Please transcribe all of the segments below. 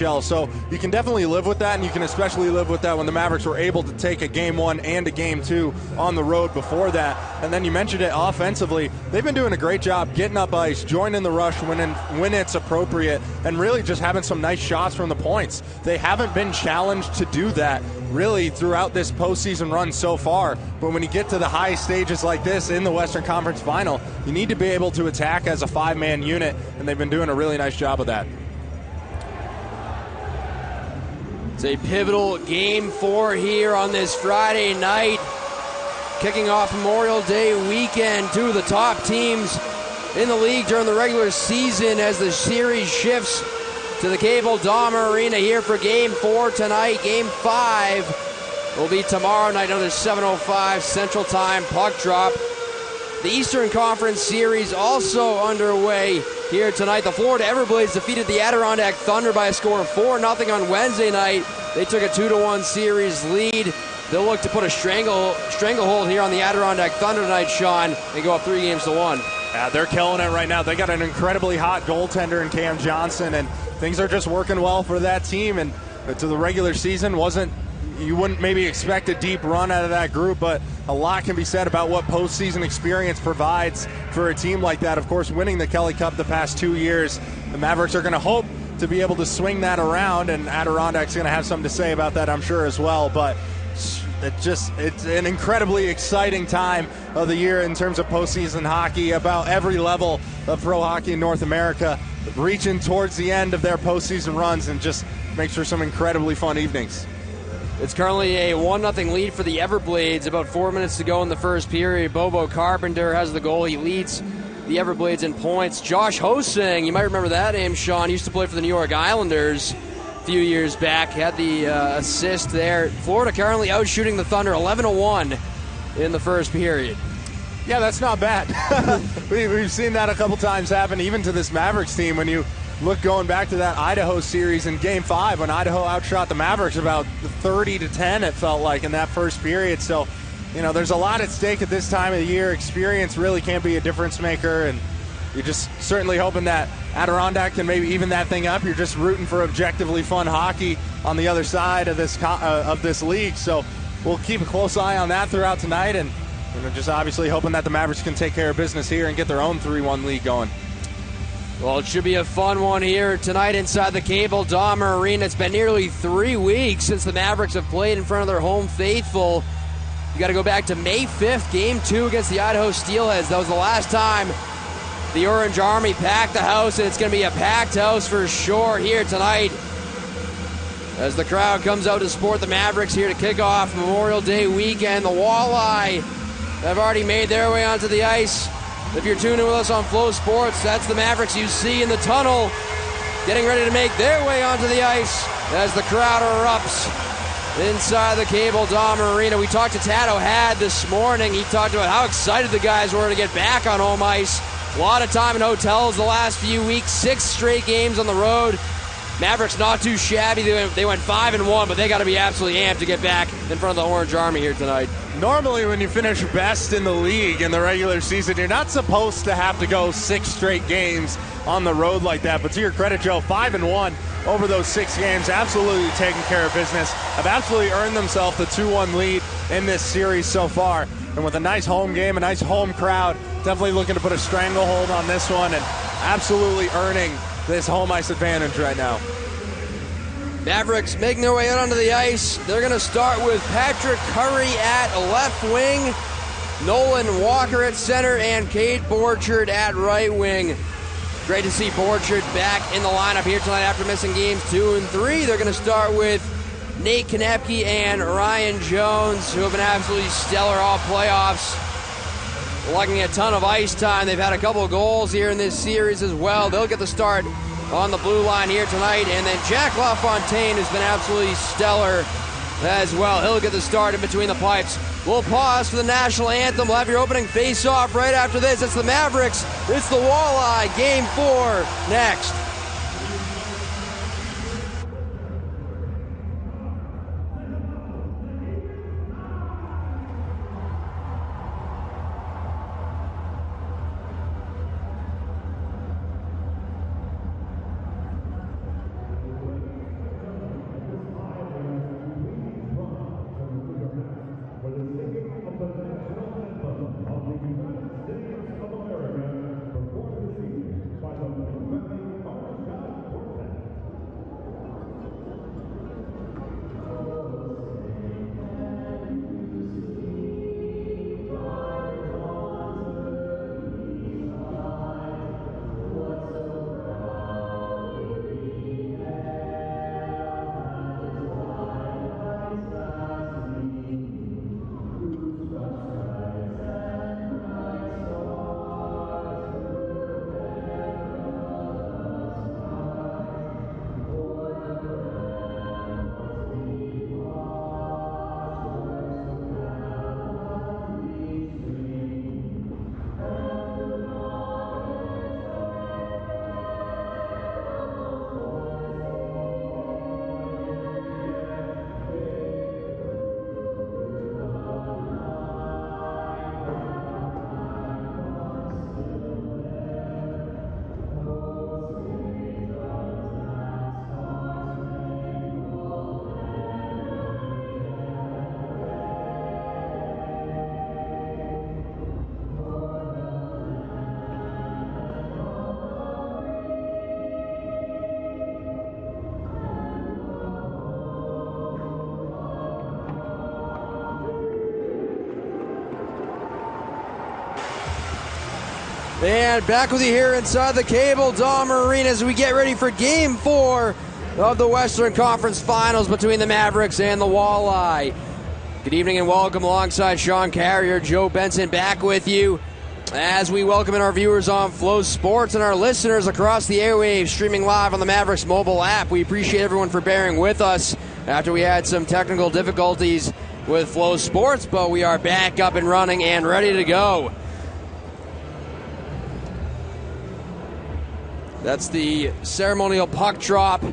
ECHL. So you can definitely live with that, and you can especially live with that when the Mavericks were able to take a Game 1 and a Game 2 on the road before that. And then you mentioned it offensively. They've been doing a great job getting up ice, joining the rush when it's appropriate, and really just having some nice shots from the points. They haven't been challenged to do that really throughout this postseason run so far. But when you get to the high stages like this in the Western Conference Final, you need to be able to attack as a five-man unit, and they've been doing a really nice job of that. It's a pivotal Game 4 here on this Friday night, kicking off Memorial Day weekend. Two of the top teams in the league during the regular season as the series shifts to the Cable Dahmer Arena here for Game 4 tonight. Game 5 will be tomorrow night, another 7:05 Central Time puck drop. The Eastern Conference Series also underway here tonight. The Florida Everblades defeated the Adirondack Thunder by a score of 4-0 on Wednesday night. They took a 2-1 series lead. They'll look to put a stranglehold here on the Adirondack Thunder tonight, Sean, and go up 3-1. Yeah, they're killing it right now. They got an incredibly hot goaltender in Cam Johnson, and things are just working well for that team. And to the regular season, you wouldn't maybe expect a deep run out of that group, but a lot can be said about what postseason experience provides for a team like that. Of course, winning the Kelly Cup the past 2 years, the Mavericks are going to hope to be able to swing that around, and Adirondack's going to have something to say about that, I'm sure, as well. But it's an incredibly exciting time of the year in terms of postseason hockey. About every level of pro hockey in North America reaching towards the end of their postseason runs, and just makes for some incredibly fun evenings. It's currently a 1-0 lead for the Everblades. About 4 minutes to go in the first period. Bobo Carpenter has the goal. He leads the Everblades in points. Josh Hosing, you might remember that name, Sean. He used to play for the New York Islanders a few years back. Had the assist there. Florida currently out shooting the Thunder 11-1 in the first period. Yeah, that's not bad. We've seen that a couple times happen, even to this Mavericks team. When you look going back to that Idaho series in Game 5, when Idaho outshot the Mavericks about 30-10, it felt like, in that first period. So, there's a lot at stake at this time of the year. Experience really can't be a difference maker, and you're just certainly hoping that Adirondack can maybe even that thing up. You're just rooting for objectively fun hockey on the other side of this league. So we'll keep a close eye on that throughout tonight, and just obviously hoping that the Mavericks can take care of business here and get their own 3-1 lead going. Well, it should be a fun one here tonight inside the Cable Dahmer Arena. It's been nearly 3 weeks since the Mavericks have played in front of their home faithful. You got to go back to May 5th, Game 2 against the Idaho Steelheads. That was the last time the Orange Army packed the house, and it's going to be a packed house for sure here tonight as the crowd comes out to support the Mavericks here to kick off Memorial Day weekend. The Walleye have already made their way onto the ice. If you're tuning with us on Flow Sports, that's the Mavericks you see in the tunnel, getting ready to make their way onto the ice as the crowd erupts inside the Cable Dahmer Arena. We talked to Tad O'Had this morning. He talked about how excited the guys were to get back on home ice. A lot of time in hotels the last few weeks, 6 straight games on the road. Mavericks not too shabby. They went 5-1, but they got to be absolutely amped to get back in front of the Orange Army here tonight. Normally when you finish best in the league in the regular season, you're not supposed to have to go 6 straight games on the road like that. But to your credit, Joe, 5-1 over those 6 games, absolutely taking care of business, have absolutely earned themselves the 2-1 lead in this series so far. And with a nice home game, a nice home crowd, definitely looking to put a stranglehold on this one and absolutely earning this home ice advantage right now. Mavericks making their way out onto the ice. They're going to start with Patrick Curry at left wing, Nolan Walker at center, and Cade Borchard at right wing. Great to see Borchard back in the lineup here tonight after missing games 2 and 3. They're going to start with Nate Konepke and Ryan Jones, who have been absolutely stellar all playoffs, lugging a ton of ice time. They've had a couple of goals here in this series as well. They'll get the start on the blue line here tonight. And then Jack LaFontaine has been absolutely stellar as well. He'll get the start in between the pipes. We'll pause for the national anthem. We'll have your opening face-off right after this. It's the Mavericks. It's the Walleye. Game 4 next. And back with you here inside the Cable Dome Arena as we get ready for Game 4 of the Western Conference Finals between the Mavericks and the Walleye. Good evening and welcome alongside Sean Carrier, Joe Benson back with you as we welcome in our viewers on Flow Sports and our listeners across the airwaves streaming live on the Mavericks mobile app. We appreciate everyone for bearing with us after we had some technical difficulties with Flow Sports, but we are back up and running and ready to go. That's the ceremonial puck drop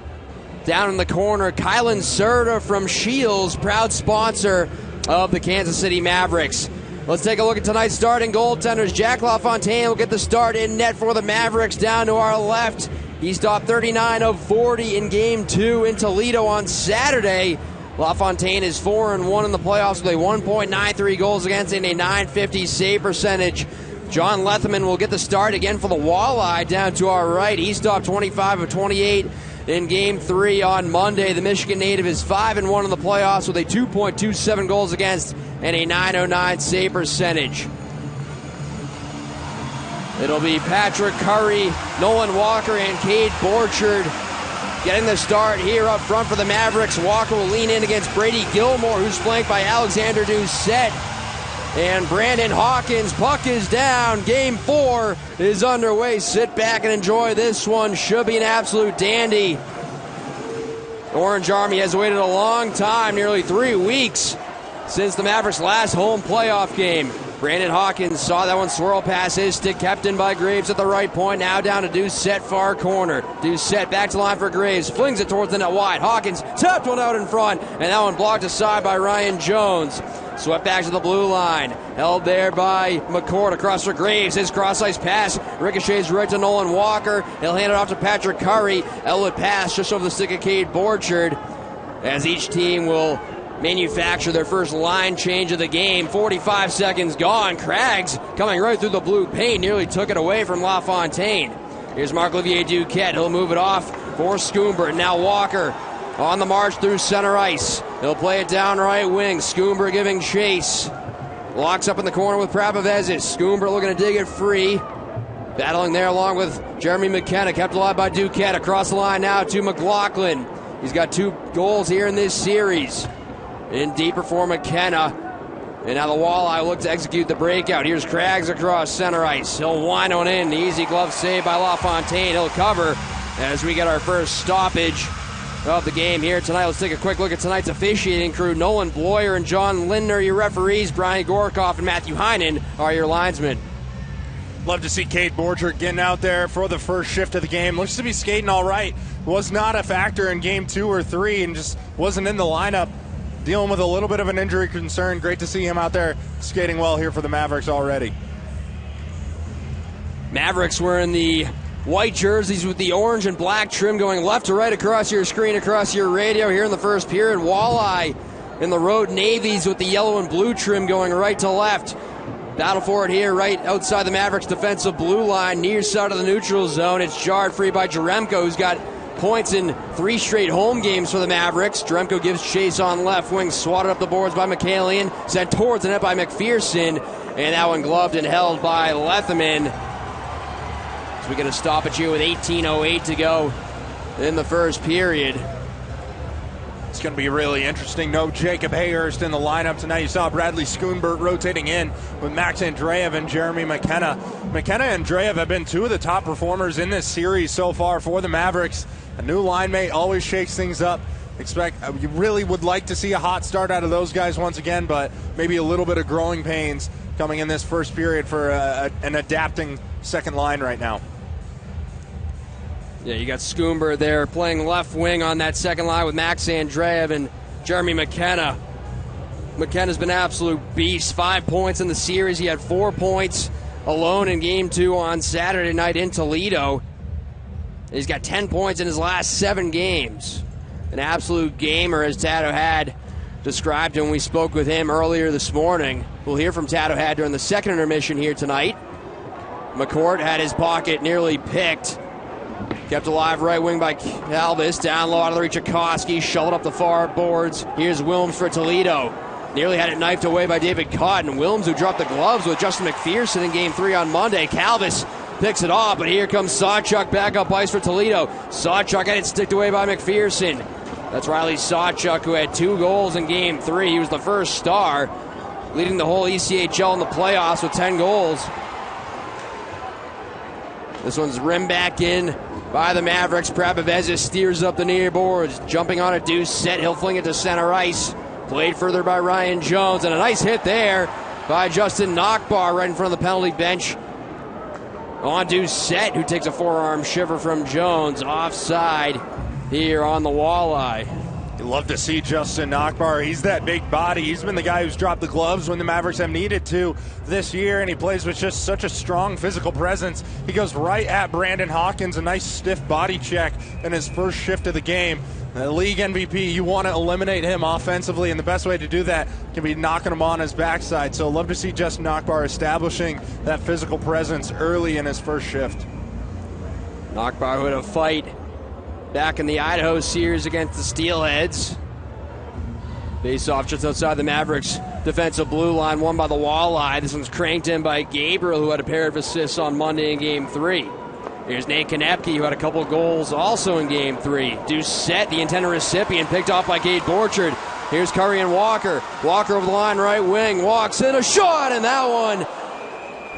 down in the corner. Kylan Serta from Shields, proud sponsor of the Kansas City Mavericks. Let's take a look at tonight's starting goaltenders. Jack LaFontaine will get the start in net for the Mavericks down to our left. He stopped 39 of 40 in Game 2 in Toledo on Saturday. LaFontaine is 4-1 in the playoffs with a 1.93 goals against and a .950 save percentage. John Lethman will get the start again for the Walleye down to our right. He stopped 25 of 28 in Game 3 on Monday. The Michigan native is 5-1 in the playoffs with a 2.27 goals against and a .909 save percentage. It'll be Patrick Curry, Nolan Walker, and Cade Borchard getting the start here up front for the Mavericks. Walker will lean in against Brady Gilmore, who's flanked by Alexander Doucette. And Brandon Hawkins, puck is down. Game 4 is underway. Sit back and enjoy this one. Should be an absolute dandy. Orange Army has waited a long time, nearly 3 weeks, since the Mavericks' last home playoff game. Brandon Hawkins saw that one swirl past his stick, kept in by Graves at the right point. Now down to Doucette, far corner. Doucette back to line for Graves, flings it towards the net wide. Hawkins tapped one out in front, and that one blocked aside by Ryan Jones. Swept back to the blue line. Held there by McCord across for Graves. His cross-ice pass ricochets right to Nolan Walker. He'll hand it off to Patrick Curry. Outlet pass just over the stick of Cade Borchard as each team will manufacture their first line change of the game. 45 seconds gone. Craggs coming right through the blue paint. Nearly took it away from LaFontaine. Here's Marc-Olivier Duquette. He'll move it off for Schoomber. Now Walker on the march through center ice. He'll play it down right wing. Schoomber giving chase. Locks up in the corner with Prapavezis. Schoomber looking to dig it free. Battling there along with Jeremy McKenna. Kept alive by Duquette. Across the line now to McLaughlin. He's got 2 goals here in this series. In deeper for McKenna. And now the Walleye look to execute the breakout. Here's Craggs across center ice. He'll wind on in. Easy glove save by LaFontaine. He'll cover as we get our first stoppage of the game here tonight. Let's take a quick look at tonight's officiating crew. Nolan Bloyer and John Lindner, your referees. Brian Gorkoff and Matthew Heinen are your linesmen. Love to see Cade Borchard getting out there for the first shift of the game. Looks to be skating all right. Was not a factor in Game 2 or 3 and just wasn't in the lineup. Dealing with a little bit of an injury concern. Great to see him out there skating well here for the Mavericks already. Mavericks were in the white jerseys with the orange and black trim going left to right across your screen, across your radio here in the first period. Walleye in the road navies with the yellow and blue trim going right to left. Battle for it here right outside the Mavericks defensive blue line, near side of the neutral zone. It's jarred free by Jaremko, who's got points in 3 straight home games for the Mavericks. Jaremko gives chase on left wing, swatted up the boards by Michaelian, sent towards the net by McPherson, and that one gloved and held by Lethman. We get a stoppage here with 18:08 to go in the first period. It's going to be really interesting. No Jacob Hayhurst in the lineup tonight. You saw Bradley Schoonberg rotating in with Max Andreev and Jeremy McKenna. McKenna and Andreev have been 2 of the top performers in this series so far for the Mavericks. A new line mate always shakes things up. You really would like to see a hot start out of those guys once again, but maybe a little bit of growing pains coming in this first period for an adapting second line right now. Yeah, you got Schoomber there playing left wing on that second line with Max Andreev and Jeremy McKenna. McKenna's been an absolute beast. 5 points in the series. He had 4 points alone in Game 2 on Saturday night in Toledo. He's got 10 points in his last 7 games. An absolute gamer, as Tato had described him when we spoke with him earlier this morning. We'll hear from Tato had during the second intermission here tonight. McCord had his pocket nearly picked. Kept alive right wing by Calvis. Down low out of the reach of Koski. Shoveled up the far boards. Here's Wilms for Toledo. Nearly had it knifed away by David Cotton. Wilms, who dropped the gloves with Justin McPherson in Game 3 on Monday. Calvis picks it off, but here comes Sawchuk back up ice for Toledo. Sawchuk had it sticked away by McPherson. That's Riley Sawchuk, who had 2 goals in Game 3. He was the first star, leading the whole ECHL in the playoffs with 10 goals. This one's rimmed back in by the Mavericks. Prabhavezis steers up the near boards, jumping on a deuce set. He'll fling it to center ice. Played further by Ryan Jones, and a nice hit there by Justin Nockbar right in front of the penalty bench. On Doucette, who takes a forearm shiver from Jones. Offside here on the Walleye. You love to see Justin Nockbar. He's that big body. He's been the guy who's dropped the gloves when the Mavericks have needed to this year, and he plays with just such a strong physical presence. He goes right at Brandon Hawkins, a nice stiff body check in his first shift of the game. The league MVP, you want to eliminate him offensively, and the best way to do that can be knocking him on his backside. So love to see Justin Nockbar establishing that physical presence early in his first shift. Nockbar with a fight back in the Idaho series against the Steelheads. Face off just outside the Mavericks defensive blue line, won by the Walleye. This one's cranked in by Gabriel, who had a pair of assists on Monday in Game 3. Here's Nate Konepke, who had a couple goals also in Game 3. Doucette, the intended recipient, picked off by Cade Borchard. Here's Curry and Walker. Walker over the line, right wing, walks in, a shot, and that one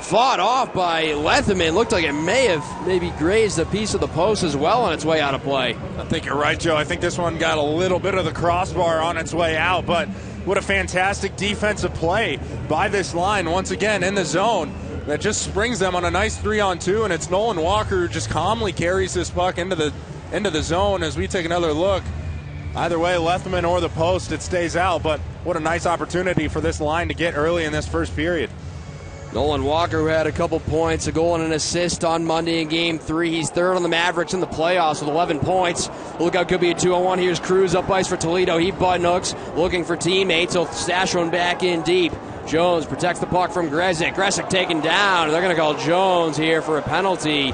fought off by Letherman. Looked like it may have maybe grazed a piece of the post as well on its way out of play. I think you're right, Joe. I think this one got a little bit of the crossbar on its way out, but what a fantastic defensive play by this line once again in the zone. That just springs them on a nice 3-on-2, and it's Nolan Walker who just calmly carries this puck into the zone as we take another look. Either way, Letherman or the post, it stays out, but what a nice opportunity for this line to get early in this first period. Nolan Walker, who had a couple points, a goal and an assist on Monday in Game 3. He's third on the Mavericks in the playoffs with 11 points. Lookout could be a 2-on-1. Here's Cruz up ice for Toledo. He button hooks, looking for teammates. He'll stash one back in deep. Jones protects the puck from Gresick. Gresick taken down. They're going to call Jones here for a penalty.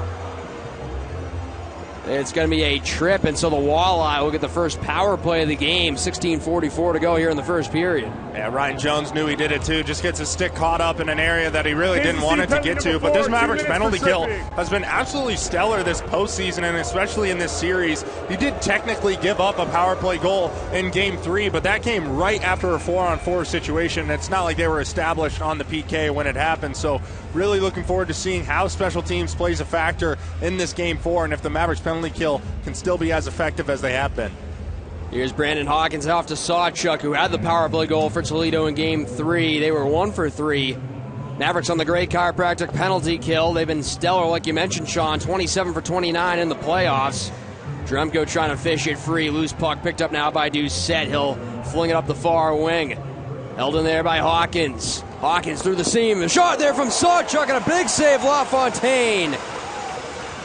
It's going to be a trip, and so the Walleye will get the first power play of the game. 16:44 to go here in the first period. Yeah, Ryan Jones knew he did it too. Just gets his stick caught up in an area that he really didn't want it to get to. But this Mavericks penalty kill has been absolutely stellar this postseason, and especially in this series. You did technically give up a power play goal in Game 3, but that came right after a 4-on-4 situation. It's not like they were established on the PK when it happened. So really looking forward to seeing how special teams plays a factor in this Game 4, and if the Mavericks penalty kill can still be as effective as they have been. Here's Brandon Hawkins off to Sawchuk, who had the power play goal for Toledo in Game 3. They were 1 for 3. Mavericks on the great chiropractic penalty kill. They've been stellar, like you mentioned, Sean. 27 for 29 in the playoffs. Dremko trying to fish it free. Loose puck picked up now by Doucette. He'll fling it up the far wing. Held in there by Hawkins. Hawkins through the seam. A shot there from Sawchuk, and a big save, LaFontaine.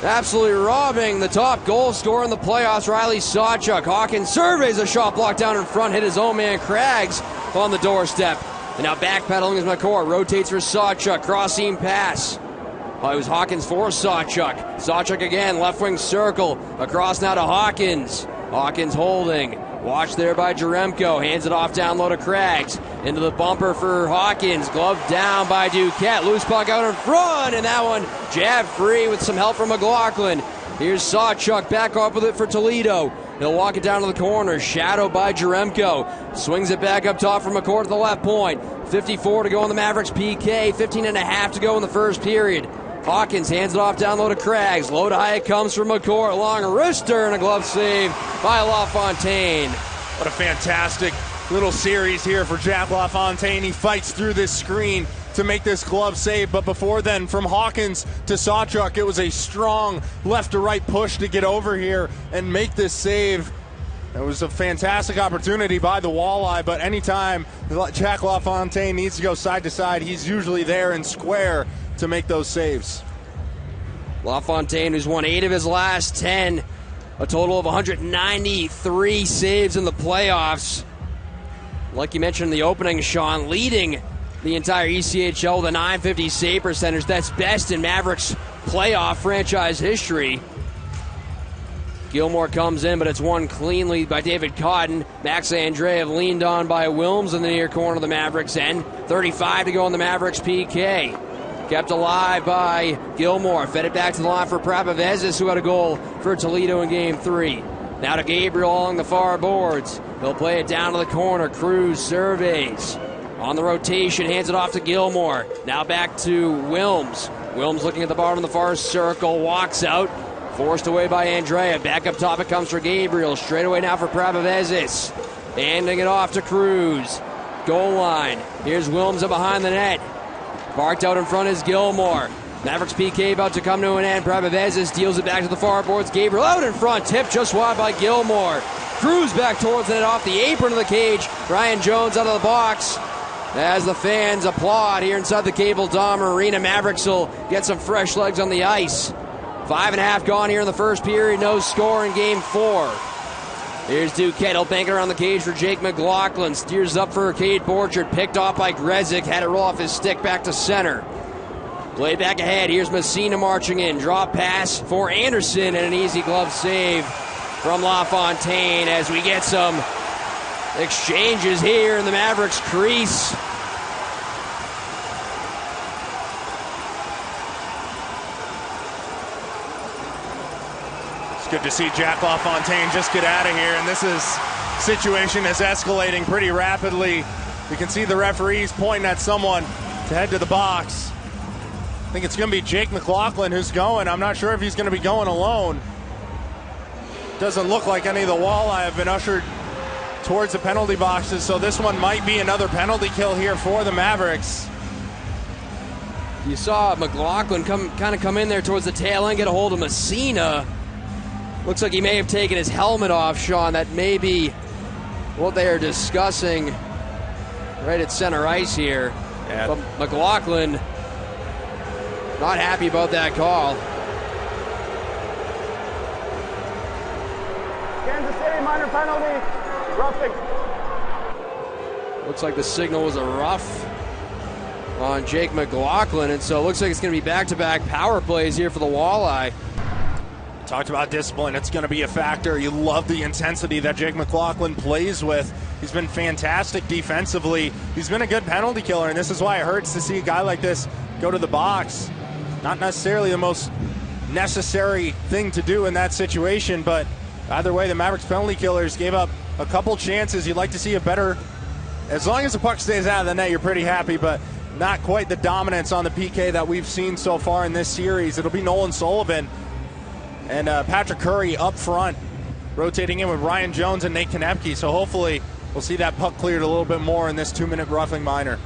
Absolutely robbing the top goal scorer in the playoffs, Riley Sawchuk. Hawkins surveys a shot blocked down in front, hit his own man Craggs on the doorstep. And now backpedaling is McCourt, rotates for Sawchuk, cross-seam pass. It was Hawkins for Sawchuk. Sawchuk again, left wing circle, across now to Hawkins. Hawkins holding. Watched there by Jaremko. Hands it off down low to Craggs. Into the bumper for Hawkins. Glove down by Duquette. Loose puck out in front. And that one jab free with some help from McLaughlin. Here's Sawchuk back up with it for Toledo. He'll walk it down to the corner. Shadowed by Jaremko. Swings it back up top from McCourt to the left point. 54 to go on the Mavericks PK. 15.5 to go in the first period. Hawkins hands it off down low to Craggs. Low to high it comes from McCourt. Long wrister and a glove save by LaFontaine. What a fantastic little series here for Jack LaFontaine. He fights through this screen to make this glove save, but before then, from Hawkins to Sawchuk, it was a strong left to right push to get over here and make this save. It was a fantastic opportunity by the Walleye, but anytime Jack LaFontaine needs to go side to side, he's usually there and square to make those saves. LaFontaine, who's won 8 of his last 10, a total of 193 saves in the playoffs. Like you mentioned in the opening, Sean, leading the entire ECHL with a .950 save percentage. That's best in Mavericks playoff franchise history. Gilmore comes in, but it's won cleanly by David Cotton. Max Andreev leaned on by Wilms in the near corner of the Mavericks end. 35 to go on the Mavericks PK. Kept alive by Gilmore. Fed it back to the line for Prapavezis, who had a goal for Toledo in Game 3. Now to Gabriel along the far boards. He'll play it down to the corner. Cruz surveys. On the rotation, hands it off to Gilmore. Now back to Wilms. Wilms looking at the bottom of the far circle. Walks out. Forced away by Andrea. Back up top it comes for Gabriel. Straight away now for Prapavezis. Handing it off to Cruz. Goal line. Here's Wilms up behind the net. Marked out in front is Gilmore. Mavericks PK about to come to an end. Prapavezis deals it back to the far boards. Gabriel out in front. Tipped just wide by Gilmore. Cruz back towards the net off the apron of the cage. Ryan Jones out of the box. As the fans applaud here inside the Cable Dom Arena. Mavericks will get some fresh legs on the ice. 5.5 gone here in the first period. No score in Game 4. Here's Duquette. He'll bank it around the cage for Jake McLaughlin. Steers up for Cade Borchard. Picked off by Grezik. Had it roll off his stick back to center. Play back ahead. Here's Messina marching in. Drop pass for Anderson and an easy glove save from LaFontaine as we get some exchanges here in the Mavericks crease. Good to see Jack LaFontaine just get out of here, and this situation is escalating pretty rapidly. You can see the referees pointing at someone to head to the box. I think it's going to be Jake McLaughlin who's going. I'm not sure if he's going to be going alone. Doesn't look like any of the Walleye have been ushered towards the penalty boxes, so this one might be another penalty kill here for the Mavericks. You saw McLaughlin come in there towards the tail end, get a hold of Messina. Looks like he may have taken his helmet off, Sean. That may be what they are discussing right at center ice here. Yeah. But McLaughlin not happy about that call. Kansas City, minor penalty, roughing. Looks like the signal was a rough on Jake McLaughlin, and so it looks like it's going to be back-to-back power plays here for the Walleye. Talked about discipline. It's going to be a factor. You love the intensity that Jake McLaughlin plays with. He's been fantastic defensively. He's been a good penalty killer, and this is why it hurts to see a guy like this go to the box. Not necessarily the most necessary thing to do in that situation, but either way, the Mavericks penalty killers gave up a couple chances. You'd like to see a better, as long as the puck stays out of the net, you're pretty happy, but not quite the dominance on the PK that we've seen so far in this series. It'll be Nolan Sullivan and Patrick Curry up front, rotating in with Ryan Jones and Nate Konepke. So hopefully we'll see that puck cleared a little bit more in this 2-minute roughing minor.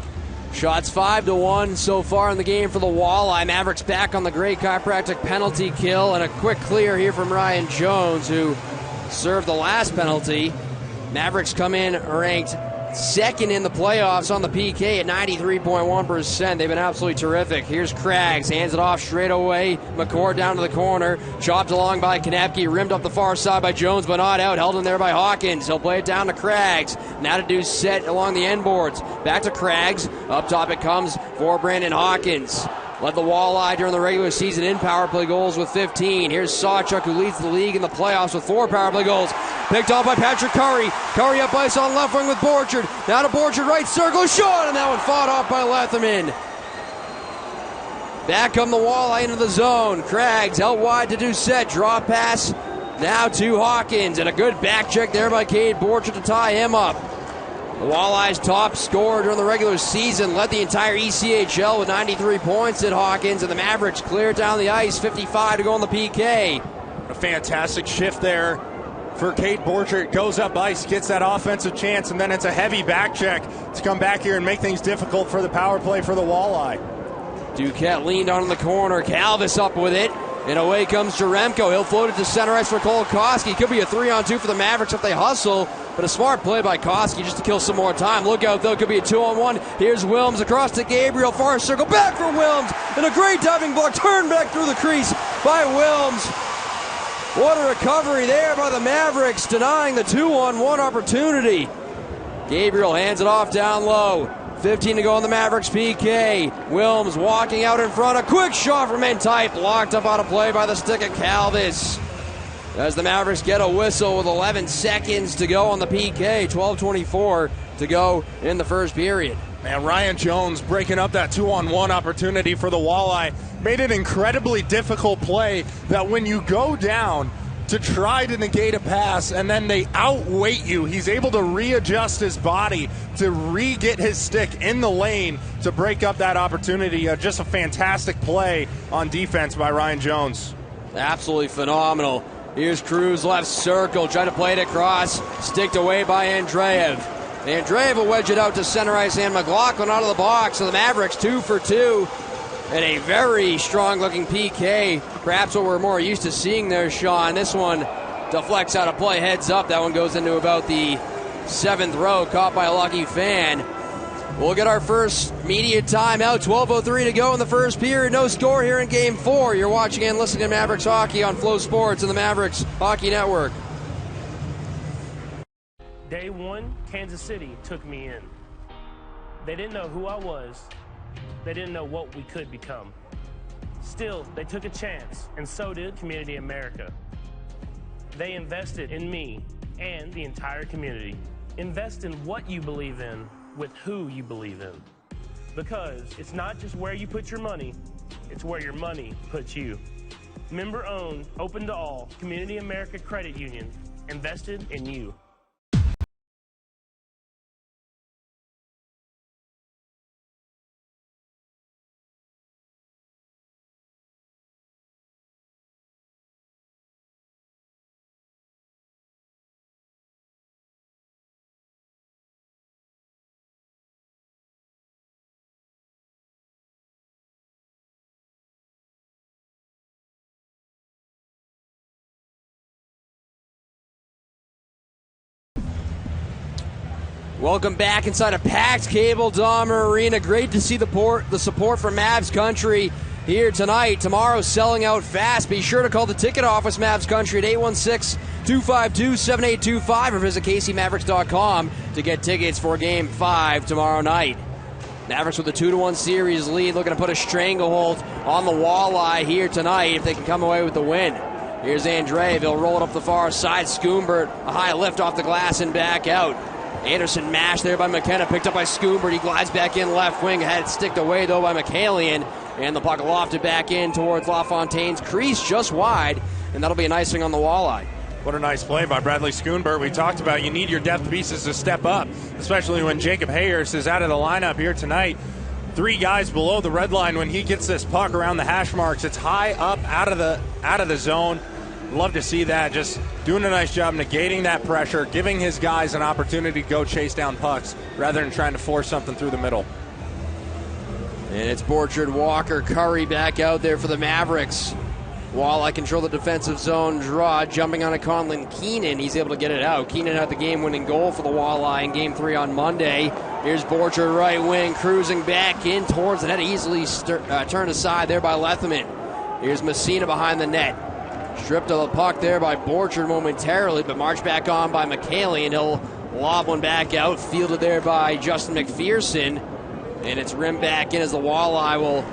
Shots 5-1 so far in the game for the Walleye. Mavericks back on the great chiropractic penalty kill, and a quick clear here from Ryan Jones, who served the last penalty. Mavericks come in ranked second in the playoffs on the PK at 93.1%. They've been absolutely terrific. Here's Craggs, hands it off straight away. McCord down to the corner, chopped along by Konepke, rimmed up the far side by Jones, but not out. Held in there by Hawkins. He'll play it down to Craggs. Now to do set along the end boards. Back to Craggs. Up top it comes for Brandon Hawkins. Led the Walleye during the regular season in power play goals with 15. Here's Sawchuk, who leads the league in the playoffs with 4 power play goals. Picked off by Patrick Curry. Curry up ice on left wing with Borchard. Now to Borchard, right circle, shot, and that one fought off by Letherman. Back come the Walleye into the zone. Craggs out wide to do set. Draw pass now to Hawkins, and a good back check there by Cade Borchard to tie him up. The Walleye's top scorer during the regular season, led the entire ECHL with 93 points at Hawkins, and the Mavericks cleared down the ice, 55 to go on the PK. A fantastic shift there for Cade Borchard. Goes up ice, gets that offensive chance, and then it's a heavy back check to come back here and make things difficult for the power play for the Walleye. Duquette leaned on in the corner, Calvis up with it, and away comes Jaremko. He'll float it to center ice for Kolkoski. Could be a 3-on-2 for the Mavericks if they hustle, but a smart play by Koski just to kill some more time. Look out, though, could be a 2-on-1. Here's Wilms across to Gabriel, far circle, back for Wilms, and a great diving block, turned back through the crease by Wilms. What a recovery there by the Mavericks, denying the 2-on-1 opportunity. Gabriel hands it off down low. 15 to go on the Mavericks PK. Wilms walking out in front. A quick shot from N-Type. Blocked up out of play by the stick of Calvis. as the Mavericks get a whistle with 11 seconds to go on the PK. 12:24 to go in the first period. Man, Ryan Jones breaking up that 2-on-1 opportunity for the Walleye made an incredibly difficult play that when you go down to try to negate a pass and then they outweight you, he's able to readjust his body to re-get his stick in the lane to break up that opportunity. Just a fantastic play on defense by Ryan Jones. Absolutely phenomenal. Here's Cruz, left circle, trying to play it across, sticked away by Andreev. Andreev will wedge it out to center ice, and McLaughlin out of the box. So the Mavericks 2 for 2. And a very strong-looking PK. Perhaps what we're more used to seeing there, Sean. This one deflects out of play, heads up. That one goes into about the 7th row, caught by a lucky fan. We'll get our first media timeout. 12:03 to go in the first period. No score here in Game 4. You're watching and listening to Mavericks Hockey on Flow Sports and the Mavericks Hockey Network. Day one, Kansas City took me in. They didn't know who I was. They didn't know what we could become. Still, they took a chance, and so did Community America. They invested in me and the entire community. Invest in what you believe in with who you believe in. Because it's not just where you put your money, it's where your money puts you. Member-owned, open to all, Community America Credit Union, invested in you. Welcome back inside a packed Cable Dahmer Arena. Great to see the support from Mavs Country here tonight. Tomorrow selling out fast. Be sure to call the ticket office, Mavs Country, at 816-252-7825 or visit KCMavericks.com to get tickets for Game 5 tomorrow night. Mavericks with a 2-1 series lead, looking to put a stranglehold on the Walleye here tonight if they can come away with the win. Here's Andreev. He'll roll it up the far side. Schoombert, a high lift off the glass and back out. Anderson mashed there by McKenna, picked up by Schoombert. He glides back in left wing, had it sticked away though by McCallion, and the puck lofted back in towards LaFontaine's crease just wide, and that'll be an icing on the Walleye. What a nice play by Bradley Schoombert. We talked about you need your depth pieces to step up, especially when Jacob Hayers is out of the lineup here tonight. 3 guys below the red line when he gets this puck around the hash marks. It's high up out of the zone. Love to see that. Just doing a nice job negating that pressure, giving his guys an opportunity to go chase down pucks rather than trying to force something through the middle. And it's Borchard, Walker, Curry back out there for the Mavericks. Walleye control the defensive zone draw, jumping on a Conlon Keenan. He's able to get it out. Keenan had the game-winning goal for the Walleye in Game 3 on Monday. Here's Borchard, right wing, cruising back in towards the net. Easily turned aside there by Letherman. Here's Messina behind the net. Stripped of the puck there by Borchard momentarily, but marched back on by McCaley, and he'll lob one back out, fielded there by Justin McPherson, and it's rimmed back in as the Walleye will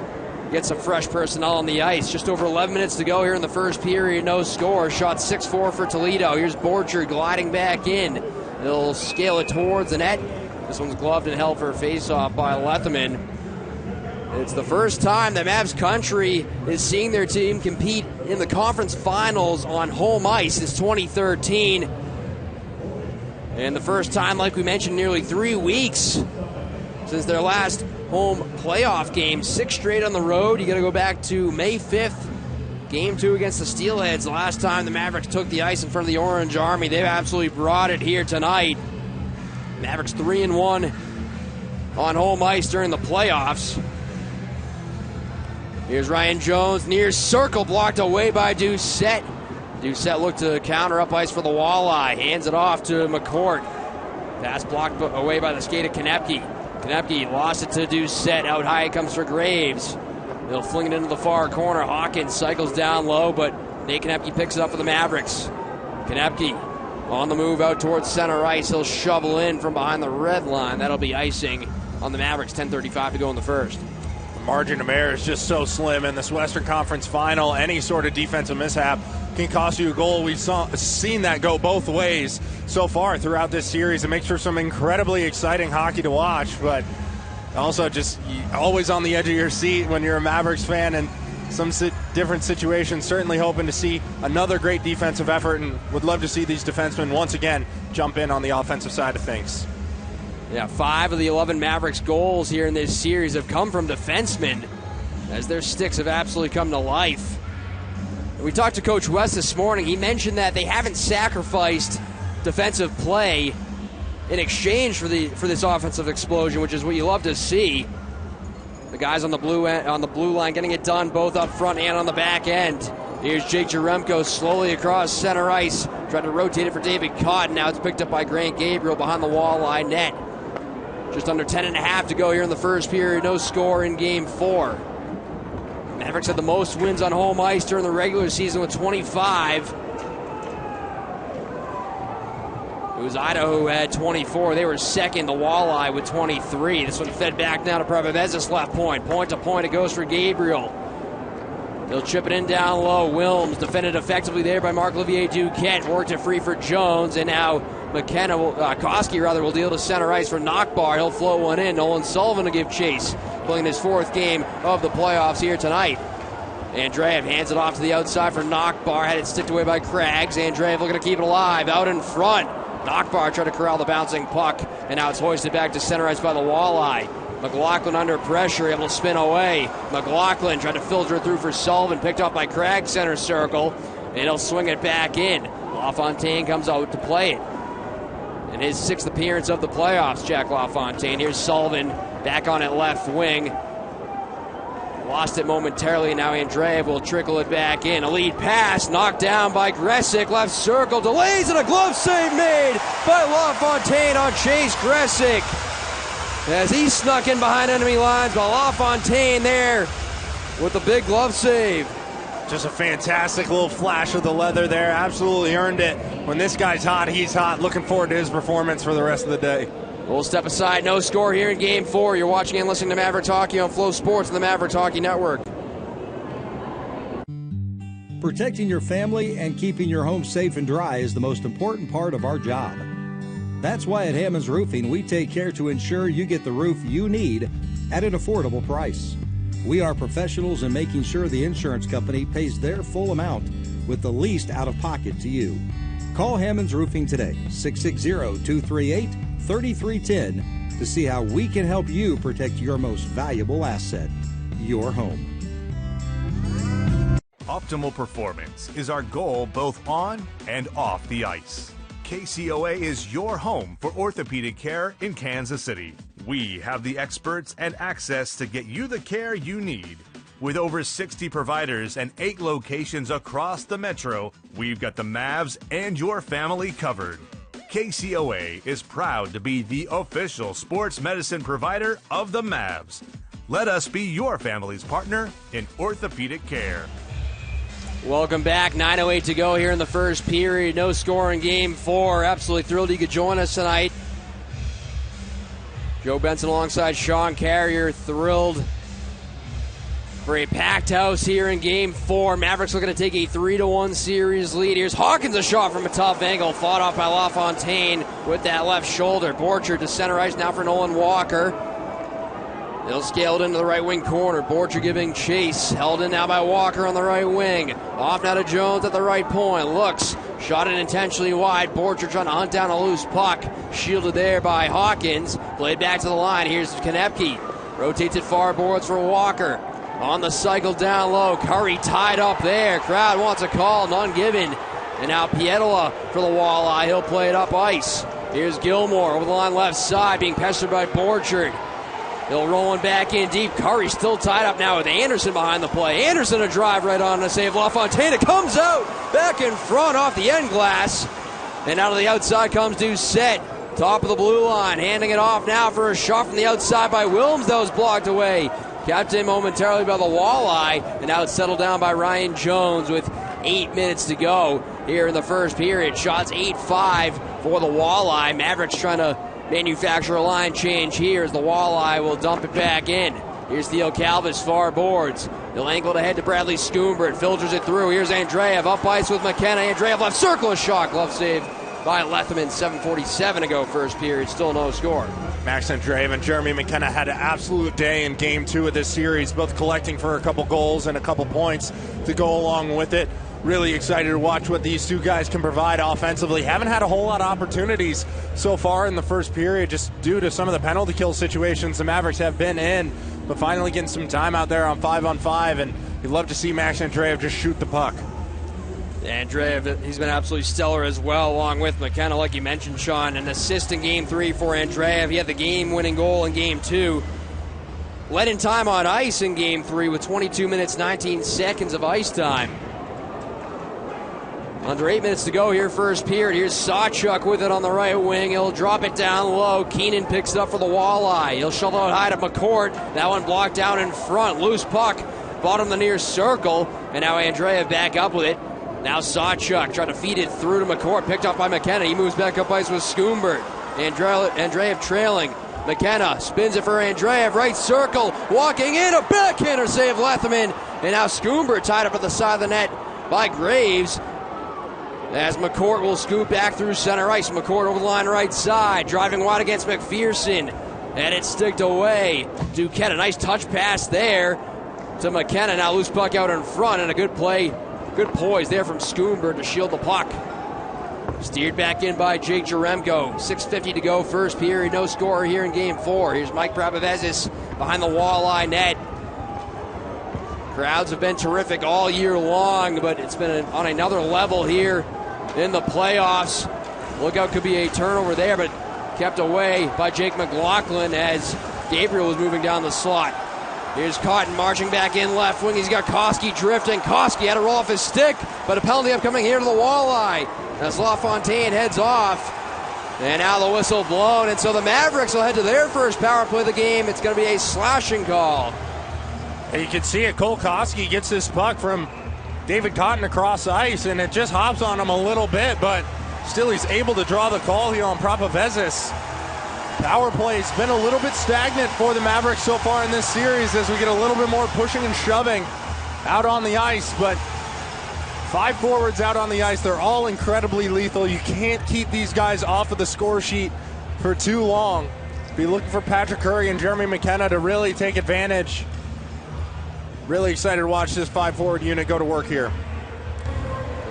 get some fresh personnel on the ice. Just over 11 minutes to go here in the first period, no score. Shot 6-4 for Toledo. Here's Borchard gliding back in. He'll scale it towards the net. This one's gloved and held for a face-off by Letherman. It's the first time that Mavs Country is seeing their team compete in the conference finals on home ice since 2013. And the first time, like we mentioned, nearly 3 weeks since their last home playoff game. 6 straight on the road. You got to go back to May 5th, Game 2 against the Steelheads. The last time the Mavericks took the ice in front of the Orange Army. They've absolutely brought it here tonight. Mavericks 3-1 on home ice during the playoffs. Here's Ryan Jones, near circle, blocked away by Doucette. Doucette looked to counter up ice for the Walleye. Hands it off to McCourt. Pass blocked away by the skate of Konepke. Konepke lost it to Doucette. Out high it comes for Graves. They'll fling it into the far corner. Hawkins cycles down low, but Nate Konepke picks it up for the Mavericks. Konepke on the move out towards center ice. He'll shovel in from behind the red line. That'll be icing on the Mavericks. 10:35 to go in the first. Margin of error is just so slim in this Western Conference final. Any sort of defensive mishap can cost you a goal. We've seen that go both ways so far throughout this series. It makes for some incredibly exciting hockey to watch, but also just always on the edge of your seat when you're a Mavericks fan, and some different situations. Certainly hoping to see another great defensive effort, and would love to see these defensemen once again jump in on the offensive side of things. Yeah, 5 of the 11 Mavericks goals here in this series have come from defensemen, as their sticks have absolutely come to life. And we talked to Coach West this morning. He mentioned that they haven't sacrificed defensive play in exchange for this offensive explosion, which is what you love to see. The guys on the blue line getting it done both up front and on the back end. Here's Jake Jaremko slowly across center ice, trying to rotate it for David Cotton. Now it's picked up by Grant Gabriel behind the Walleye net. Just under 10.5 to go here in the first period. No score in Game 4. Mavericks had the most wins on home ice during the regular season with 25. It was Idaho who had 24. They were second, the Walleye, with 23. This one fed back now to Prevezis left point. Point to point, it goes for Gabriel. He'll chip it in down low. Wilms defended effectively there by Marc-Olivier Duquette. Worked it free for Jones, and now Koski will deal to center ice for Nockbar. He'll flow one in. Nolan Sullivan to give chase, playing his 4th game of the playoffs here tonight. Andreev hands it off to the outside for Nockbar. Had it sticked away by Craggs. Andreev looking to keep it alive. Out in front. Nockbar tried to corral the bouncing puck, and now it's hoisted back to center ice by the Walleye. McLaughlin under pressure, able to spin away. McLaughlin tried to filter it through for Sullivan, picked up by Craggs center circle, and he'll swing it back in. LaFontaine comes out to play it. In his 6th appearance of the playoffs, Jack LaFontaine. Here's Sullivan back on it left wing. Lost it momentarily. Now Andreev will trickle it back in. A lead pass knocked down by Gresick. Left circle delays, and a glove save made by LaFontaine on Chase Gresick, as he snuck in behind enemy lines, while LaFontaine there with the big glove save. Just a fantastic little flash of the leather there. Absolutely earned it. When this guy's hot, he's hot. Looking forward to his performance for the rest of the day. We'll step aside. No score here in Game 4. You're watching and listening to Mavericks Hockey on Flow Sports and the Mavericks Hockey Network. Protecting your family and keeping your home safe and dry is the most important part of our job. That's why at Hammond's Roofing, we take care to ensure you get the roof you need at an affordable price. We are professionals in making sure the insurance company pays their full amount with the least out-of-pocket to you. Call Hammond's Roofing today, 660-238-3310, to see how we can help you protect your most valuable asset, your home. Optimal performance is our goal both on and off the ice. KCOA is your home for orthopedic care in Kansas City. We have the experts and access to get you the care you need. With over 60 providers and 8 locations across the metro, we've got the Mavs and your family covered. KCOA is proud to be the official sports medicine provider of the Mavs. Let us be your family's partner in orthopedic care. Welcome back. 9:08 to go here in the first period. No score in Game 4. Absolutely thrilled you could join us tonight. Joe Benson alongside Sean Carrier, thrilled for a packed house here in Game 4. Mavericks looking to take a 3-1 series lead. Here's Hawkins, a shot from a tough angle, fought off by LaFontaine with that left shoulder. Borchard to center ice now for Nolan Walker. They'll scale it into the right wing corner. Borchard giving chase. Held in now by Walker on the right wing. Off now to Jones at the right point. Looks. Shot it intentionally wide. Borchard trying to hunt down a loose puck. Shielded there by Hawkins. Played back to the line. Here's Konepke. Rotates it far boards for Walker. On the cycle down low. Curry tied up there. Crowd wants a call. None given. And now Pietola for the Walleye. He'll play it up ice. Here's Gilmore over the line left side, being pestered by Borchard. He'll roll one back in deep. Curry still tied up now with Anderson behind the play. Anderson a drive right on to save LaFontaine. It comes out back in front off the end glass. And out of the outside comes Doucette. Top of the blue line. Handing it off now for a shot from the outside by Wilms. That was blocked away. Kept in momentarily by the Walleye. And now it's settled down by Ryan Jones with 8 minutes to go here in the first period. Shots 8-5 for the Walleye. Mavericks trying to manufacture a line change here as the Walleye will dump it back in. Here's Theo Calvis, far boards. He'll angle it ahead to Bradley Schoombert. Filters it through. Here's Andreev. Up ice with McKenna. Andreev left circle. A shot. Glove save by Lethman. 7:47 to go first period. Still no score. Max Andreev and Jeremy McKenna had an absolute day in Game 2 of this series, both collecting for a couple goals and a couple points to go along with it. Really excited to watch what these two guys can provide offensively. Haven't had a whole lot of opportunities so far in the first period, just due to some of the penalty kill situations the Mavericks have been in, but finally getting some time out there on 5-on-5, and you'd love to see Max Andreev just shoot the puck. Andreev, he's been absolutely stellar as well, along with McKenna, like you mentioned, Sean. An assist in Game 3 for Andreev. He had the game-winning goal in Game 2. Led in time on ice in Game 3 with 22 minutes, 19 seconds of ice time. Under 8 minutes to go here, first period. Here's Sawchuk with it on the right wing. He'll drop it down low. Keenan picks it up for the Walleye. He'll shovel it high to McCourt. That one blocked down in front. Loose puck. Bottom the near circle. And now Andreev back up with it. Now Sawchuk trying to feed it through to McCourt. Picked up by McKenna. He moves back up ice with Schoombert. Andreev trailing. McKenna spins it for Andreev. Right circle. Walking in. A backhander save Lethman. And now Schoombert tied up at the side of the net by Graves. As McCourt will scoop back through center ice. McCourt over the line right side. Driving wide against McPherson. And it's sticked away. Duquette, a nice touch pass there to McKenna. Now loose puck out in front. And a good play. Good poise there from Schoombert to shield the puck. Steered back in by Jake Jaremko. 6:50 to go first period. No score here in Game 4. Here's Mike Prabavezis behind the Walleye net. Crowds have been terrific all year long, but it's been on another level here in the playoffs. Lookout could be a turnover there, but kept away by Jake McLaughlin as Gabriel was moving down the slot. Here's Cotton marching back in left wing. He's got Koski drifting. Koski had to roll off his stick, but a penalty upcoming here to the Walleye as LaFontaine heads off. And now the whistle blown, and so the Mavericks will head to their first power play of the game. It's going to be a slashing call. And you can see it. Cole Koski gets this puck from David Cotton across ice, and it just hops on him a little bit, but still he's able to draw the call here on Prapavezis. Power play's been a little bit stagnant for the Mavericks so far in this series as we get a little bit more pushing and shoving out on the ice, but 5 forwards out on the ice. They're all incredibly lethal. You can't keep these guys off of the score sheet for too long. Be looking for Patrick Curry and Jeremy McKenna to really take advantage. Really excited to watch this 5-forward unit go to work here.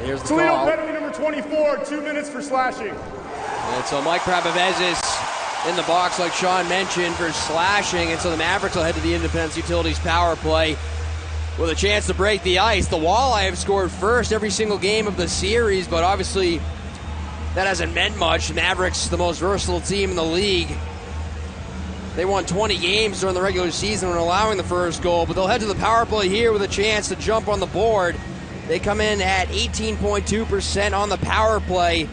Here's the Toledo call. penalty number 24, 2 minutes for slashing. And so Mike Prabavezis in the box, like Sean mentioned, for slashing. And so the Mavericks will head to the Independence Utilities power play with a chance to break the ice. The Walleye have scored first every single game of the series, but obviously that hasn't meant much. The Mavericks, the most versatile team in the league. They won 20 games during the regular season when allowing the first goal, but they'll head to the power play here with a chance to jump on the board. They come in at 18.2% on the power play,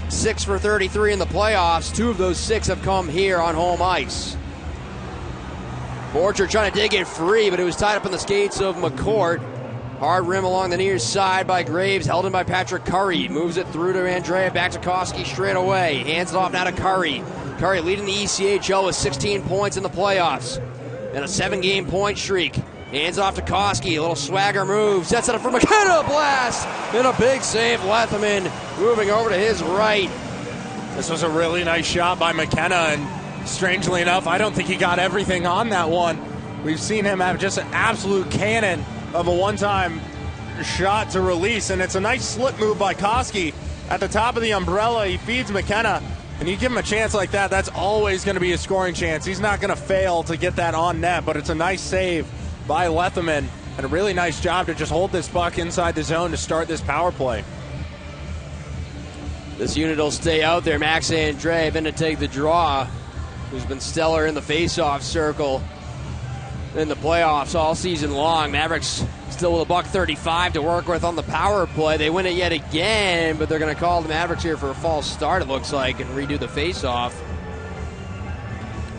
6 for 33 in the playoffs. 2 of those 6 have come here on home ice. Borcher trying to dig it free, but it was tied up in the skates of McCourt. Hard rim along the near side by Graves, held in by Patrick Curry. Moves it through to Andreev, back to Koski straight away. Hands it off now to Curry. Curry leading the ECHL with 16 points in the playoffs and a 7-game point streak. Hands off to Koski, a little swagger move, sets it up for McKenna, blast, and a big save. Lethman moving over to his right. This was a really nice shot by McKenna, and strangely enough, I don't think he got everything on that one. We've seen him have just an absolute cannon of a one-time shot to release, and it's a nice slip move by Koski at the top of the umbrella. He feeds McKenna, and you give him a chance like that, that's always going to be a scoring chance. He's not going to fail to get that on net, but it's a nice save by Lethman, and a really nice job to just hold this puck inside the zone to start this power play. This unit will stay out there. Max Andreev in to take the draw, who's been stellar in the face-off circle in the playoffs all season long. Mavericks still with a $135 to work with on the power play. They win it yet again, but they're going to call the Mavericks here for a false start, it looks like, and redo the face-off.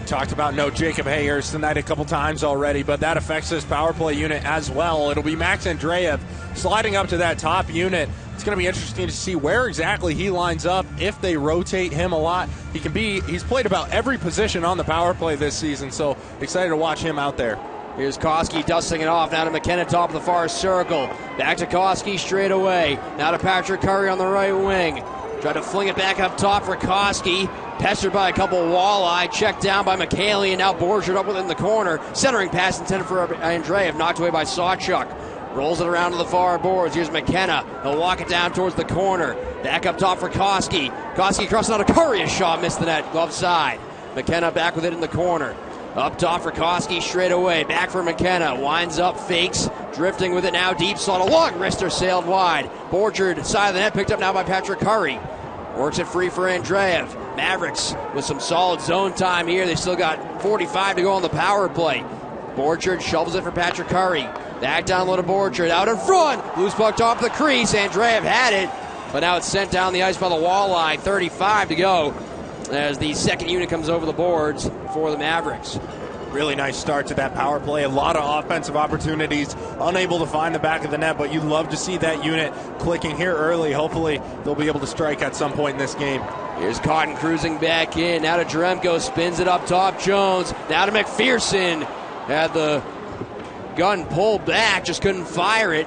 Talked about no Jacob Hayers tonight a couple times already, but that affects this power play unit as well. It'll be Max Andreev sliding up to that top unit. It's going to be interesting to see where exactly he lines up, if they rotate him a lot. He's played about every position on the power play this season, so excited to watch him out there. Here's Koski dusting it off. Now to McKenna, top of the far circle. Back to Koski straight away. Now to Patrick Curry on the right wing. Tried to fling it back up top for Koski. Pestered by a couple Walleye. Checked down by McKaylee, and now Borchard up within the corner. Centering pass intended for Andreev. Knocked away by Sawchuk. Rolls it around to the far boards. Here's McKenna. He'll walk it down towards the corner. Back up top for Koski. Koski crossing out a Curry. A shot missed the net. Glove side. McKenna back with it in the corner. Up top for Koski straight away. Back for McKenna. Winds up, fakes. Drifting with it now. Deep slot. A long wrister sailed wide. Borchard, side of the net, picked up now by Patrick Curry. Works it free for Andreev. Mavericks with some solid zone time here. They still got 45 to go on the power play. Borchard shovels it for Patrick Curry. Back down low to Borchard. Out in front. Loose puck top of the crease. Andreev had it. But now it's sent down the ice by the Walleye. 35 to go as the second unit comes over the boards for the Mavericks. Really nice start to that power play. A lot of offensive opportunities. Unable to find the back of the net, but you'd love to see that unit clicking here early. Hopefully they'll be able to strike at some point in this game. Here's Cotton cruising back in. Now to Jaremko. Spins it up top. Jones. Now to McPherson. Had the gun pulled back. Just couldn't fire it.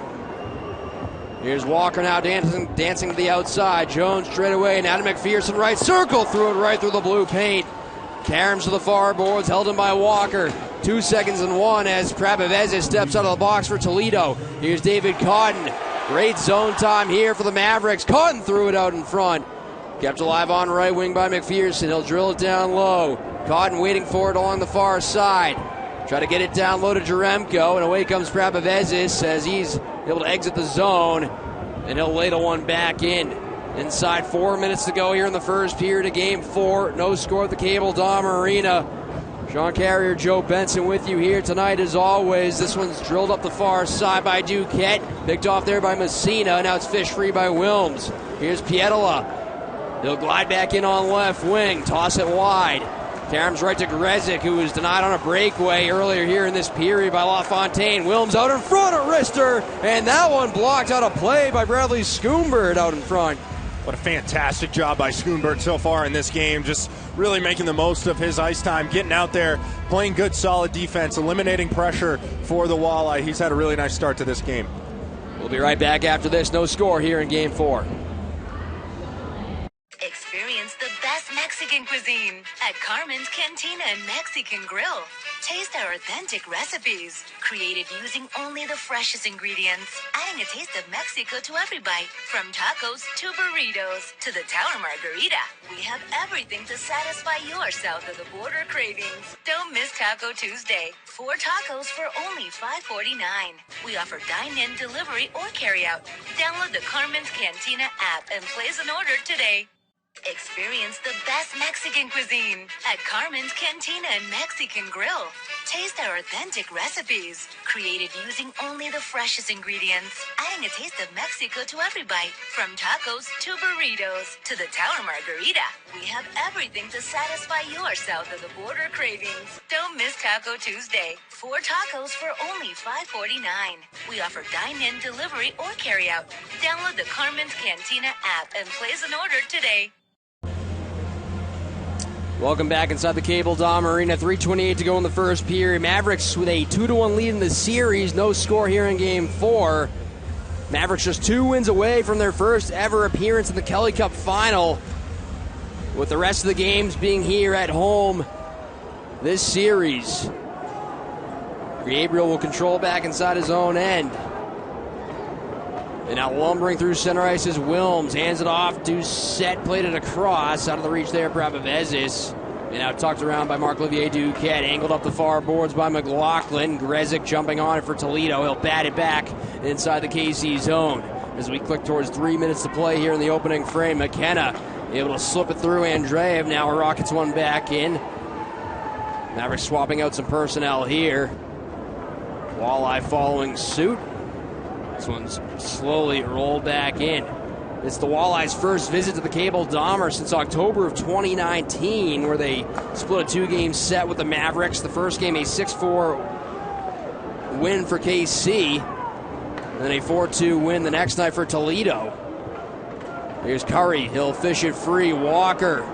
Here's Walker now dancing to the outside. Jones straight away. Now to McPherson. Right circle. Threw it right through the blue paint. Karams to the far boards. Held in by Walker. 2 seconds and 1 as Prabavezis steps out of the box for Toledo. Here's David Cotton. Great zone time here for the Mavericks. Cotton threw it out in front. Kept alive on right wing by McPherson. He'll drill it down low. Cotton waiting for it along the far side. Try to get it down low to Jaremko, and away comes Prabavezis as he's able to exit the zone, and he'll ladle one back in. Inside 4 minutes to go here in the first period of Game 4. No score at the Cable Dom Arena. Sean Carrier, Joe Benson with you here tonight as always. This one's drilled up the far side by Duquette. Picked off there by Messina. Now it's fished free by Wilms. Here's Pietola. He'll glide back in on left wing. Toss it wide. Karams right to Grezik, who was denied on a breakaway earlier here in this period by LaFontaine. Wilms out in front of Rister, and that one blocked out of play by Bradley Schoonberg out in front. What a fantastic job by Schoonberg so far in this game. Just really making the most of his ice time, getting out there, playing good, solid defense, eliminating pressure for the Walleye. He's had a really nice start to this game. We'll be right back after this. No score here in Game 4. Experience the best Mexican cuisine at Carmen's Cantina and Mexican Grill. Taste our authentic recipes, created using only the freshest ingredients, adding a taste of Mexico to every bite. From tacos to burritos to the Tower Margarita, we have everything to satisfy your south of the border cravings. Don't miss Taco Tuesday. 4 tacos for only $5.49. We offer dine-in, delivery, or carry-out. Download the Carmen's Cantina app and place an order today. Experience the best Mexican cuisine at Carmen's Cantina and Mexican Grill. Taste our authentic recipes, created using only the freshest ingredients, adding a taste of Mexico to every bite. From tacos to burritos to the Tower Margarita, we have everything to satisfy your south of the border cravings. Don't miss Taco Tuesday. 4 tacos for only $5.49. We offer dine-in, delivery, or carry-out. Download the Carmen's Cantina app and place an order today. Welcome back inside the Cable Dom Arena. 3:28 to go in the first period. Mavericks with a 2-1 lead in the series. No score here in Game 4. Mavericks just 2 wins away from their first ever appearance in the Kelly Cup Final, with the rest of the games being here at home this series. Gabriel will control back inside his own end. And now lumbering through center ice is Wilms. Hands it off to Set. Played it across. Out of the reach there, Prabavezis. And now tucked around by Marc-Olivier Duquette. Angled up the far boards by McLaughlin. Grezik jumping on it for Toledo. He'll bat it back inside the KC zone. As we click towards 3 minutes to play here in the opening frame, McKenna able to slip it through Andreev. Now rockets one back in. Mavericks swapping out some personnel here. Walleye following suit. This one's slowly rolled back in. It's the Walleye's first visit to the Cable Dahmer since October of 2019, where they split a 2-game set with the Mavericks. The first game, a 6-4 win for KC. And then a 4-2 win the next night for Toledo. Here's Curry. He'll fish it free. Walker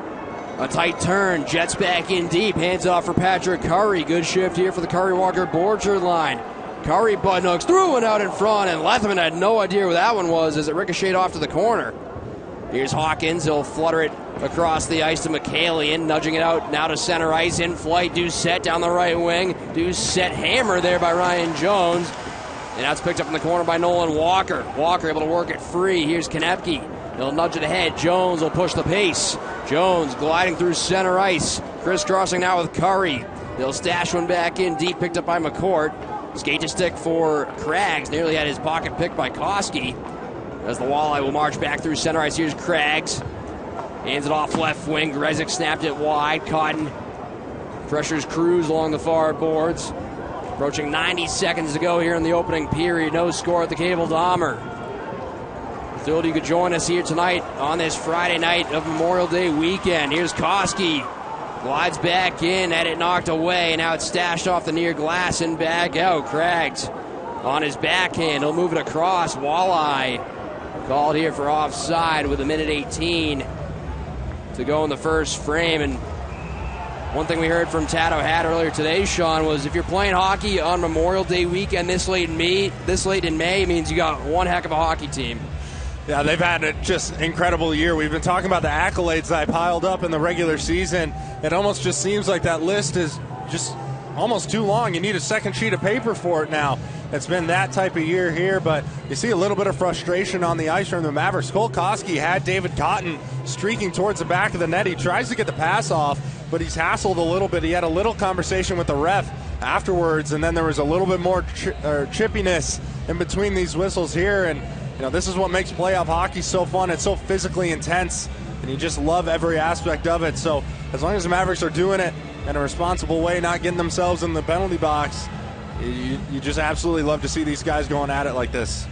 A tight turn, jets back in deep, hands off for Patrick Curry. Good shift here for the Curry-Walker-Borchard line. Curry button hooks through and out in front, and Lethman had no idea where that one was as it ricocheted off to the corner. Here's Hawkins, he'll flutter it across the ice to McCallion, nudging it out now to center ice, in flight, Doucette down the right wing. Doucette hammer there by Ryan Jones, and that's picked up in the corner by Nolan Walker. Walker able to work it free. Here's Konepke. He'll nudge it ahead. Jones will push the pace. Jones gliding through center ice. Crisscrossing now with Curry. He'll stash one back in deep, picked up by McCourt. Skate to stick for Craggs. Nearly had his pocket picked by Koski. As the Walleye will march back through center ice. Here's Craggs. Hands it off left wing. Grezik snapped it wide. Cotton pressures Cruz along the far boards. Approaching 90 seconds to go here in the opening period. No score at the Cable Dahmer. Thrilled you could join us here tonight on this Friday night of Memorial Day weekend. Here's Koski. Glides back in, had it knocked away. Now it's stashed off the near glass and back out. Craggs on his backhand. He'll move it across. Walleye called here for offside with 1:18 to go in the first frame. And one thing we heard from Tato Hat earlier today, Sean, was if you're playing hockey on Memorial Day weekend this late in May, means you got one heck of a hockey team. Yeah, they've had a just incredible year. We've been talking about the accolades that piled up in the regular season. It almost just seems like that list is just almost too long. You need a second sheet of paper for it now. It's been that type of year here, but you see a little bit of frustration on the ice from the Mavericks. Cole Koski had David Cotton streaking towards the back of the net. He tries to get the pass off, but he's hassled a little bit. He had a little conversation with the ref afterwards, and then there was a little bit more chippiness in between these whistles here. And you know, this is what makes playoff hockey so fun. It's so physically intense, and you just love every aspect of it. So as long as the Mavericks are doing it in a responsible way, not getting themselves in the penalty box, you just absolutely love to see these guys going at it like this.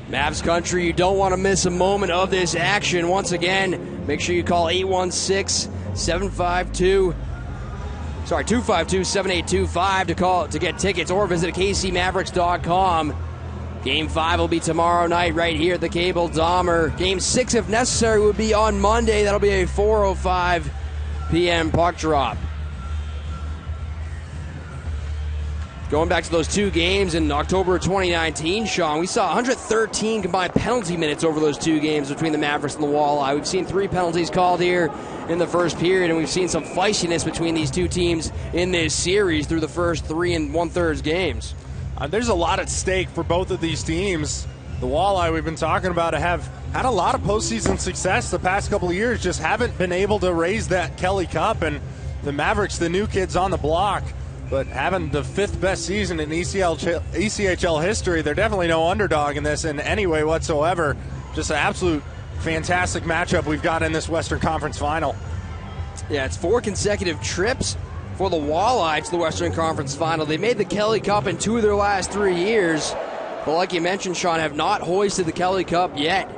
Mavs country, you don't want to miss a moment of this action. Once again, make sure you call 252-7825 to get tickets, or visit kcmavericks.com. Game 5 will be tomorrow night right here at the Cable Dahmer. Game 6, if necessary, would be on Monday. That'll be a 4:05 p.m. puck drop. Going back to those two games in October of 2019, Sean, we saw 113 combined penalty minutes over those two games between the Mavericks and the Walleye. We've seen 3 penalties called here in the first period, and we've seen some feistiness between these two teams in this series through the first 3 1/3 games. There's a lot at stake for both of these teams. The Walleye we've been talking about have had a lot of postseason success the past couple of years, just haven't been able to raise that Kelly Cup. And the Mavericks, the new kids on the block, but having the 5th best season in ECHL history, they're definitely no underdog in this in any way whatsoever. Just an absolute fantastic matchup we've got in this Western Conference Final. Yeah, it's 4 consecutive trips for the Walleye to the Western Conference Final. They made the Kelly Cup in 2 of their last 3 years, but like you mentioned, Sean, have not hoisted the Kelly Cup yet.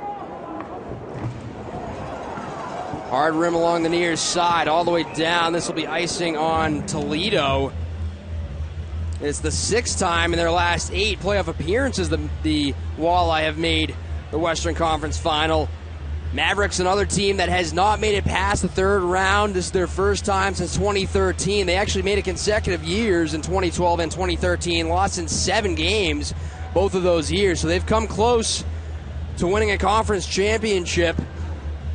Hard rim along the near side, all the way down. This will be icing on Toledo. It's the 6th time in their last 8 playoff appearances the Walleye have made the Western Conference Final. Mavericks, another team that has not made it past the 3rd round. This is their first time since 2013. They actually made it consecutive years in 2012 and 2013. Lost in 7 games both of those years. So they've come close to winning a conference championship,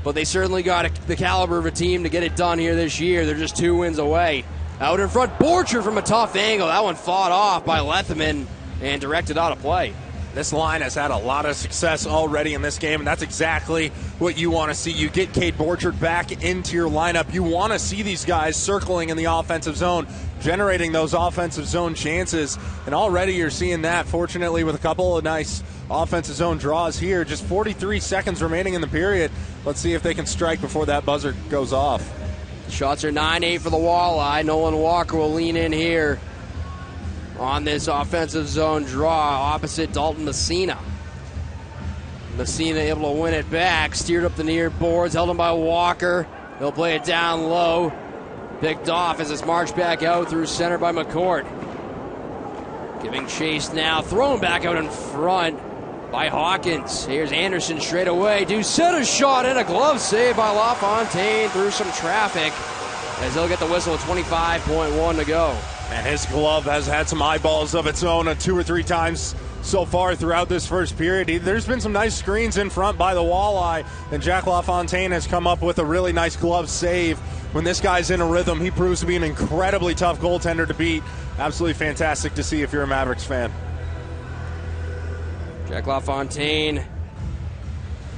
but they certainly got the caliber of a team to get it done here this year. They're just 2 wins away. Out in front, Borchard from a tough angle. That one fought off by Lethman and directed out of play. This line has had a lot of success already in this game, and that's exactly what you want to see. You get Cade Borchard back into your lineup. You want to see these guys circling in the offensive zone, generating those offensive zone chances, and already you're seeing that, fortunately, with a couple of nice offensive zone draws here. Just 43 seconds remaining in the period. Let's see if they can strike before that buzzer goes off. Shots are 9-8 for the Walleye. Nolan Walker will lean in here on this offensive zone draw opposite Dalton Messina. Messina able to win it back, steered up the near boards, held him by Walker. He'll play it down low. Picked off as it's marched back out through center by McCourt. Giving chase now, thrown back out in front. by Hawkins. Here's Anderson straight away. Doucette's shot and a glove save by LaFontaine through some traffic as he'll get the whistle with 25.1 to go. And his glove has had some eyeballs of its own 2 or 3 times so far throughout this first period. There's been some nice screens in front by the Walleye, and Jack LaFontaine has come up with a really nice glove save. When this guy's in a rhythm, he proves to be an incredibly tough goaltender to beat. Absolutely fantastic to see if you're a Mavericks fan. Jack LaFontaine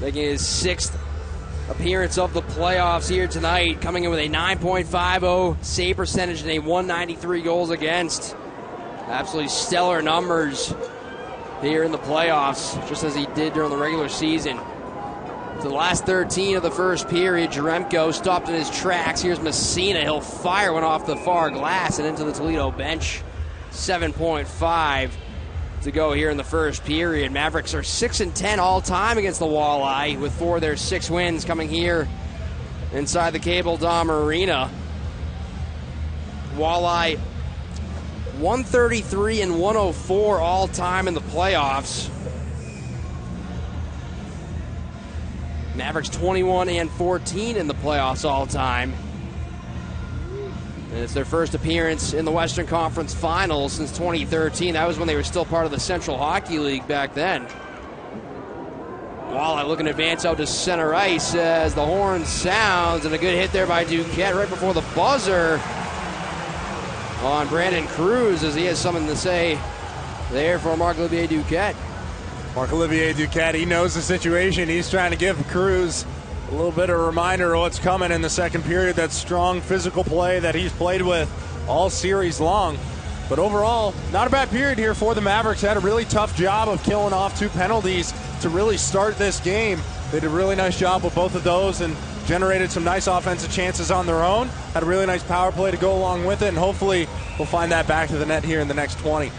making his 6th appearance of the playoffs here tonight, coming in with a 9.50 save percentage and a 193 goals against. Absolutely stellar numbers here in the playoffs, just as he did during the regular season. To the last 13 of the first period, Jaremko stopped in his tracks. Here's Messina. He'll fire one off the far glass and into the Toledo bench. 7.5 to go here in the first period. Mavericks are 6-10 all time against the Walleye, with 4 of their 6 wins coming here inside the Cable Dome Arena. Walleye 133 and 104 all time in the playoffs. Mavericks 21 and 14 in the playoffs all time. And it's their first appearance in the Western Conference Finals since 2013. That was when they were still part of the Central Hockey League back then. Walleye looking to advance out to center ice as the horn sounds, and a good hit there by Duquette right before the buzzer on Brandon Cruz, as he has something to say there for Marc-Olivier Duquette. Marc-Olivier Duquette, he knows the situation. He's trying to give Cruz a little bit of a reminder of what's coming in the second period, that strong physical play that he's played with all series long. But overall, not a bad period here for the Mavericks. Had a really tough job of killing off 2 penalties to really start this game. They did a really nice job with both of those and generated some nice offensive chances on their own. Had a really nice power play to go along with it, and hopefully we'll find that back to the net here in the next 20.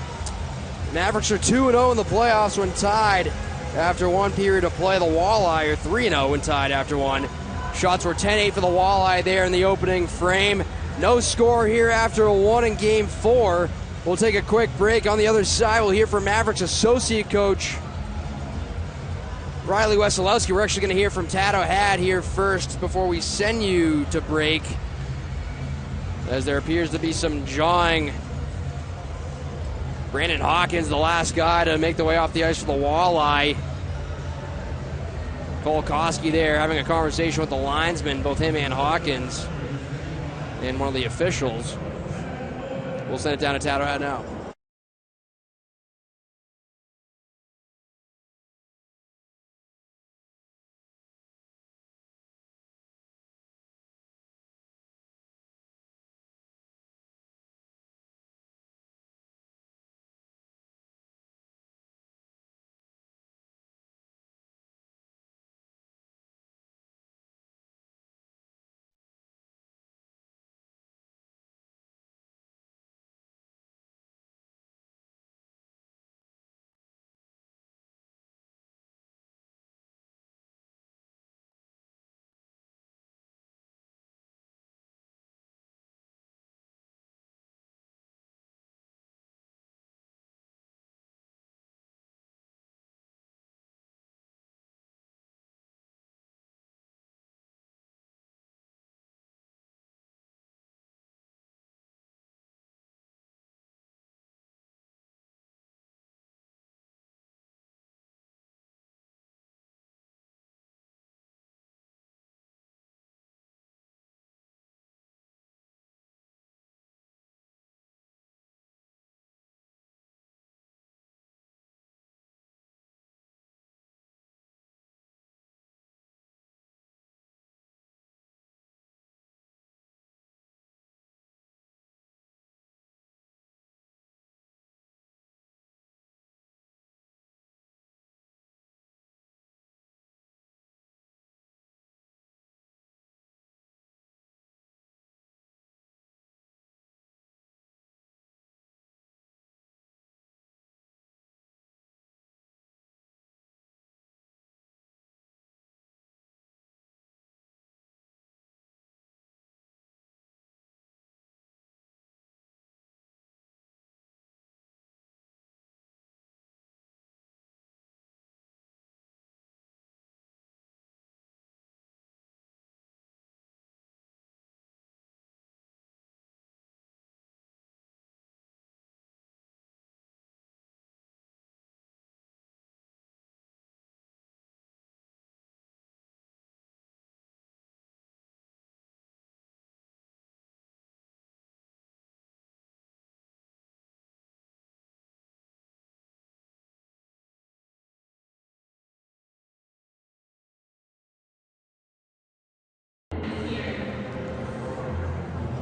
Mavericks are 2-0 in the playoffs when tied after 1 period of play. The Walleye are 3-0 when tied after 1. Shots were 10-8 for the Walleye there in the opening frame. No score here after a 1 in Game 4. We'll take a quick break. On the other side, we'll hear from Mavericks associate coach Riley Wesolowski. We're actually going to hear from Tad O'Had here first before we send you to break, as there appears to be some jawing. Brandon Hawkins, the last guy to make the way off the ice for the Walleye. Cole Koski there having a conversation with the linesman, both him and Hawkins, and one of the officials. We'll send it down to Tad O'Had now.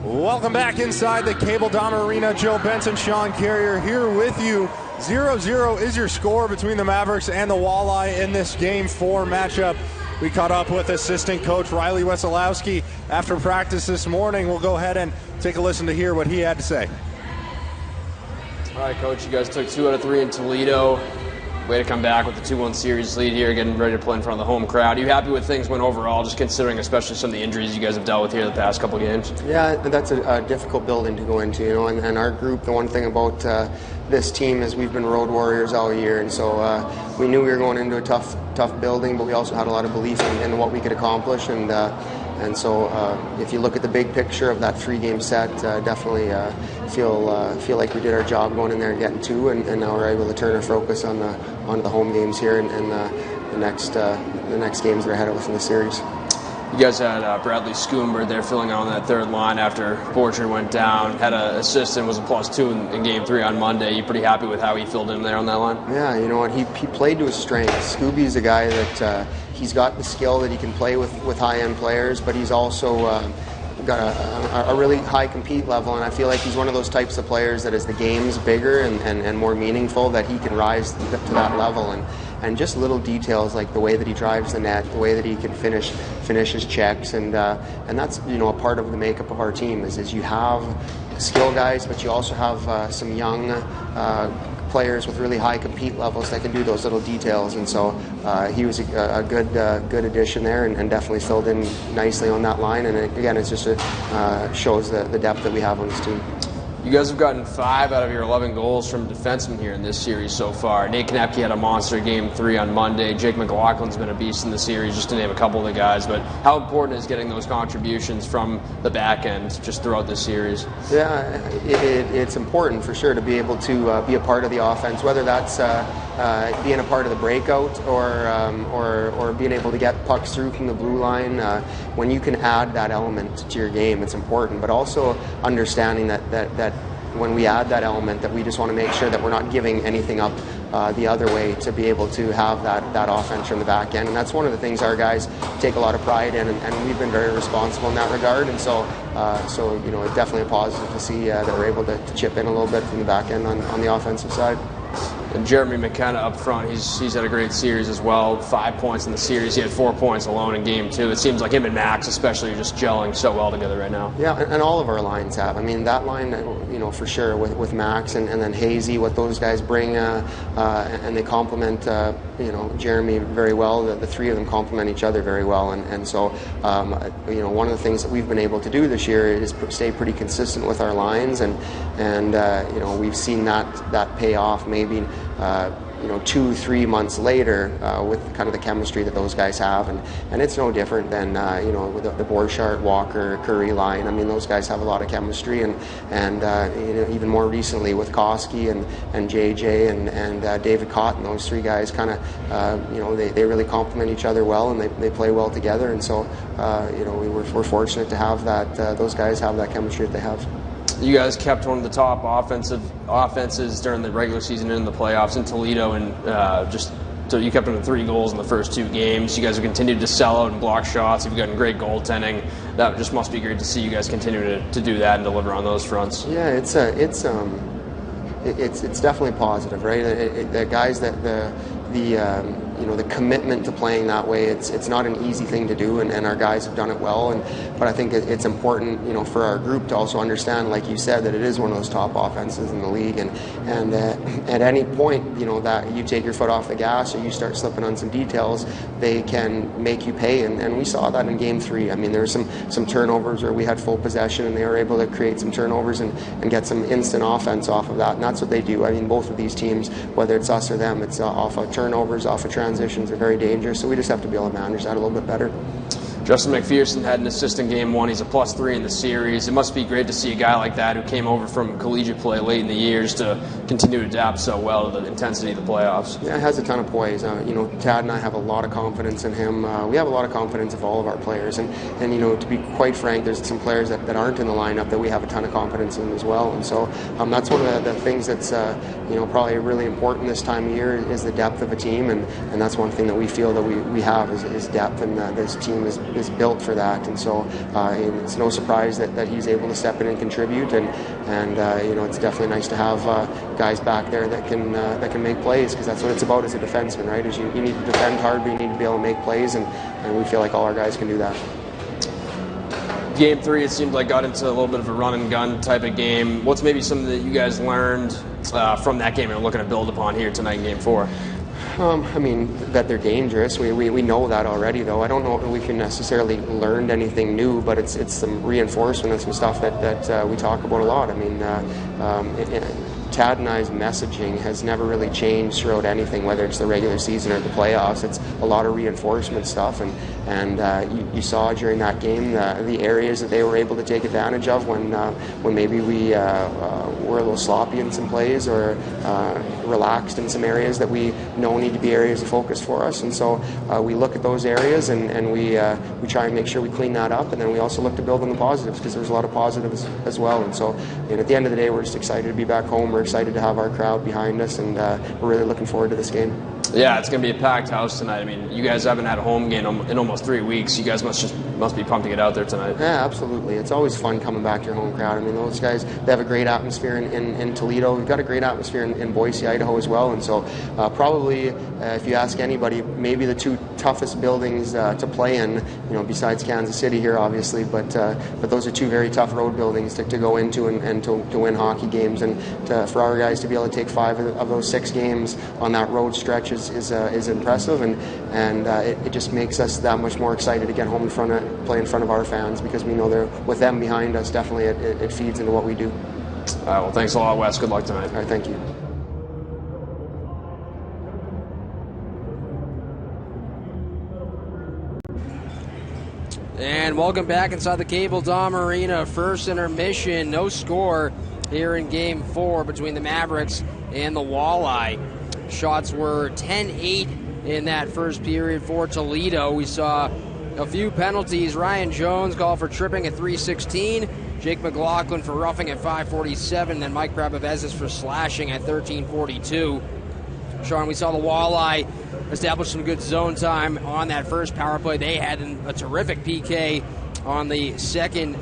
Welcome back inside the Cable Dahmer Arena. Joe Benson, Sean Carrier here with you. 0-0 is your score between the Mavericks and the Walleye in this Game 4 matchup. We caught up with assistant coach Riley Wesolowski after practice this morning. We'll go ahead and take a listen to hear what he had to say. All right, Coach, you guys took 2 out of 3 in Toledo. Way to come back with the 2-1 series lead here, getting ready to play in front of the home crowd. Are you happy with things went overall, just considering especially some of the injuries you guys have dealt with here the past couple games? Yeah, that's a difficult building to go into, and our group, the one thing about this team is we've been road warriors all year, and so we knew we were going into a tough building, but we also had a lot of belief in what we could accomplish, and so if you look at the big picture of that 3-game set, definitely feel like we did our job going in there and getting 2, and now we're able to turn our focus onto the home games here and the next games that are ahead of us in the series. You guys had Bradley Schoonberg there filling on that third line after Borchard went down. Had an assist and was a +2 in Game 3 on Monday. You pretty happy with how he filled in there on that line? Yeah, you know what? He played to his strengths. Scooby's a guy that he's got the skill that he can play with high-end players, but he's also got a really high compete level, and I feel like he's one of those types of players that as the game's bigger and more meaningful, that he can rise to that level. And just little details like the way that he drives the net, the way that he can finish his checks, and that's a part of the makeup of our team is you have skill guys, but you also have some young players with really high compete levels that can do those little details, and so he was a good addition there, and definitely filled in nicely on that line. And again, it's just shows the depth that we have on this team. You guys have gotten 5 out of your 11 goals from defensemen here in this series so far. Nate Konepke had a monster Game 3 on Monday. Jake McLaughlin's been a beast in the series, just to name a couple of the guys. But how important is getting those contributions from the back end just throughout this series? Yeah, it's important for sure to be able to be a part of the offense, whether that's being a part of the breakout or being able to get pucks through from the blue line. When you can add that element to your game, it's important. But also understanding that when we add that element, that we just want to make sure that we're not giving anything up the other way to be able to have that offense from the back end. And that's one of the things our guys take a lot of pride in, and we've been very responsible in that regard. And so it's definitely a positive to see that we're able to chip in a little bit from the back end on the offensive side. And Jeremy McKenna up front, he's had a great series as well. 5 points in the series. He had 4 points alone in Game 2. It seems like him and Max especially are just gelling so well together right now. Yeah, and all of our lines have. I mean, that line, for sure, with Max and then Hazy, what those guys bring, and they complement, Jeremy very well. The three of them complement each other very well. And so, one of the things that we've been able to do this year is stay pretty consistent with our lines. And we've seen that pay off maybe 2-3 months later with kind of the chemistry that those guys have, and it's no different than with the Borchardt, Walker, Curry line. I mean, those guys have a lot of chemistry, and even more recently with Koski and JJ and David Cotton, those 3 guys kind of they really complement each other well, and they play well together. And so we're fortunate to have that those guys have that chemistry that they have. You guys kept one of the top offenses during the regular season and in the playoffs in Toledo, and so you kept them to 3 goals in the first 2 games. You guys have continued to sell out and block shots. You've gotten great goaltending. That just must be great to see you guys continue to do that and deliver on those fronts. Yeah, it's definitely positive, right? The guys that the commitment to playing that way, it's not an easy thing to do, and our guys have done it well. But I think it's important, for our group to also understand, like you said, that it is one of those top offenses in the league, and at any point, that you take your foot off the gas or you start slipping on some details, they can make you pay. And we saw that in Game 3. I mean, there were some turnovers where we had full possession, and they were able to create some turnovers and get some instant offense off of that. And that's what they do. I mean, both of these teams, whether it's us or them, it's off of turnovers, off of transitions, are very dangerous. So we just have to be able to manage that a little bit better. Justin McPherson had an assist in Game 1. He's a +3 in the series. It must be great to see a guy like that who came over from collegiate play late in the years to continue to adapt so well to the intensity of the playoffs. Yeah, he has a ton of poise. Tad and I have a lot of confidence in him. We have a lot of confidence of all of our players. And to be quite frank, there's some players that aren't in the lineup that we have a ton of confidence in as well. And so that's one of the things that's probably really important this time of year is the depth of a team. And that's one thing that we feel that we have is depth, and this team is is built for that, and so it's no surprise that he's able to step in and contribute, and it's definitely nice to have guys back there that can make plays, because that's what it's about as a defenseman, right? Is you need to defend hard, but you need to be able to make plays, and we feel like all our guys can do that. Game 3, it seemed like got into a little bit of a run and gun type of game. What's maybe something that you guys learned from that game and are looking to build upon here tonight in Game 4? That they're dangerous. We know that already, though. I don't know if we can necessarily learn anything new, but it's some reinforcement of some stuff that we talk about a lot. Tad and I's messaging has never really changed throughout anything, whether it's the regular season or the playoffs. It's a lot of reinforcement stuff, and you saw during that game the areas that they were able to take advantage of when maybe we were a little sloppy in some plays or relaxed in some areas that we know need to be areas of focus for us. And so we look at those areas and we try and make sure we clean that up, and then we also look to build on the positives, because there's a lot of positives as well. And so at the end of the day, we're just excited to be back home. We're excited to have our crowd behind us, and we're really looking forward to this game. Yeah, it's going to be a packed house tonight. You guys haven't had a home game in almost 3 weeks. You guys must be pumped to get out there tonight. Yeah, absolutely. It's always fun coming back to your home crowd. Those guys, they have a great atmosphere in Toledo. We've got a great atmosphere in Boise, Idaho as well. And so probably, if you ask anybody, maybe the 2 toughest buildings to play in, besides Kansas City here, obviously. But those are 2 very tough road buildings to go into and to win hockey games. And for our guys to be able to take 5 of those 6 games on that road stretch is impressive, and it just makes us that much more excited to get home play in front of our fans, because we know they're with them behind us. Definitely, it feeds into what we do. All right, well, thanks a lot, Wes. Good luck tonight. All right, thank you. And welcome back inside the Cable Dome Arena. First intermission, no score here in Game 4 between the Mavericks and the Walleye. Shots were 10-8 in that first period for Toledo. We saw a few penalties. Ryan Jones called for tripping at 3:16. Jake McLaughlin for roughing at 5:47. Then Mike Brabavezis for slashing at 13:42. Sean, we saw the Walleye establish some good zone time on that first power play. They had a terrific PK on the second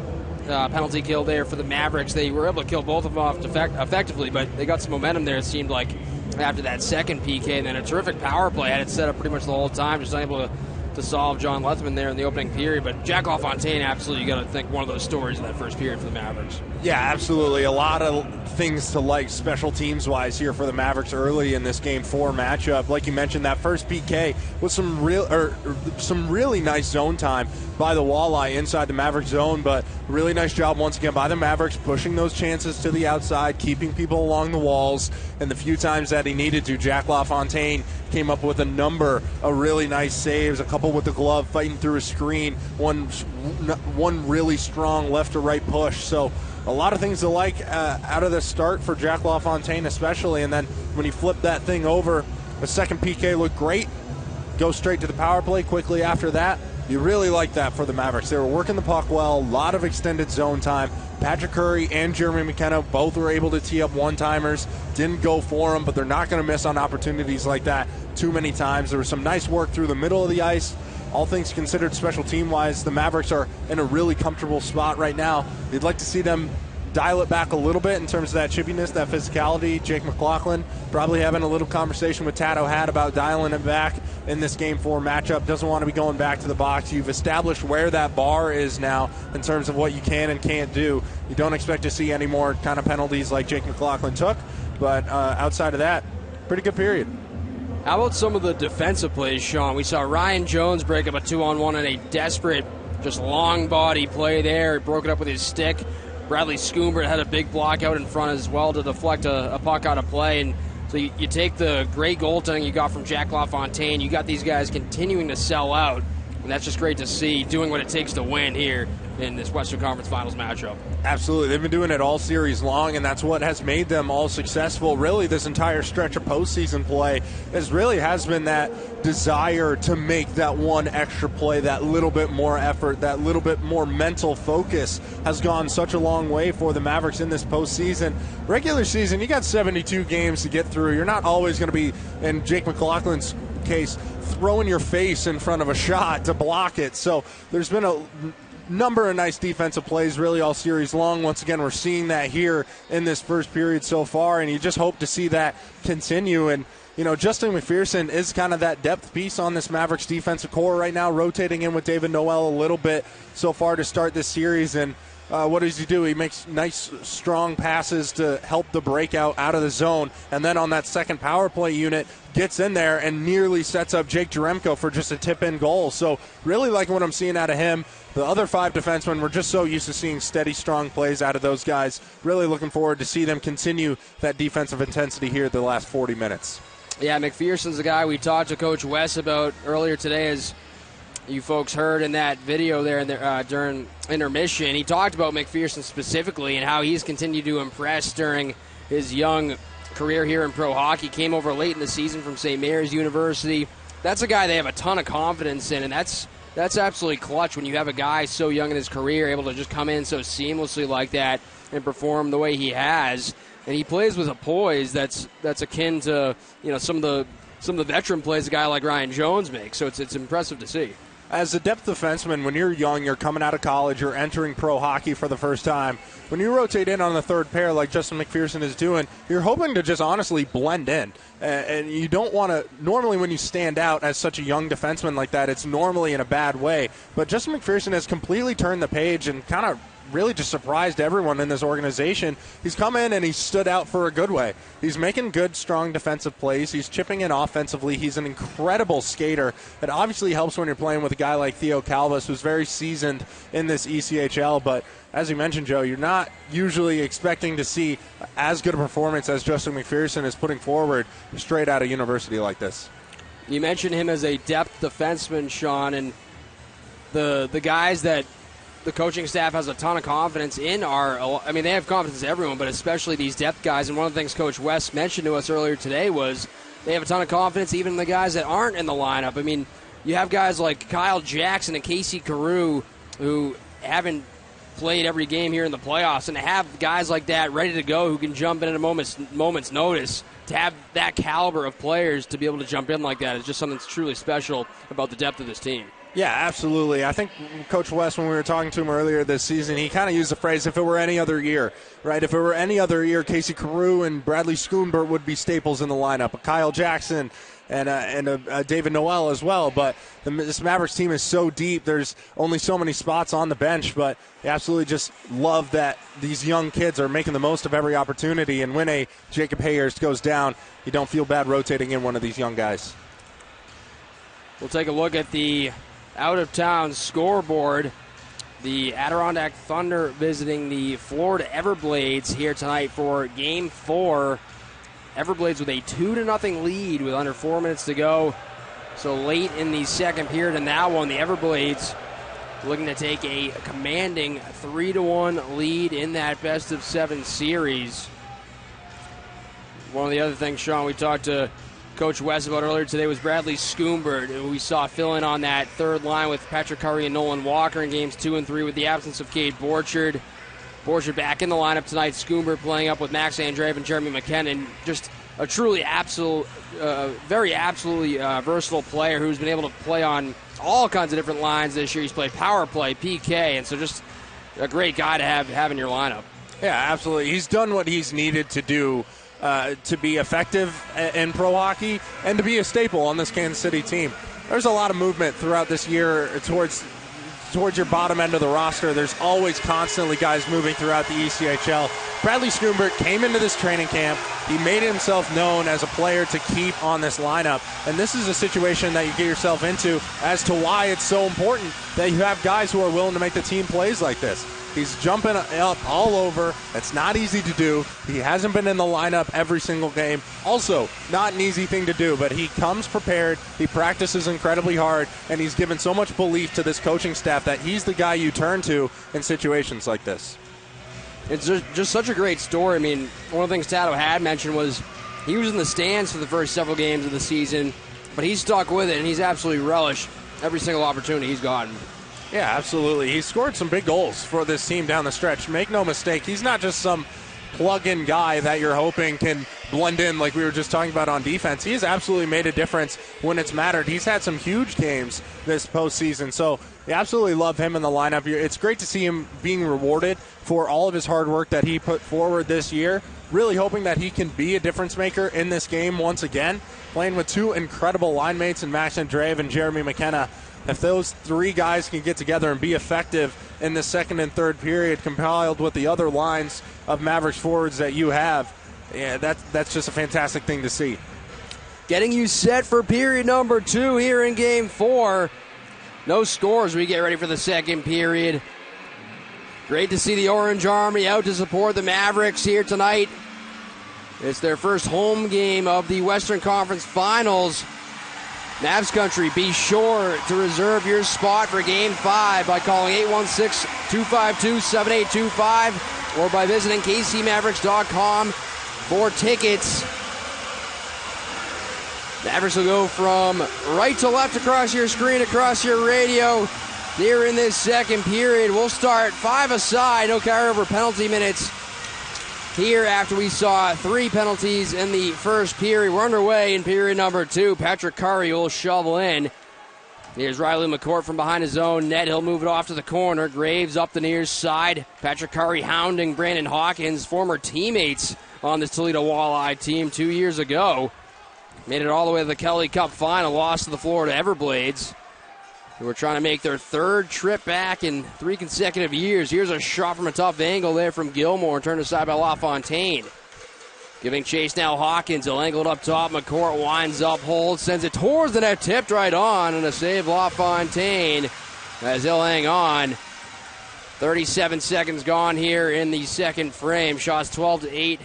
penalty kill there for the Mavericks. They were able to kill both of them off effectively, but they got some momentum there, it seemed like, after that second PK, and then a terrific power play. Had it set up pretty much the whole time, just unable to solve John Lethman there in the opening period. But Jack LaFontaine, absolutely, you got to think one of those stories in that first period for the Mavericks. Yeah, absolutely. A lot of things to like special teams wise here for the Mavericks early in this Game 4 matchup. Like you mentioned, that first PK was some really nice zone time by the Walleye inside the Mavericks zone, but really nice job once again by the Mavericks pushing those chances to the outside, keeping people along the walls, and the few times that he needed to, Jack LaFontaine came up with a number of really nice saves, a couple with the glove, fighting through a screen, one really strong left to right push. So a lot of things to like out of the start for Jack LaFontaine especially, and then when he flipped that thing over, the second PK looked great. Go straight to the power play quickly after that. You really like that for the Mavericks. They were working the puck well, a lot of extended zone time. Patrick Curry and Jeremy McKenna both were able to tee up one-timers. Didn't go for them, but they're not going to miss on opportunities like that too many times. There was some nice work through the middle of the ice. All things considered, special team-wise, the Mavericks are in a really comfortable spot right now. You'd like to see them dial it back a little bit in terms of that chippiness, that physicality. Jake McLaughlin probably having a little conversation with Tad O'Hat about dialing it back in this Game 4 matchup. Doesn't want to be going back to the box. You've established where that bar is now in terms of what you can and can't do. You don't expect to see any more kind of penalties like Jake McLaughlin took, but outside of that, pretty good period. How about some of the defensive plays, Sean? We saw Ryan Jones break up a 2-on-1 and a desperate, just long body play there. He broke it up with his stick. Bradley Schoombert had a big block out in front as well to deflect a puck out of play. And so you take the great goaltending you got from Jack LaFontaine. You got these guys continuing to sell out. And that's just great to see, doing what it takes to win here in this Western Conference Finals matchup. Absolutely. They've been doing it all series long, and that's what has made them all successful. Really, this entire stretch of postseason play has been that desire to make that one extra play, that little bit more effort, that little bit more mental focus has gone such a long way for the Mavericks in this postseason. Regular season, you got 72 games to get through. You're not always going to be, and Jake McLaughlin's case, throwing your face in front of a shot to block it. So there's been a number of nice defensive plays really all series long. Once again, we're seeing that here in this first period so far, and you just hope to see that continue. And Justin McPherson is kind of that depth piece on this Mavericks defensive core right now, rotating in with David Noel a little bit so far to start this series. And what does he do? He makes nice, strong passes to help the breakout out of the zone. And then on that second power play unit, gets in there and nearly sets up Jake Jaremko for just a tip-in goal. So really liking what I'm seeing out of him. The other 5 defensemen, we're just so used to seeing steady, strong plays out of those guys. Really looking forward to see them continue that defensive intensity here the last 40 minutes. Yeah, McPherson's the guy we talked to Coach Wes about earlier today, as you folks heard in that video there during intermission. He talked about McPherson specifically and how he's continued to impress during his young career here in pro hockey. Came over late in the season from St. Mary's University. That's a guy they have a ton of confidence in, and that's absolutely clutch when you have a guy so young in his career able to just come in so seamlessly like that and perform the way he has. And he plays with a poise that's akin to some of the veteran plays a guy like Ryan Jones makes. So it's impressive to see. As a depth defenseman, when you're young, you're coming out of college, you're entering pro hockey for the first time. When you rotate in on the third pair like Justin McPherson is doing, you're hoping to just honestly blend in. And you don't want to – normally when you stand out as such a young defenseman like that, it's normally in a bad way. But Justin McPherson has completely turned the page and kind of really just surprised everyone in this organization. He's come in and he's stood out for a good way. He's making good, strong defensive plays. He's chipping in offensively. He's an incredible skater. It obviously helps when you're playing with a guy like Theo Calvis, who's very seasoned in this ECHL. But as you mentioned, Joe, you're not usually expecting to see as good a performance as Justin McPherson is putting forward straight out of university like this. You mentioned him as a depth defenseman, Sean, and the guys that the coaching staff has a ton of confidence in they have confidence in everyone, but especially these depth guys. And one of the things Coach West mentioned to us earlier today was they have a ton of confidence even in the guys that aren't in the lineup. I mean, you have guys like Kyle Jackson and Casey Carew who haven't played every game here in the playoffs, and to have guys like that ready to go who can jump in at a moment's notice, to have that caliber of players to be able to jump in like that is just something that's truly special about the depth of this team. Yeah, absolutely. I think Coach West, when we were talking to him earlier this season, he kind of used the phrase, if it were any other year, right? If it were any other year, Casey Carew and Bradley Schoonbert would be staples in the lineup. Kyle Jackson and David Noel as well. But this Mavericks team is so deep, there's only so many spots on the bench. But I absolutely just love that these young kids are making the most of every opportunity. And when a Jacob Hayhurst goes down, you don't feel bad rotating in one of these young guys. We'll take a look at the out-of-town scoreboard. The Adirondack Thunder visiting the Florida Everblades here tonight for Game 4. Everblades with a 2-0 lead with under 4 minutes to go. So late in the second period in that one, the Everblades looking to take a commanding 3-1 lead in that best-of-7 series. One of the other things, Sean, we talked to Coach West about earlier today was Bradley Schoonbert, who we saw fill in on that third line with Patrick Curry and Nolan Walker in games 2 and 3 with the absence of Cade Borchard. Borchard back in the lineup tonight. Schoonbert playing up with Max Andreev and Jeremy McKinnon. Just a truly very absolutely versatile player who's been able to play on all kinds of different lines this year. He's played power play, PK, and so just a great guy to have in your lineup. Yeah, absolutely. He's done what he's needed to do to be effective in pro hockey and to be a staple on this Kansas City team. There's a lot of movement throughout this year towards your bottom end of the roster. There's always constantly guys moving throughout the ECHL. Bradley Schoonbert came into this training camp. He made himself known as a player to keep on this lineup. And this is a situation that you get yourself into as to why it's so important that you have guys who are willing to make the team plays like this. He's jumping up all over. It's not easy to do. He hasn't been in the lineup every single game. Also, not an easy thing to do, but he comes prepared. He practices incredibly hard, and he's given so much belief to this coaching staff that he's the guy you turn to in situations like this. It's just such a great story. I mean, one of the things Tato had mentioned was he was in the stands for the first several games of the season, but he's stuck with it, and he's absolutely relished every single opportunity he's gotten. Yeah, absolutely. He scored some big goals for this team down the stretch. Make no mistake, he's not just some plug-in guy that you're hoping can blend in like we were just talking about on defense. He has absolutely made a difference when it's mattered. He's had some huge games this postseason, so I absolutely love him in the lineup. It's great to see him being rewarded for all of his hard work that he put forward this year. Really hoping that he can be a difference maker in this game once again, playing with two incredible line mates in Max Andreev and Jeremy McKenna. If those three guys can get together and be effective in the second and third period, compiled with the other lines of Mavericks forwards that you have, yeah, that's just a fantastic thing to see. Getting you set for period number 2 here in Game 4. No scores. We get ready for the second period. Great to see the Orange Army out to support the Mavericks here tonight. It's their first home game of the Western Conference Finals. Mavs country, be sure to reserve your spot for Game 5 by calling 816-252-7825 or by visiting kcmavericks.com for tickets. Mavericks will go from right to left across your screen, across your radio. Here in this second period, we'll start 5-a-side, no carryover penalty minutes here after we saw 3 penalties in the first period. We're underway in period number 2. Patrick Curry will shovel in. Here's Riley McCourt from behind his own net. He'll move it off to the corner. Graves up the near side. Patrick Curry hounding Brandon Hawkins, former teammates on this Toledo Walleye team 2 years ago. Made it all the way to the Kelly Cup final, lost to the Florida Everblades, who are trying to make their third trip back in 3 consecutive years. Here's a shot from a tough angle there from Gilmore, turned aside by LaFontaine. Giving chase now Hawkins. He'll angle it up top. McCourt winds up, holds, sends it towards the net, tipped right on, and a save LaFontaine as he'll hang on. 37 seconds gone here in the second frame. Shots 12-8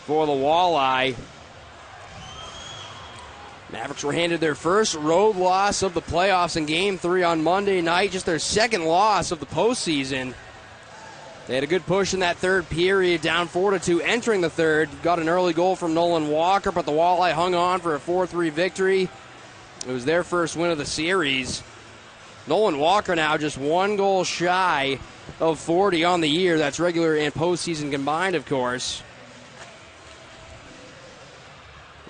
for the Walleye. Mavericks were handed their first road loss of the playoffs in Game 3 on Monday night, just their second loss of the postseason. They had a good push in that third period, down 4-2 entering the third. Got an early goal from Nolan Walker, but the Walleye hung on for a 4-3 victory. It was their first win of the series. Nolan Walker now just 1 goal shy of 40 on the year. That's regular and postseason combined, of course,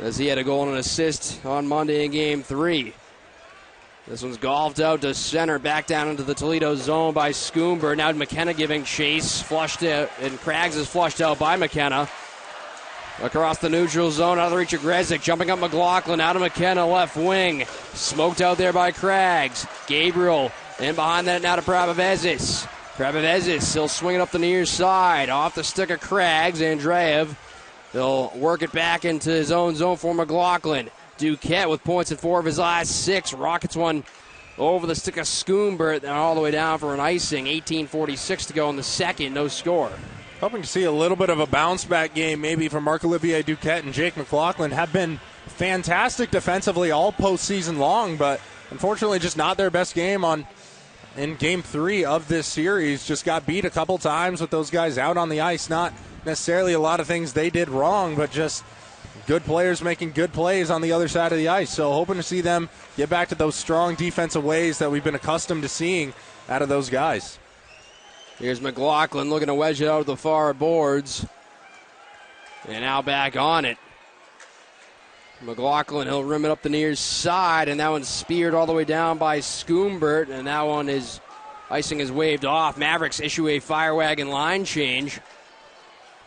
as he had a goal and an assist on Monday in Game 3. This one's golfed out to center, back down into the Toledo zone by Schoomber. Now McKenna giving chase, flushed out, and Craggs is flushed out by McKenna. Across the neutral zone, out of the reach of Grezik, jumping up McLaughlin, out of McKenna, left wing. Smoked out there by Craggs. Gabriel, and behind that now to Prabavezis. Prabavezis, he'll swing it up the near side, off the stick of Craggs. Andreev, he'll work it back into his own zone for McLaughlin. Duquette with points in 4 of his last 6. Rockets one over the stick of Schoomber, and all the way down for an icing. 18:46 to go in the second, no score. Hoping to see a little bit of a bounce-back game maybe from Marc-Olivier Duquette and Jake McLaughlin. Have been fantastic defensively all postseason long, but unfortunately just not their best game in Game 3 of this series. Just got beat a couple times with those guys out on the ice. Not necessarily a lot of things they did wrong, but just good players making good plays on the other side of the ice. So hoping to see them get back to those strong defensive ways that we've been accustomed to seeing out of those guys. Here's McLaughlin looking to wedge it out of the far boards. And now back on it. McLaughlin, he'll rim it up the near side, and that one's speared all the way down by Schoombert, and that one is icing is waved off. Mavericks issue a fire wagon line change.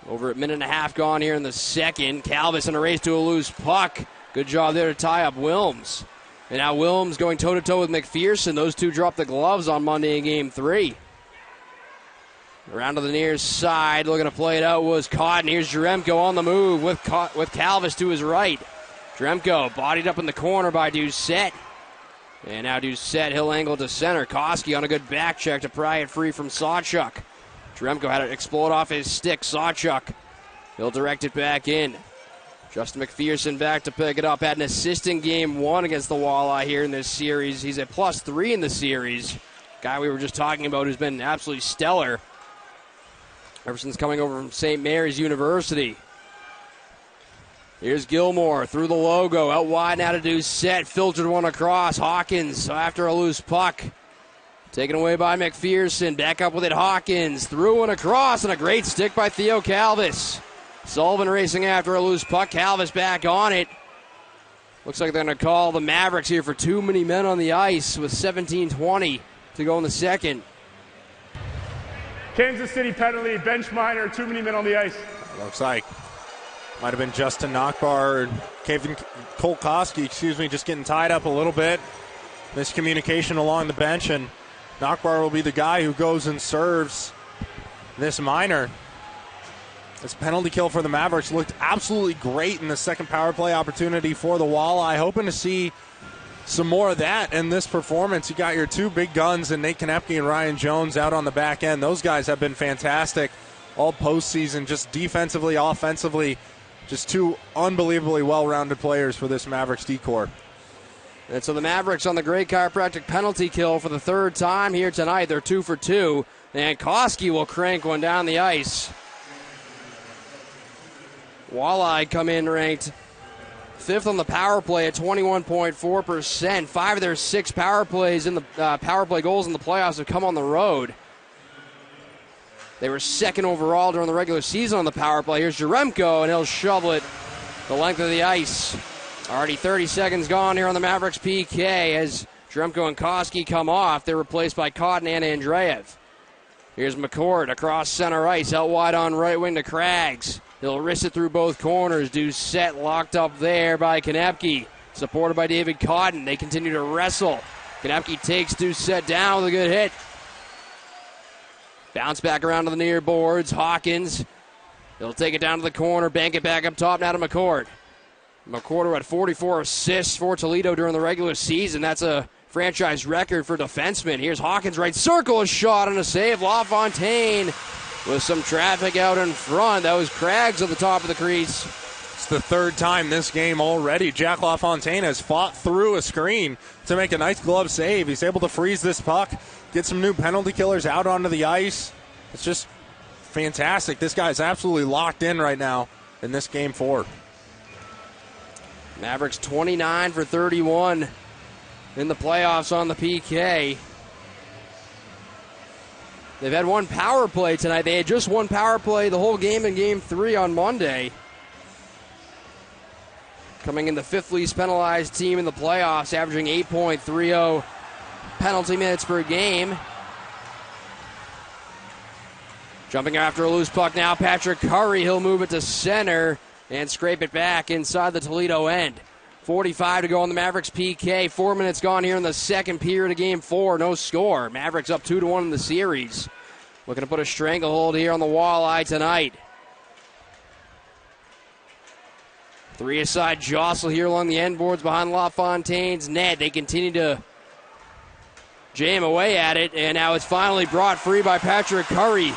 Over a minute and a half gone here in the second. Calvis in a race to a loose puck. Good job there to tie up Wilms. And now Wilms going toe-to-toe with McPherson. Those two dropped the gloves on Monday in Game 3. Around to the near side, looking to play it out was Cotton. Here's Jaremko on the move with Calvis to his right. Jaremko bodied up in the corner by Doucette. And now Doucette, he'll angle to center. Koski on a good back check to pry it free from Sawchuk. Jaremko had it explode off his stick. Sawchuk, he'll direct it back in. Justin McPherson back to pick it up. Had an assist in Game 1 against the Walleye here in this series. He's at +3 in the series. Guy we were just talking about who's been absolutely stellar ever since coming over from St. Mary's University. Here's Gilmore through the logo. Out wide now to Doucette. Filtered one across. Hawkins after a loose puck. Taken away by McPherson. Back up with it, Hawkins. Threw one across, and a great stick by Theo Calvis. Sullivan racing after a loose puck. Calvis back on it. Looks like they're going to call the Mavericks here for too many men on the ice with 17:20 to go in the second. Kansas City penalty, bench minor, too many men on the ice. Looks like might have been Justin Nockbar or Kevin Kolkoski, just getting tied up a little bit. Miscommunication along the bench, and Nockbar will be the guy who goes and serves this minor. This penalty kill for the Mavericks looked absolutely great in the second power play opportunity for the Walleye. Hoping to see some more of that in this performance. You got your two big guns in Nate Konepke and Ryan Jones out on the back end. Those guys have been fantastic all postseason, just defensively, offensively. Just two unbelievably well-rounded players for this Mavericks D-corps. And so the Mavericks on the great chiropractic penalty kill for the third time here tonight. They're 2 for 2. And Koski will crank one down the ice. Walleye come in ranked 5th on the power play at 21.4%. 5 of their 6 power plays in the power play goals in the playoffs have come on the road. They were 2nd overall during the regular season on the power play. Here's Jaremko, and he'll shovel it the length of the ice. Already 30 seconds gone here on the Mavericks PK as Jaremko and Koski come off. They're replaced by Cotton and Andreev. Here's McCord across center ice, out wide on right wing to Craggs. He'll wrist it through both corners. Doucette locked up there by Konepke, supported by David Cotton. They continue to wrestle. Konepke takes Doucette down with a good hit. Bounce back around to the near boards. Hawkins, he'll take it down to the corner, bank it back up top now to McCord. McCord had 44 assists for Toledo during the regular season. That's a franchise record for defensemen. Here's Hawkins, right circle, a shot and a save. LaFontaine with some traffic out in front. That was Craggs at the top of the crease. It's the third time this game already. Jack LaFontaine has fought through a screen to make a nice glove save. He's able to freeze this puck, get some new penalty killers out onto the ice. It's just fantastic. This guy's absolutely locked in right now in this game 4. Mavericks 29 for 31 in the playoffs on the PK. They've had one power play tonight. They had just one power play the whole game in Game 3 on Monday. Coming in the 5th least penalized team in the playoffs, averaging 8.30 penalty minutes per game. Jumping after a loose puck now, Patrick Curry. He'll move it to center and scrape it back inside the Toledo end. 45 to go on the Mavericks PK. 4 minutes gone here in the second period of Game 4. No score. Mavericks up 2-1 in the series. Looking to put a stranglehold here on the Walleye tonight. 3-a-side jostle here along the end boards behind LaFontaine's net. They continue to jam away at it, and now it's finally brought free by Patrick Curry.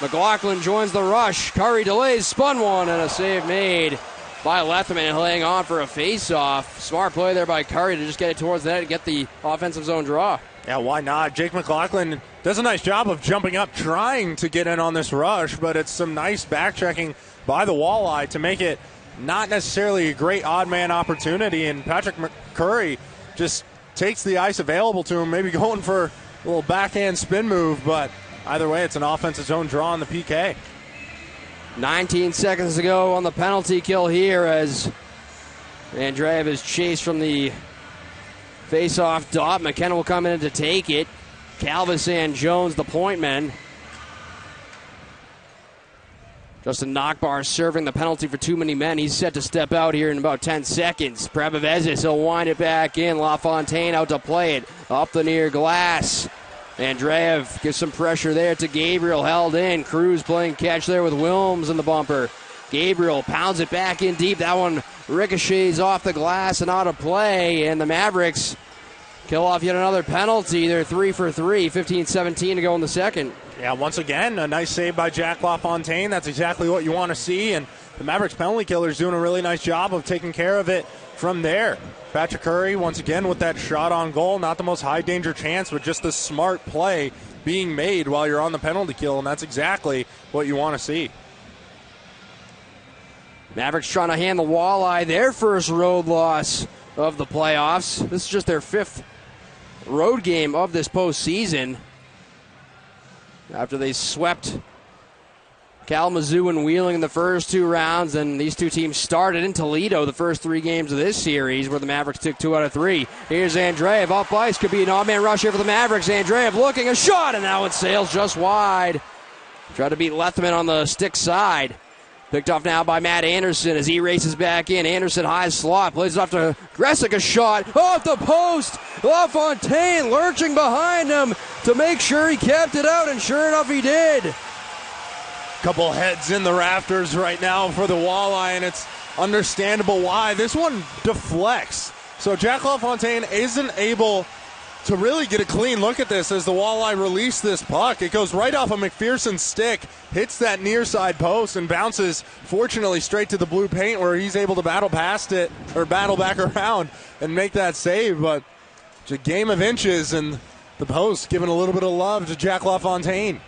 McLaughlin joins the rush. Curry delays, spun one, and a save made by Lethman, and laying on for a face-off. Smart play there by Curry to just get it towards the net and get the offensive zone draw. Yeah, why not? Jake McLaughlin does a nice job of jumping up, trying to get in on this rush, but it's some nice back-checking by the Walleye to make it not necessarily a great odd man opportunity, and Patrick Curry just takes the ice available to him, maybe going for a little backhand spin move, but either way, it's an offensive zone draw on the PK. 19 seconds to go on the penalty kill here as Andreev is chased from the face-off dot. McKenna will come in to take it. Calvis and Jones, the point men. Justin Nockbar serving the penalty for too many men. He's set to step out here in about 10 seconds. Prabhavezis, he'll wind it back in. LaFontaine out to play it. Up the near glass. Andreev gives some pressure there to Gabriel, held in. Cruz playing catch there with Wilms in the bumper. Gabriel pounds it back in deep. That one ricochets off the glass and out of play. And the Mavericks kill off yet another penalty. They're 3 for 3, 15-17 to go in the second. Yeah, once again, a nice save by Jack LaFontaine. That's exactly what you want to see. And the Mavericks penalty killer's doing a really nice job of taking care of it from there. Patrick Curry, once again, with that shot on goal. Not the most high-danger chance, but just the smart play being made while you're on the penalty kill, and that's exactly what you want to see. Mavericks trying to hand the Walleye their first road loss of the playoffs. This is just their 5th road game of this postseason, after they swept Kalamazoo and Wheeling in the first 2 rounds, and these two teams started in Toledo the first 3 games of this series, where the Mavericks took 2 out of 3. Here's Andreev off ice, could be an odd-man rush here for the Mavericks. Andreev looking, a shot, and now it sails just wide. Tried to beat Lethman on the stick side. Picked off now by Matt Anderson as he races back in. Anderson high slot, plays it off to Gressick, a shot off the post. LaFontaine lurching behind him to make sure he kept it out, and sure enough he did. Couple heads in the rafters right now for the Walleye, and it's understandable why. This one deflects. So Jack LaFontaine isn't able to really get a clean look at this as the Walleye release this puck. It goes right off of McPherson's stick, hits that near side post, and bounces, fortunately, straight to the blue paint where he's able to battle past it, or battle back around and make that save. But it's a game of inches, and the post giving a little bit of love to Jack LaFontaine.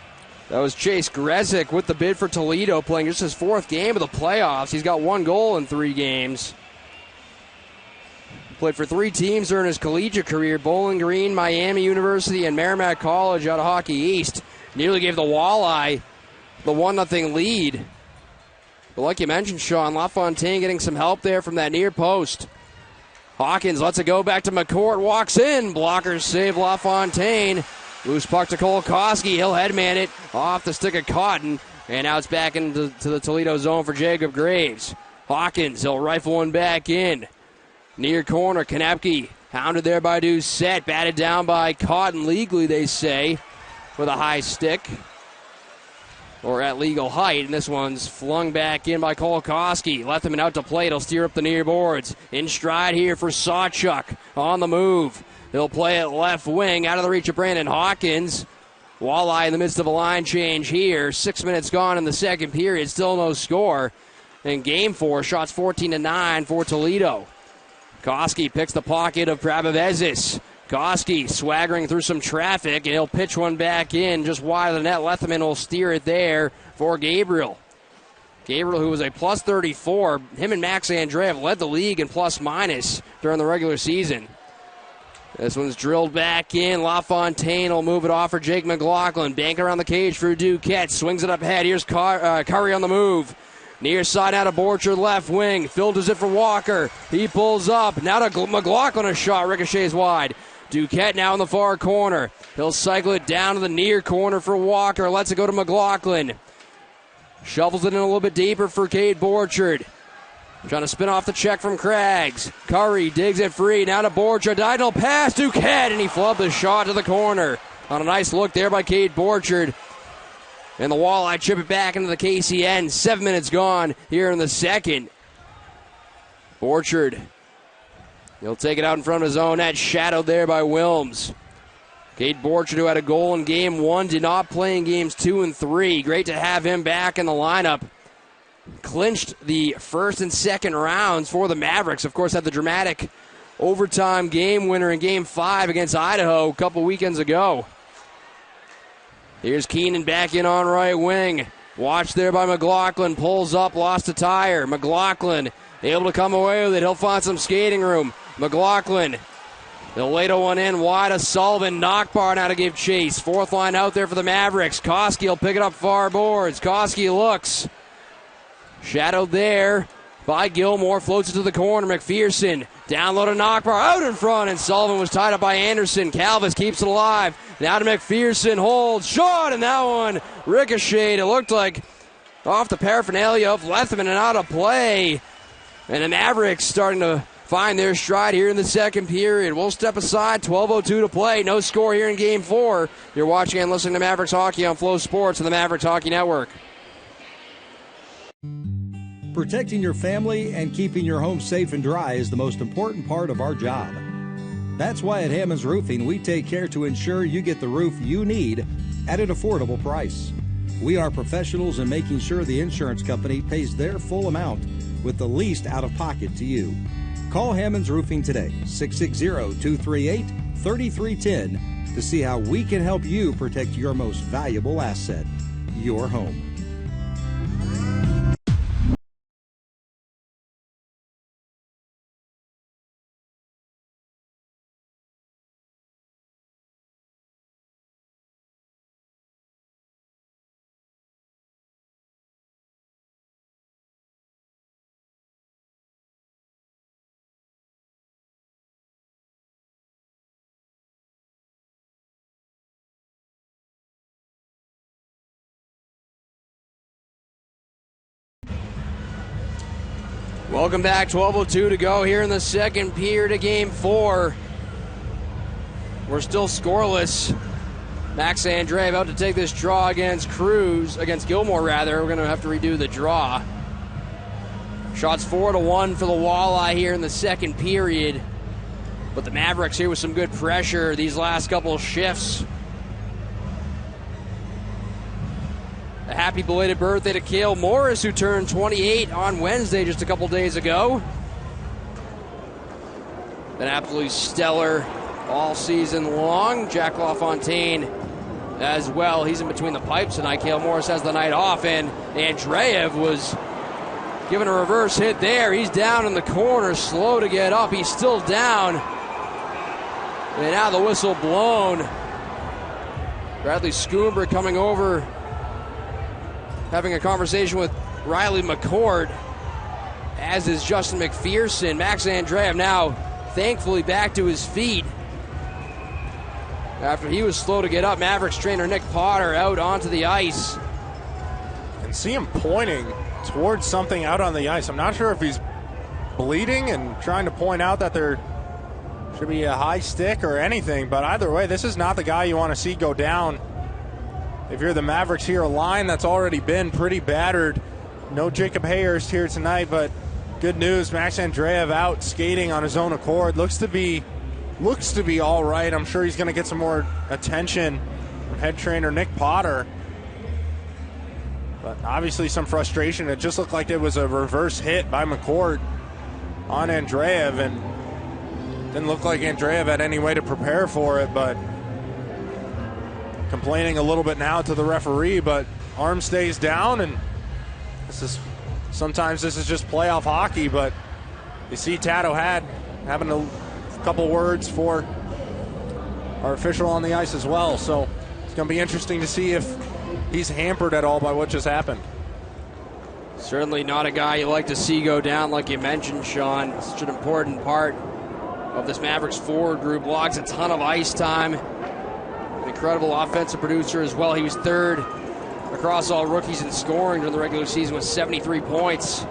That was Chase Gressick with the bid for Toledo, playing just his 4th game of the playoffs. He's got 1 goal in 3 games. Played for 3 teams during his collegiate career: Bowling Green, Miami University, and Merrimack College out of Hockey East. Nearly gave the Walleye the 1-0 lead. But like you mentioned, Sean, LaFontaine getting some help there from that near post. Hawkins lets it go back to McCourt, walks in. Blockers save LaFontaine. Loose puck to Kolkoski. He'll headman it off the stick of Cotton. And now it's back into the Toledo zone for Jacob Graves. Hawkins, he'll rifle one back in. Near corner, Konepke hounded there by Doucette. Batted down by Cotton legally, they say, with a high stick. Or at legal height. And this one's flung back in by Kolkoski. Lethman out to play. He'll steer up the near boards. In stride here for Sawchuk on the move. He'll play it left wing, out of the reach of Brandon Hawkins. Walleye in the midst of a line change here. 6 minutes gone in the second period, still no score. In game 4, shots 14-9 for Toledo. Koski picks the pocket of Prabavezis. Koski swaggering through some traffic, and he'll pitch one back in just wide of the net. Lethman will steer it there for Gabriel. Gabriel, who was a plus 34, him and Max Andreev led the league in plus minus during the regular season. This one's drilled back in. LaFontaine will move it off for Jake McLaughlin. Bank around the cage for Duquette. Swings it up ahead. Here's Curry on the move. Near side out of Borchard, left wing. Filters it for Walker. He pulls up. Now to McLaughlin, a shot. Ricochets wide. Duquette now in the far corner. He'll cycle it down to the near corner for Walker. Lets it go to McLaughlin. Shovels it in a little bit deeper for Cade Borchard. Trying to spin off the check from Craggs. Curry digs it free. Now to Borchard. Diagonal pass. Duquette. And he flubbed the shot to the corner. On a nice look there by Cade Borchard. And the Walleye chip it back into the KCN. 7 minutes gone here in the second. Borchard. He'll take it out in front of his own net. Shadowed there by Wilms. Cade Borchard, who had a goal in game 1, did not play in games 2 and 3. Great to have him back in the lineup. Clinched the first and second rounds for the Mavericks. Of course, had the dramatic overtime game winner in game 5 against Idaho a couple weekends ago. Here's Keenan back in on right wing. Watched there by McLaughlin. Pulls up, lost a tire. McLaughlin able to come away with it. He'll find some skating room. McLaughlin. They'll lay to one in wide of Sullivan. Knockbar now to give chase. 4th line out there for the Mavericks. Koski will pick it up far boards. Koski looks. Shadowed there by Gilmore. Floats it to the corner. McPherson. Down low to Knockbar. Out in front. And Sullivan was tied up by Anderson. Calvis keeps it alive. Now to McPherson. Holds. Shot. And that one ricocheted. It looked like off the paraphernalia of Lethman and out of play. And the Mavericks starting to find their stride here in the second period. We'll step aside. 12:02 to play. No score here in game 4. You're watching and listening to Mavericks Hockey on Flow Sports and the Mavericks Hockey Network. Protecting your family and keeping your home safe and dry is the most important part of our job. That's why at Hammond's Roofing, we take care to ensure you get the roof you need at an affordable price. We are professionals in making sure the insurance company pays their full amount with the least out-of-pocket to you. Call Hammond's Roofing today, 660-238-3310, to see how we can help you protect your most valuable asset, your home. Welcome back. 12:02 to go here in the second period of Game 4. We're still scoreless. Max Andreev about to take this draw against Gilmore rather. We're going to have to redo the draw. Shots 4-1 for the Walleye here in the second period. But the Mavericks here with some good pressure these last couple of shifts. A happy belated birthday to Cale Morris, who turned 28 on Wednesday just a couple days ago. Been absolutely stellar all season long. Jack LaFontaine as well. He's in between the pipes tonight. Cale Morris has the night off, and Andreev was given a reverse hit there. He's down in the corner, slow to get up. He's still down. And now the whistle blown. Bradley Schoomber coming over, having a conversation with Riley McCord, as is Justin McPherson. Max Andreev now thankfully back to his feet after he was slow to get up. Mavericks trainer Nick Potter out onto the ice. And see him pointing towards something out on the ice. I'm not sure if he's bleeding and trying to point out that there should be a high stick or anything, but either way, this is not the guy you want to see go down. If you're the Mavericks here, a line that's already been pretty battered. No Jacob Hayhurst here tonight, but good news, Max Andreev out skating on his own accord. Looks to be all right. I'm sure he's going to get some more attention from head trainer Nick Potter. But obviously some frustration. It just looked like it was a reverse hit by McCord on Andreev, and didn't look like Andreev had any way to prepare for it, but complaining a little bit now to the referee, but arm stays down, and sometimes this is just playoff hockey, but you see Tato having a couple words for our official on the ice as well, so it's going to be interesting to see if he's hampered at all by what just happened. Certainly not a guy you like to see go down, like you mentioned, Sean. Such an important part of this Mavericks forward group. Logs a ton of ice time. An incredible offensive producer as well. He was third across all rookies in scoring during the regular season with 73 points.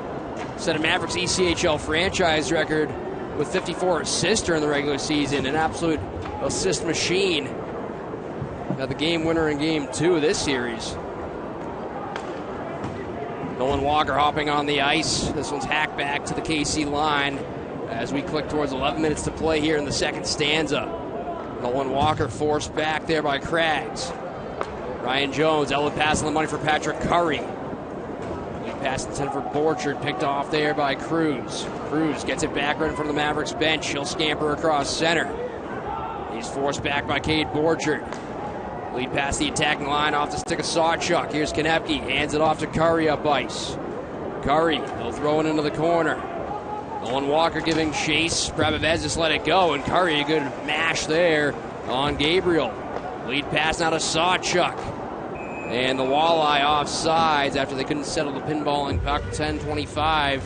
Set a Mavericks ECHL franchise record with 54 assists during the regular season. An absolute assist machine. Got the game winner in Game 2 of this series. Nolan Walker hopping on the ice. This one's hacked back to the KC line as we click towards 11 minutes to play here in the second stanza. Nolan Walker forced back there by Craggs. Ryan Jones, outlet pass on the money for Patrick Curry. Lead pass intended for Borchard, picked off there by Cruz. Cruz gets it back right in front of the Mavericks bench. He'll scamper across center. He's forced back by Cade Borchard. Lead past the attacking line off the stick of Sawchuk. Here's Konepke, hands it off to Curry up ice. Curry, he'll throw it into the corner. Nolan Walker giving chase. Prabhavez just let it go, and Curry a good mash there on Gabriel. Lead pass now to Sawchuk. And the Walleye offsides after they couldn't settle the pinballing puck. 10:25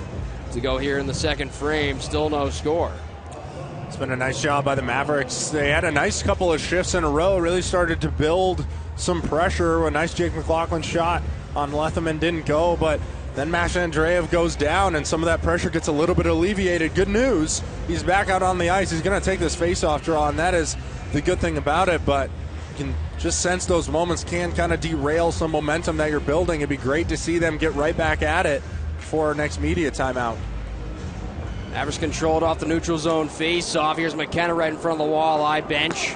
to go here in the second frame. Still no score. It's been a nice job by the Mavericks. They had a nice couple of shifts in a row, really started to build some pressure. A nice Jake McLaughlin shot on Letherman didn't go, but then Max Andreev goes down, and some of that pressure gets a little bit alleviated. Good news, he's back out on the ice. He's going to take this face-off draw, and that is the good thing about it, but you can just sense those moments can kind of derail some momentum that you're building. It'd be great to see them get right back at it before our next media timeout. Mavericks controlled off the neutral zone face-off. Here's McKenna right in front of the Walleye bench.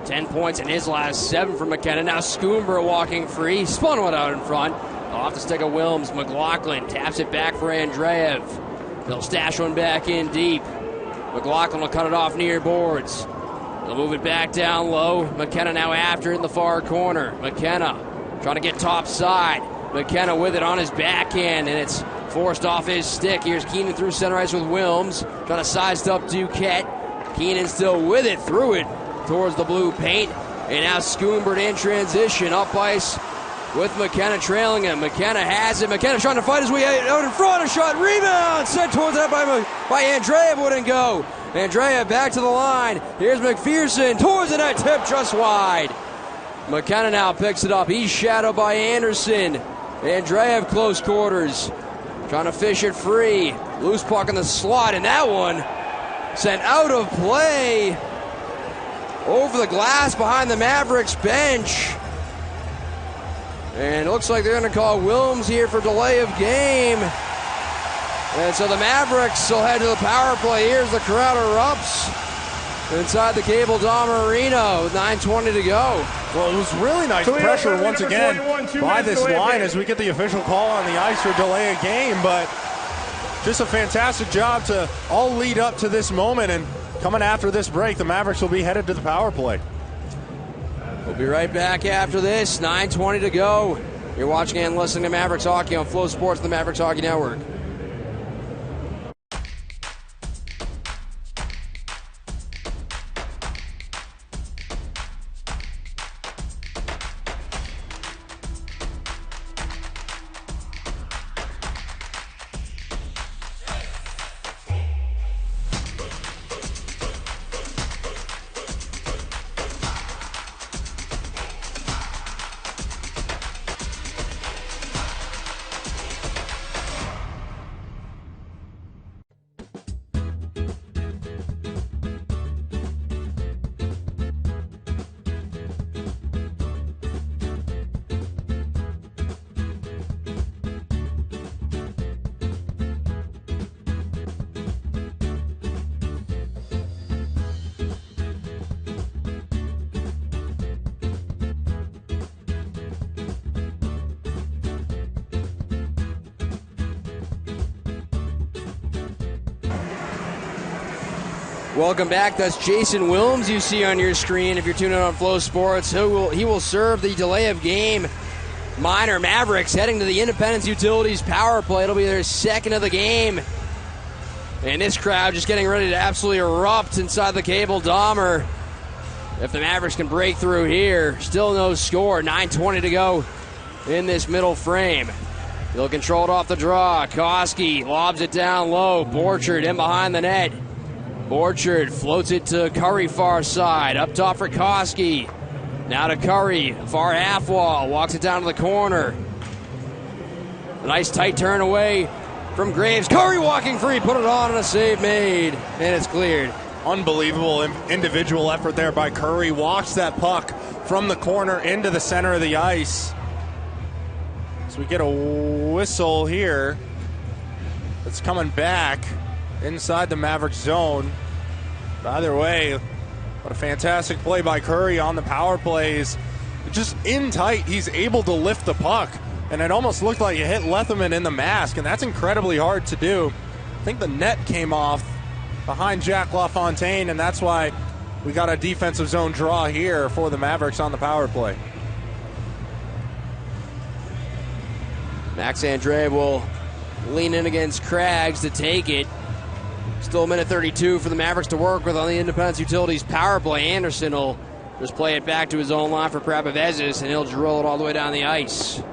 10 points in his last 7 for McKenna. Now Schoomber walking free. Spun one out in front. Off the stick of Wilms. McLaughlin taps it back for Andreev. They'll stash one back in deep. McLaughlin will cut it off near boards. They'll move it back down low. McKenna now after in the far corner. McKenna trying to get top side. McKenna with it on his backhand, and it's forced off his stick. Here's Keenan through center ice with Wilms. Trying to size up Duquette. Keenan still with it, through it towards the blue paint. And now Schoomber in transition, up ice with McKenna trailing him. McKenna has it. McKenna trying to fight his way out in front. A shot, rebound, sent towards that by Andreev, wouldn't go. Andreev back to the line. Here's McPherson towards the net, tip just wide. McKenna now picks it up. He's shadowed by Anderson. Andreev close quarters. trying to fish it free. Loose puck in the slot, and that one sent out of play over the glass behind the Mavericks bench. And it looks like they're going to call Wilms here for delay of game. And so the Mavericks will head to the power play. Here's the crowd erupts inside the Cable Dahmer Arena with 9:20 to go. Well, it was really nice Toledo pressure once again 41, by this delay of line game. as we get the official call on the ice for delay of game. But just a fantastic job to all lead up to this moment. And coming after this break, the Mavericks will be headed to the power play. We'll be right back after this. 9:20 to go. You're watching and listening to Mavericks Hockey on Flow Sports, the Mavericks Hockey Network. Welcome back. That's Jason Wilms you see on your screen if you're tuning in on Flow Sports. He will serve the delay of game. Minor Mavericks heading to the Independence Utilities power play. It'll be their second of the game. And this crowd just getting ready to absolutely erupt inside the Cable Dahmer. If the Mavericks can break through here, still no score. 9:20 to go in this middle frame. They'll control it off the draw. Koski lobs it down low. Borchard in behind the net. Borchard floats it to Curry far side. Up top for Koski. Now to Curry. Far half wall. Walks it down to the corner. A nice tight turn away from Graves. Curry walking free. Put it on and a save made. And it's cleared. Unbelievable individual effort there by Curry. Walks that puck from the corner into the center of the ice. So we get a whistle here. It's coming back inside the Mavericks zone. But either way, what a fantastic play by Curry on the power plays. Just in tight, he's able to lift the puck. And it almost looked like it hit Letherman in the mask, and that's incredibly hard to do. I think the net came off behind Jack LaFontaine, and that's why we got a defensive zone draw here for the Mavericks on the power play. Max Andreev will lean in against Craggs to take it. Still a minute 32 for the Mavericks to work with on the Independence Utilities power play. Anderson will just play it back to his own line for Prapavezis, and he'll drill it all the way down the ice.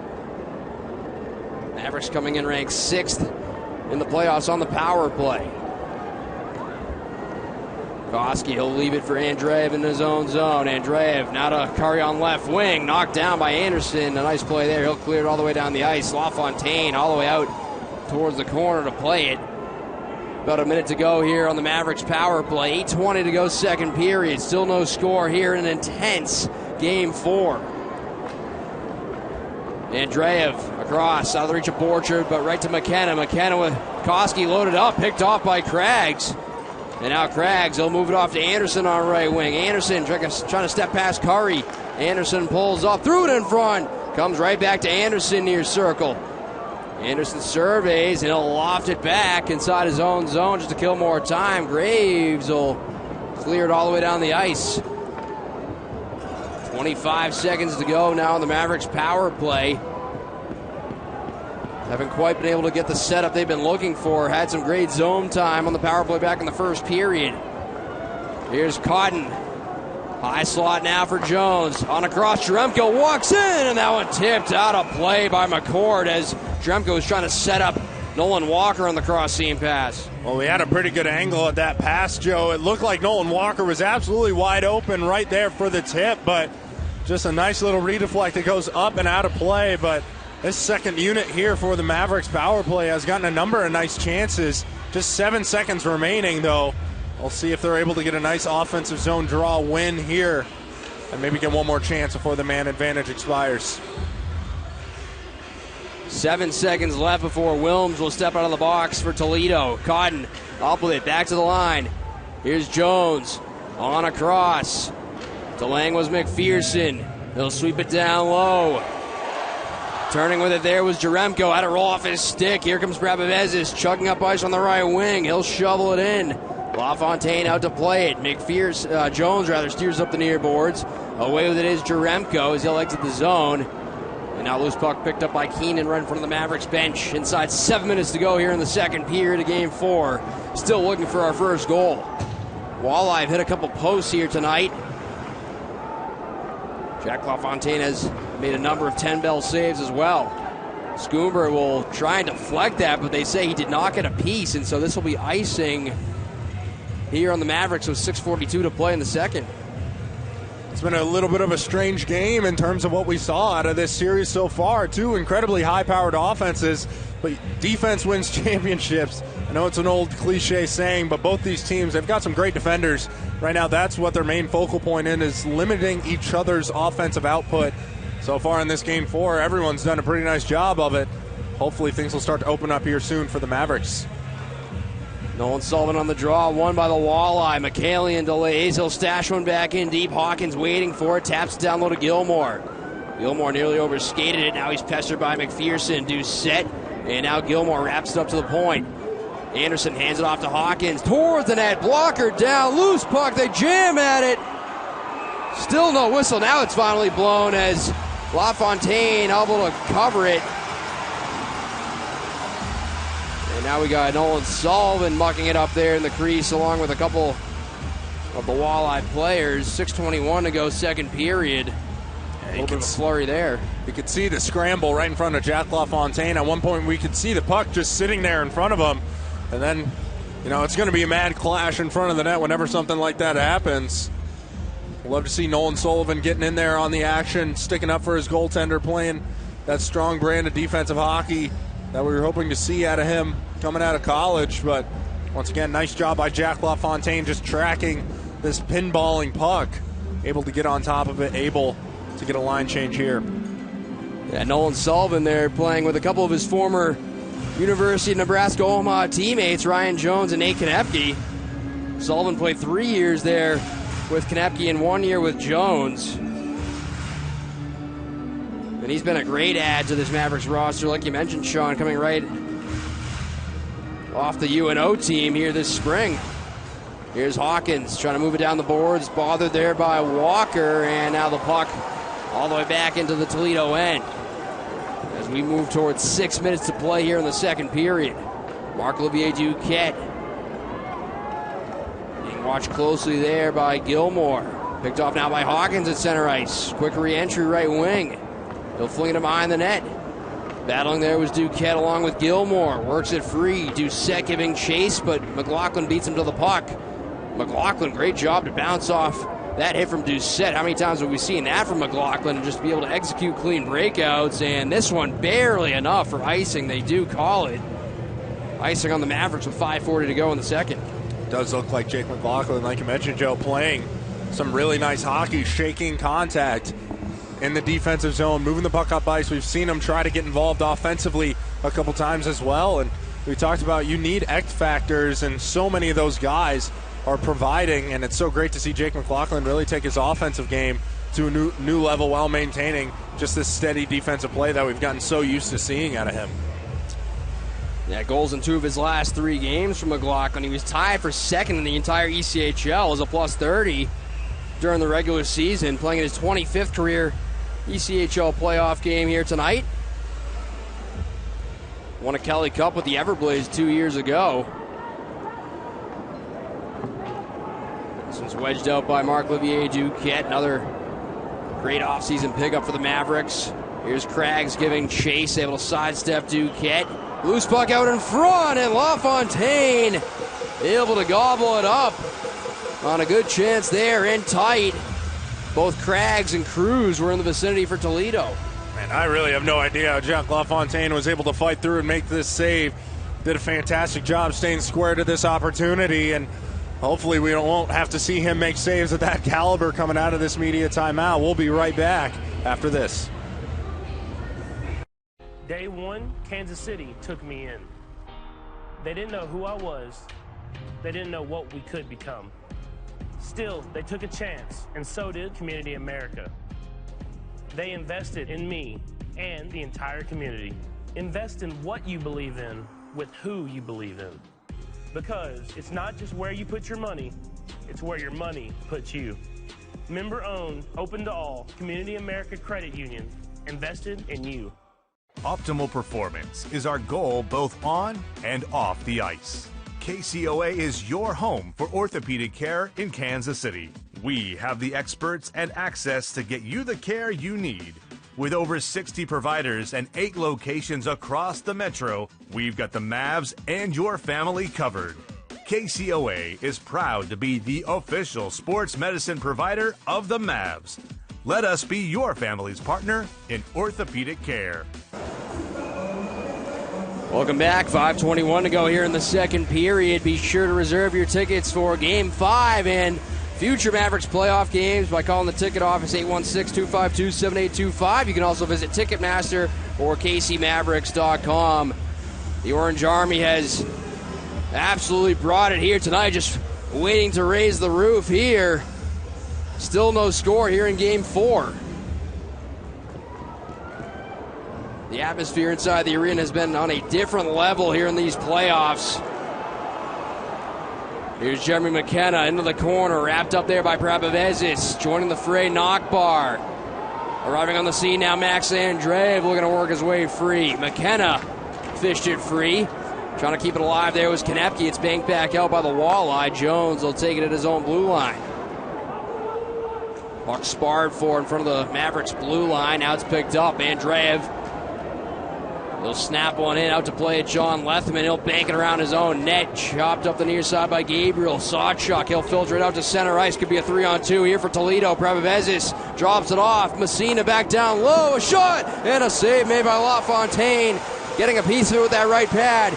Mavericks coming in ranked 6th in the playoffs on the power play. Koski, he'll leave it for Andreev in his own zone. Andreev now to Curry on left wing. Knocked down by Anderson. A nice play there. He'll clear it all the way down the ice. LaFontaine all the way out towards the corner to play it. About a minute to go here on the Mavericks power play. 8:20 to go second period. Still no score here in an intense game 4. Andreev across, out of the reach of Borchard, but right to McKenna. McKenna with Koski loaded up, picked off by Craggs. And now Craggs, he'll move it off to Anderson on right wing. Anderson trying to step past Curry. Anderson pulls up, threw it in front. Comes right back to Anderson near circle. Anderson surveys, and he'll loft it back inside his own zone just to kill more time. Graves will clear it all the way down the ice. 25 seconds to go now on the Mavericks power play. Haven't quite been able to get the setup they've been looking for. Had some great zone time on the power play back in the first period. Here's Cotton. High slot now for Jones. On across, Jeremko walks in, and that one tipped out of play by McCord as Jeremko was trying to set up Nolan Walker on the cross-seam pass. Well, we had a pretty good angle at that pass, Joe. It looked like Nolan Walker was absolutely wide open right there for the tip, but just a nice little redeflect that goes up and out of play. But This second unit here for the Mavericks power play has gotten a number of nice chances. Just 7 seconds remaining, though. We'll see if they're able to get a nice offensive zone draw win here and maybe get one more chance before the man advantage expires. 7 seconds left before Wilms will step out of the box for Toledo. Cotton up with it, back to the line. Here's Jones on across. DeLang was McPherson. He'll sweep it down low. Turning with it there was Jaremko. Had to roll off his stick. Here comes Brabavezis chugging up ice on the right wing. He'll shovel it in. LaFontaine out to play it. Jones steers up the near boards. Away with it is Jaremko as he'll exit the zone. And now loose puck picked up by Keenan right in front of the Mavericks bench. Inside 7 minutes to go here in the second period of Game 4. Still looking for our first goal. Walleye hit a couple posts here tonight. Jack LaFontaine has made a number of 10-bell saves as well. Schoomber will try and deflect that, but they say he did not get a piece, and so this will be icing here on the Mavericks with 6:42 to play in the second. It's been a little bit of a strange game in terms of what we saw out of this series so far. Two incredibly high-powered offenses, but defense wins championships. I know it's an old cliche saying, but both these teams, they've got some great defenders. Right now, that's what their main focal point is limiting each other's offensive output. So far in this Game 4, everyone's done a pretty nice job of it. Hopefully things will start to open up here soon for the Mavericks. Nolan Sullivan on the draw, won by the Walleye. McCallion delays. He'll stash one back in deep. Hawkins waiting for it. Taps it down low to Gilmore. Gilmore nearly overskated it. Now he's pestered by McPherson. Doucette. And now Gilmore wraps it up to the point. Anderson hands it off to Hawkins. Towards the net. Blocker down. Loose puck. They jam at it. Still no whistle. Now it's finally blown as LaFontaine able to cover it. And now we got Nolan Sullivan mucking it up there in the crease along with a couple of the Walleye players. 6:21 to go, second period. A little bit of a flurry there. You could see the scramble right in front of Jack LaFontaine. At one point we could see the puck just sitting there in front of him. And then, it's going to be a mad clash in front of the net whenever something like that happens. Love to see Nolan Sullivan getting in there on the action, sticking up for his goaltender, playing that strong brand of defensive hockey that we were hoping to see out of him coming out of college. But once again, nice job by Jack LaFontaine just tracking this pinballing puck. Able to get on top of it, able to get a line change here. Yeah, Nolan Sullivan there playing with a couple of his former University of Nebraska-Omaha teammates, Ryan Jones and Nate Konepke. Sullivan played 3 years there with Konepke and 1 year with Jones. And he's been a great add to this Mavericks roster, like you mentioned, Sean, coming right off the UNO team here this spring. Here's Hawkins trying to move it down the boards, bothered there by Walker, and now the puck all the way back into the Toledo end. As we move towards 6 minutes to play here in the second period. Marc-Olivier Duquette being watched closely there by Gilmore. Picked off now by Hawkins at center ice. Quick re-entry right wing. He'll fling it behind the net. Battling there was Duquette along with Gilmore. Works it free. Doucette giving chase, but McLaughlin beats him to the puck. McLaughlin, great job to bounce off that hit from Doucette. How many times have we seen that from McLaughlin and just be able to execute clean breakouts? And this one barely enough for icing. They do call it. Icing on the Mavericks with 5:40 to go in the second. Does look like Jake McLaughlin, like you mentioned, Joe, playing some really nice hockey, shaking contact in the defensive zone, moving the puck up ice. We've seen him try to get involved offensively a couple times as well. And we talked about you need X factors, and so many of those guys are providing, and it's so great to see Jake McLaughlin really take his offensive game to a new level while maintaining just this steady defensive play that we've gotten so used to seeing out of him. Yeah, goals in 2 of his last 3 games from McLaughlin. He was tied for second in the entire ECHL as a +30 during the regular season, playing in his 25th career ECHL playoff game here tonight. Won a Kelly Cup with the Everblades 2 years ago. This one's wedged out by Marc-Olivier Duquette. Another great offseason pickup for the Mavericks. Here's Craggs giving chase, able to sidestep Duquette. Loose puck out in front, and LaFontaine able to gobble it up on a good chance there in tight. Both Craggs and Cruz were in the vicinity for Toledo. Man, I really have no idea how Jack LaFontaine was able to fight through and make this save. Did a fantastic job staying square to this opportunity, and hopefully we won't have to see him make saves of that caliber coming out of this media timeout. We'll be right back after this. Day one, Kansas City took me in. They didn't know who I was. They didn't know what we could become. Still, they took a chance, and so did Community America. They invested in me and the entire community. Invest in what you believe in with who you believe in. Because it's not just where you put your money, it's where your money puts you. Member-owned, open to all, Community America Credit Union, invested in you. Optimal performance is our goal both on and off the ice. KCOA is your home for orthopedic care in Kansas City. We have the experts and access to get you the care you need. With over 60 providers and 8 locations across the metro, we've got the Mavs and your family covered. KCOA is proud to be the official sports medicine provider of the Mavs. Let us be your family's partner in orthopedic care. Welcome back. 5:21 to go here in the second period. Be sure to reserve your tickets for Game 5 and future Mavericks playoff games by calling the ticket office 816-252-7825. You can also visit Ticketmaster or KCMavericks.com. The Orange Army has absolutely brought it here tonight, just waiting to raise the roof here. Still no score here in Game 4. The atmosphere inside the arena has been on a different level here in these playoffs. Here's Jeremy McKenna into the corner, wrapped up there by Prabovezis. Joining the fray, Knockbar. Arriving on the scene now, Max Andreev looking to work his way free. McKenna fished it free. Trying to keep it alive there was Konepke. It's banked back out by the Walleye. Jones will take it at his own blue line. Puck sparred for in front of the Mavericks blue line. Now it's picked up. Andreev. He'll snap one in, out to play it, John Lethman. He'll bank it around his own net. Chopped up the near side by Gabriel. Sawchuk, he'll filter it out to center ice. Could be a 3-on-2 here for Toledo. Prabovezis drops it off. Messina back down low. A shot and a save made by LaFontaine. Getting a piece of it with that right pad.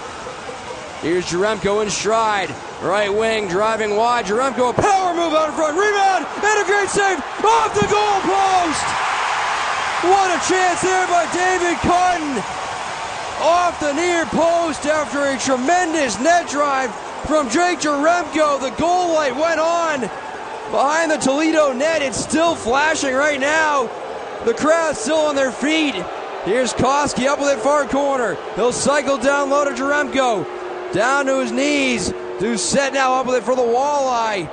Here's Jaremko in stride. Right wing, driving wide. Jaremko, a power move out in front. Rebound and a great save off the goal post. What a chance there by David Cotton. Off the near post after a tremendous net drive from Jake Jaremko. The goal light went on behind the Toledo net. It's still flashing right now. The crowd's still on their feet. Here's Koski up with it far corner. He'll cycle down low to Jaremko. Down to his knees. Doucette now up with it for the Walleye.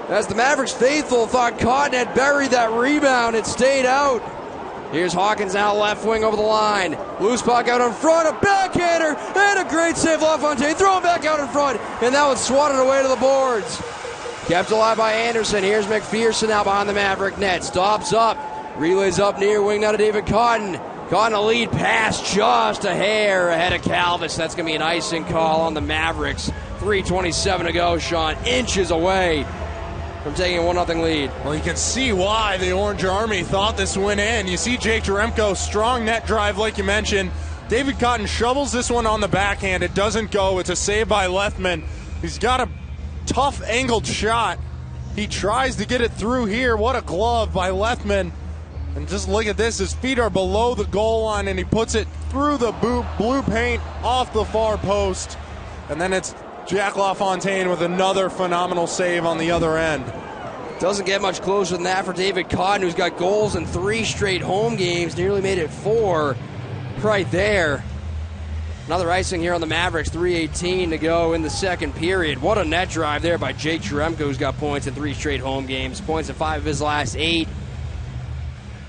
As the Mavericks faithful thought Cotton had buried that rebound, it stayed out. Here's Hawkins now left wing over the line. Loose puck out in front, a backhander, and a great save. LaFontaine throwing back out in front, and that one's swatted away to the boards. Kept alive by Anderson. Here's McPherson now behind the Maverick net. Stops up, relays up near wing now to David Cotton. Cotton a lead pass just a hair ahead of Calvis. That's going to be an icing call on the Mavericks. 3:27 to go, Sean, inches away from taking a 1-0 lead. Well, you can see why the Orange Army thought this went in. You see Jake Jaremko, strong net drive like you mentioned. David Cotton shovels this one on the backhand. It doesn't go. It's a save by Lethman. He's got a tough angled shot. He tries to get it through here. What a glove by Lethman. And just look at this. His feet are below the goal line, and he puts it through the blue paint off the far post. And then it's Jack LaFontaine with another phenomenal save on the other end. Doesn't get much closer than that for David Cotton, who's got goals in 3 straight home games, nearly made it 4 right there. Another icing here on the Mavericks, 3:18 to go in the second period. What a net drive there by Jake Jaremko, who's got points in 3 straight home games, points in 5 of his last 8.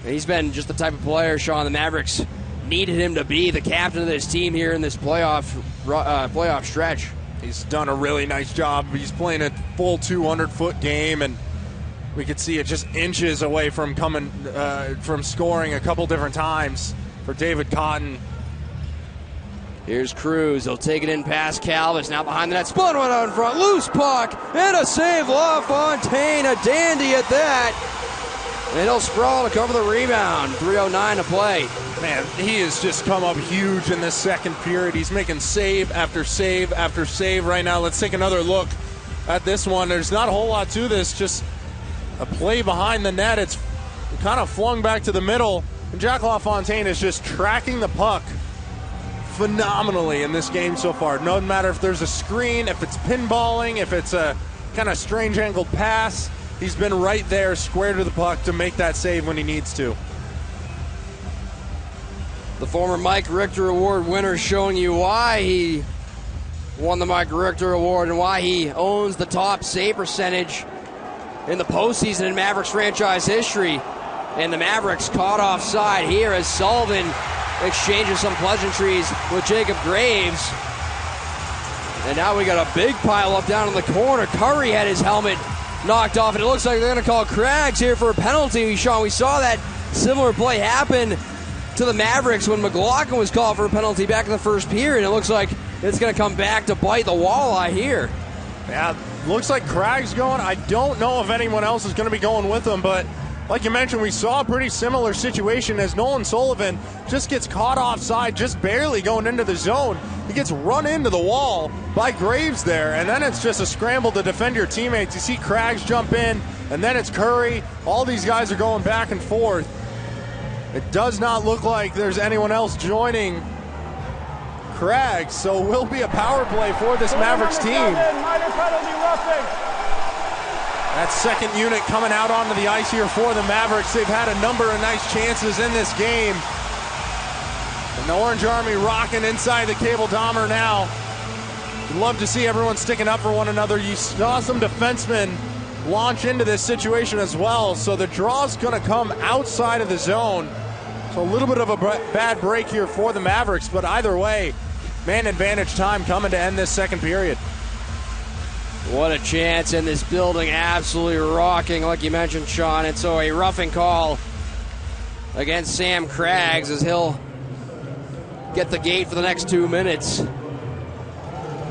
And he's been just the type of player, Sean, the Mavericks needed him to be the captain of this team here in this playoff stretch. He's done a really nice job. He's playing a full 200-foot game, and we could see it just inches away from from scoring a couple different times for David Cotton. Here's Cruz. He'll take it in past Calvis. Now behind the net. Spun one out in front. Loose puck. And a save. LaFontaine. A dandy at that. And he'll sprawl to cover the rebound. 3:09 to play. Man, he has just come up huge in this second period. He's making save after save after save right now. Let's take another look at this one. There's not a whole lot to this, just a play behind the net. It's kind of flung back to the middle. And Jack LaFontaine is just tracking the puck phenomenally in this game so far. No matter if there's a screen, if it's pinballing, if it's a kind of strange angled pass, he's been right there square to the puck to make that save when he needs to. The former Mike Richter Award winner showing you why he won the Mike Richter Award and why he owns the top save percentage in the postseason in Mavericks franchise history. And the Mavericks caught offside here as Sullivan exchanges some pleasantries with Jacob Graves. And now we got a big pile up down in the corner. Curry had his helmet knocked off, and it looks like they're going to call Craggs here for a penalty. Sean, we saw that similar play happen to the Mavericks when McLaughlin was called for a penalty back in the first period. It looks like it's going to come back to bite the Walleye here. Yeah, looks like Craggs going. I don't know if anyone else is going to be going with him, but like you mentioned, we saw a pretty similar situation as Nolan Sullivan just gets caught offside, just barely going into the zone. He gets run into the wall by Graves there, and then it's just a scramble to defend your teammates. You see Craggs jump in, and then it's Curry. All these guys are going back and forth. It does not look like there's anyone else joining Craggs, so it will be a power play for this Mavericks team. Minor penalty, roughing. That second unit coming out onto the ice here for the Mavericks. They've had a number of nice chances in this game. And the Orange Army rocking inside the Cable Dahmer now. We'd love to see everyone sticking up for one another. You saw some defensemen launch into this situation as well. So the draw's going to come outside of the zone. So a little bit of a bad break here for the Mavericks. But either way, man advantage time coming to end this second period. What a chance in this building, absolutely rocking, like you mentioned, Sean. And so a roughing call against Sam Craggs as he'll get the gate for the next 2 minutes.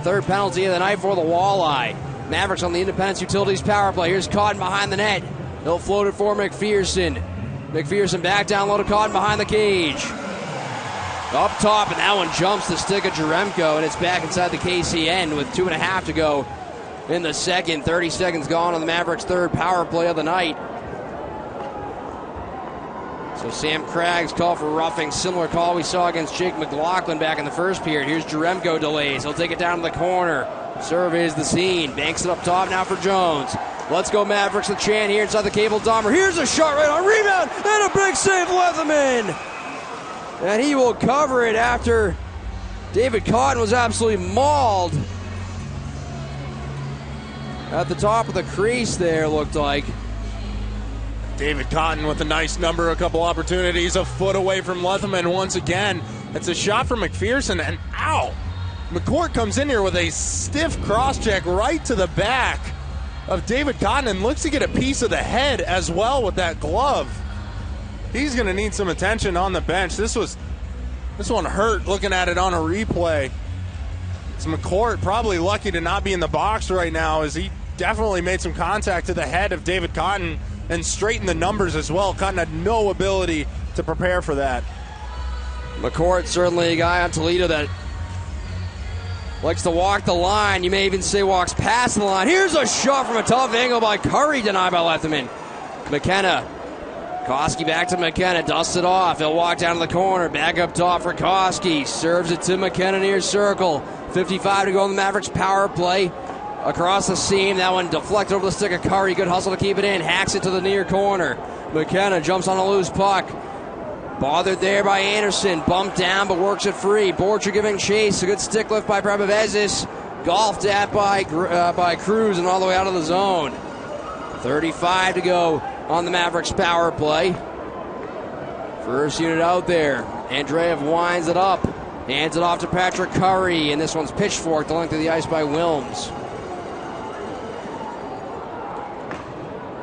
Third penalty of the night for the Walleye. Mavericks on the Independence Utilities power play. Here's Cotton behind the net. He'll float it for McPherson. McPherson back down low to Cotton behind the cage. Up top, and that one jumps the stick of Jaremko, and it's back inside the KC end with 2.5 to go in the second. 30 seconds gone on the Mavericks' third power play of the night. So Sam Craggs called for roughing. Similar call we saw against Jake McLaughlin back in the first period. Here's Jaremko delays. He'll take it down to the corner. Surveys the scene. Banks it up top now for Jones. Let's go Mavericks. The chant here inside the Cable Dahmer. Here's a shot right on rebound. And a big save, Leatherman. And he will cover it after David Cotton was absolutely mauled at the top of the crease there, looked like. David Cotton with a nice number, a couple opportunities, a foot away from Leatherman once again. It's a shot from McPherson, and ow! McCourt comes in here with a stiff cross-check right to the back of David Cotton and looks to get a piece of the head as well with that glove. He's going to need some attention on the bench. This one hurt looking at it on a replay. It's McCourt probably lucky to not be in the box right now, as he definitely made some contact to the head of David Cotton and straightened the numbers as well. Cotton had no ability to prepare for that. McCourt certainly a guy on Toledo that likes to walk the line. You may even say walks past the line. Here's a shot from a tough angle by Curry, denied by Leatherman. McKenna. Koski back to McKenna, dusts it off. He'll walk down to the corner, back up top for Koski. Serves it to McKenna near circle. 55 to go on the Mavericks power play. Across the seam, that one deflected over the stick of Curry. Good hustle to keep it in. Hacks it to the near corner. McKenna jumps on a loose puck. Bothered there by Anderson. Bumped down, but works it free. Borcher giving chase. A good stick lift by Prebevezis. Golfed at by Cruz and all the way out of the zone. 35 to go on the Mavericks power play. First unit out there. Andreev winds it up. Hands it off to Patrick Curry, and this one's pitchforked the length of the ice by Wilms.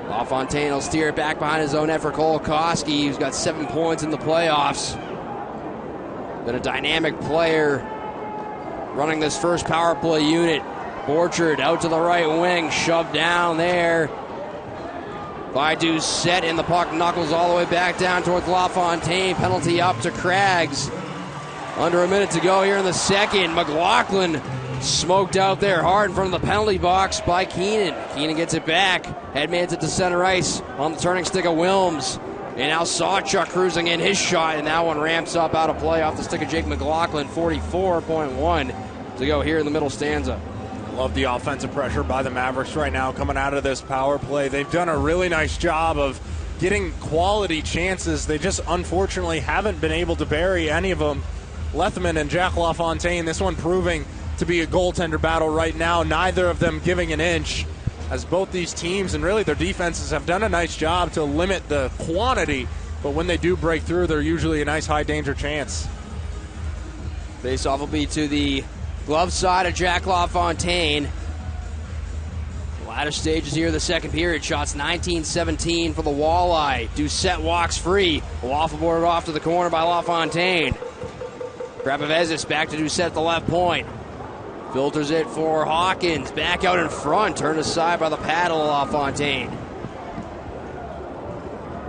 LaFontaine will steer it back behind his own net for Cole Koski, who's got 7 points in the playoffs. Been a dynamic player running this first power play unit. Borchard out to the right wing, shoved down there. by Doucette, and the puck knuckles all the way back down towards LaFontaine. Penalty up to Craggs. Under a minute to go here in the second. McLaughlin smoked out there hard in front of the penalty box by Keenan. Keenan gets it back. Headmans it to center ice on the turning stick of Wilms. And now Sawchuk cruising in his shot, and that one ramps up out of play off the stick of Jake McLaughlin. 44.1 to go here in the middle stanza. Love the offensive pressure by the Mavericks right now coming out of this power play. They've done a really nice job of getting quality chances. They just unfortunately haven't been able to bury any of them. Lethman and Jack LaFontaine, this one proving to be a goaltender battle right now. Neither of them giving an inch, as both these teams and really their defenses have done a nice job to limit the quantity, but when they do break through, they're usually a nice high danger chance. Face-off will be to the glove side of Jack LaFontaine. Latter stages here of the second period. Shots 19-17 for the Walleye. Doucette walks free. Waffle boarded off to the corner by LaFontaine. Prapavezis back to Doucette at the left point. Filters it for Hawkins. Back out in front. Turned aside by the paddle of LaFontaine.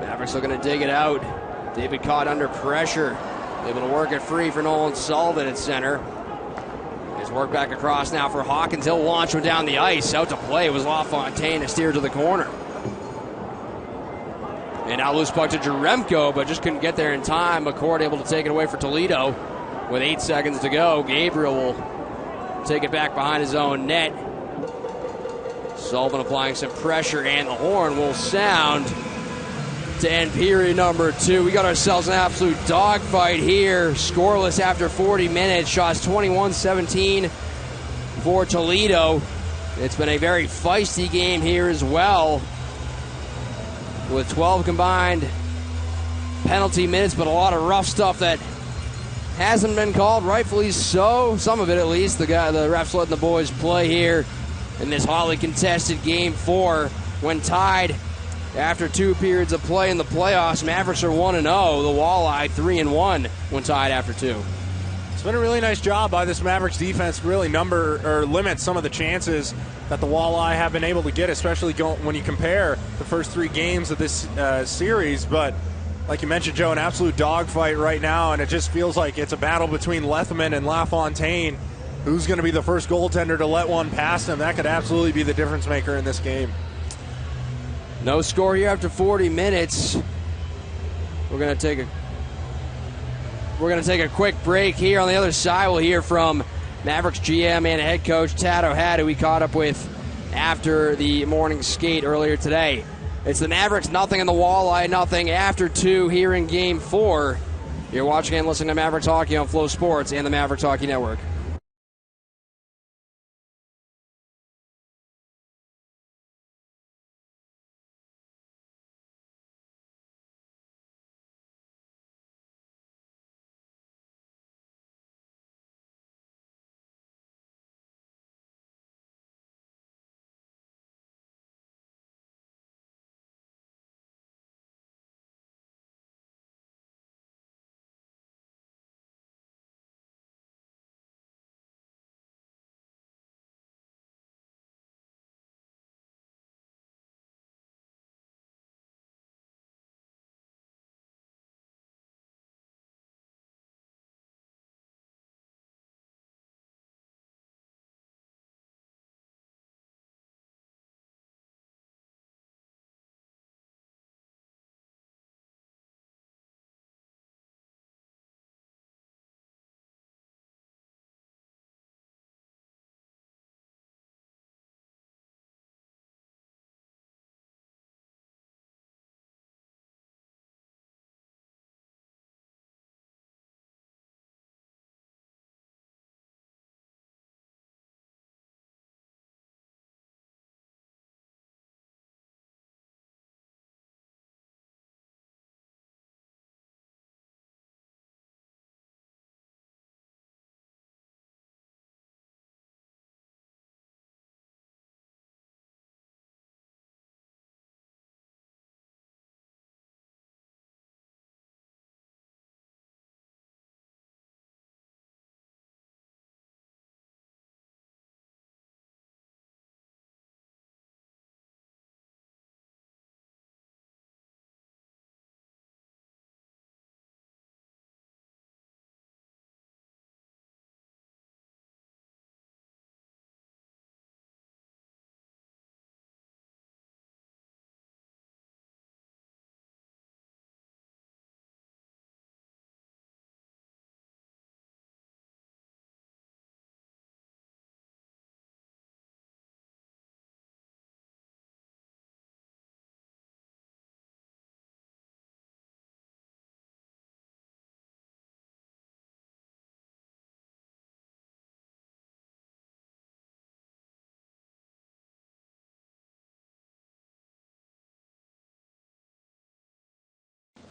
Mavericks looking to dig it out. David caught under pressure. Able to work it free for Nolan Sullivan at center. His work back across now for Hawkins. He'll launch him down the ice. Out to play was LaFontaine to steer to the corner. And now loose puck to Jaremko, but just couldn't get there in time. McCord able to take it away for Toledo. With 8 seconds to go, Gabriel will take it back behind his own net. Sullivan applying some pressure, and the horn will sound to end period number 2. We got ourselves an absolute dogfight here. Scoreless after 40 minutes. Shots 21-17 for Toledo. It's been a very feisty game here as well, with 12 combined penalty minutes, but a lot of rough stuff that hasn't been called, rightfully so. Some of it, at least. The refs letting the boys play here in this hotly contested Game 4. When tied after 2 periods of play in the playoffs, Mavericks are 1-0. The Walleye 3-1 when tied after 2. It's been a really nice job by this Mavericks defense to really limit some of the chances that the Walleye have been able to get, especially when you compare the first 3 games of this series. But like you mentioned, Joe, an absolute dogfight right now, and it just feels like it's a battle between Lethman and LaFontaine. Who's going to be the first goaltender to let one past him? That could absolutely be the difference maker in this game. No score here after 40 minutes. We're going to take a quick break here. On the other side, we'll hear from Mavericks GM and head coach Tad O'Hara, who we caught up with after the morning skate earlier today. It's the Mavericks nothing and the Walleye nothing after 2 here in Game 4. You're watching and listening to Mavericks Hockey on Flow Sports and the Mavericks Hockey Network.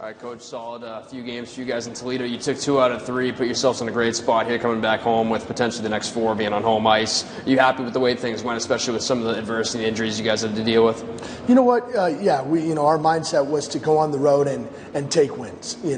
All right, Coach, solid few games for you guys in Toledo. You took 2 out of 3, put yourselves in a great spot here coming back home with potentially the next 4 being on home ice. Are you happy with the way things went, especially with some of the adversity and injuries you guys had to deal with? You know what? Our mindset was to go on the road and take wins. We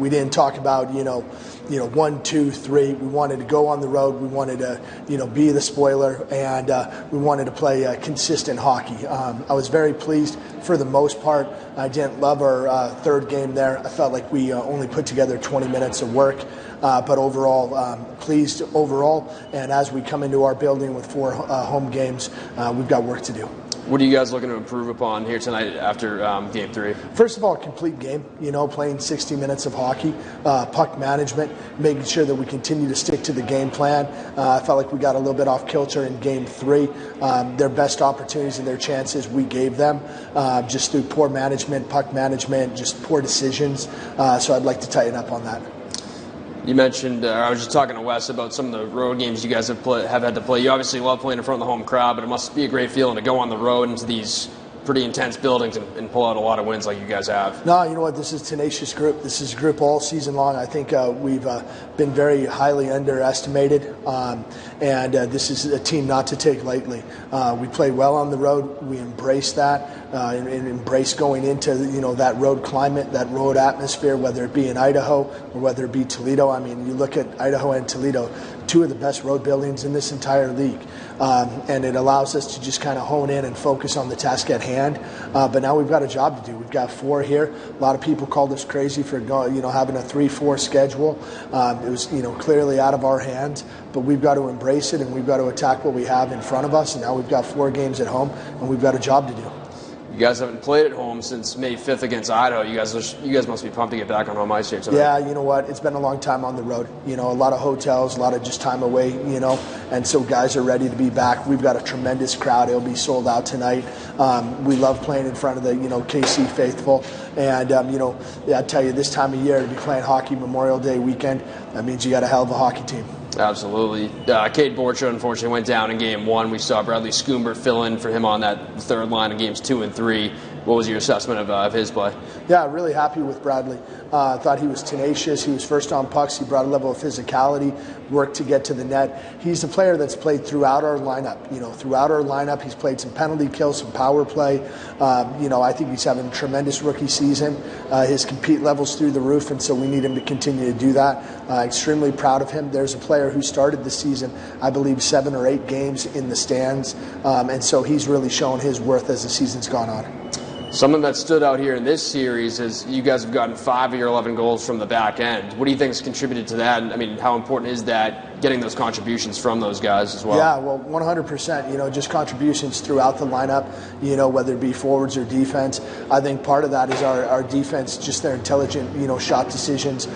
didn't talk about 1, 2, 3. We wanted to go on the road. We wanted to be the spoiler, and we wanted to play consistent hockey. I was very pleased for the most part. I didn't love our third game there. I felt like we only put together 20 minutes of work, but overall, pleased overall. And as we come into our building with 4 home games, we've got work to do. What are you guys looking to improve upon here tonight after Game 3? First of all, complete game, playing 60 minutes of hockey, puck management, making sure that we continue to stick to the game plan. I felt like we got a little bit off kilter in Game 3. Their best opportunities and their chances we gave them just through poor management, puck management, just poor decisions. So I'd like to tighten up on that. You mentioned, I was just talking to Wes about some of the road games you guys have had to play. You obviously love playing in front of the home crowd, but it must be a great feeling to go on the road into these pretty intense buildings and pull out a lot of wins like you guys have. No, you know what? This is a tenacious group. This is a group all season long. I think we've been very highly underestimated, and this is a team not to take lightly. We play well on the road. We embrace that and embrace going into that road climate, that road atmosphere, whether it be in Idaho or whether it be Toledo. I mean, you look at Idaho and Toledo, 2 of the best road buildings in this entire league. And it allows us to just kind of hone in and focus on the task at hand. But now we've got a job to do. We've got 4 here. A lot of people called us crazy for having a 3-4 schedule. It was clearly out of our hands. But we've got to embrace it, and we've got to attack what we have in front of us. And now we've got 4 games at home, and we've got a job to do. You guys haven't played at home since May 5th against Idaho. You guys must be pumped to get back on home ice here tonight. Yeah, you know what? It's been a long time on the road. A lot of hotels, a lot of just time away, and so guys are ready to be back. We've got a tremendous crowd. It'll be sold out tonight. We love playing in front of the, KC faithful. And, I tell you, this time of year to be playing hockey Memorial Day weekend, that means you got a hell of a hockey team. Absolutely. Cade Borcha, unfortunately, went down in Game 1. We saw Bradley Schoomber fill in for him on that third line in Games 2 and 3. What was your assessment of his play? Yeah, really happy with Bradley. I thought he was tenacious. He was first on pucks. He brought a level of physicality, worked to get to the net. He's a player that's played throughout our lineup. Throughout our lineup, he's played some penalty kills, some power play. I think he's having a tremendous rookie season. His compete level's through the roof, and so we need him to continue to do that. Extremely proud of him. There's a player who started the season, I believe, 7 or 8 games in the stands, and so he's really shown his worth as the season's gone on. Something that stood out here in this series is you guys have gotten 5 of your 11 goals from the back end. What do you think has contributed to that? I mean, how important is that, getting those contributions from those guys as well? Yeah, well, 100%. Just contributions throughout the lineup, whether it be forwards or defense. I think part of that is our defense, just their intelligent, shot decisions,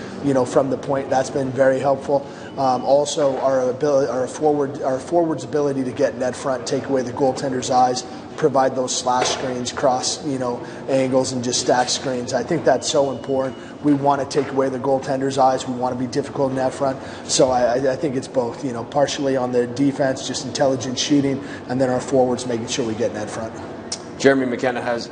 from the point. That's been very helpful. Also, our forwards' ability to get net front, take away the goaltender's eyes, provide those slash screens, cross, angles, and just stack screens. I think that's so important. We want to take away the goaltender's eyes. We want to be difficult in net front. So I think it's both, partially on the defense, just intelligent shooting, and then our forwards making sure we get net front. Jeremy McKenna has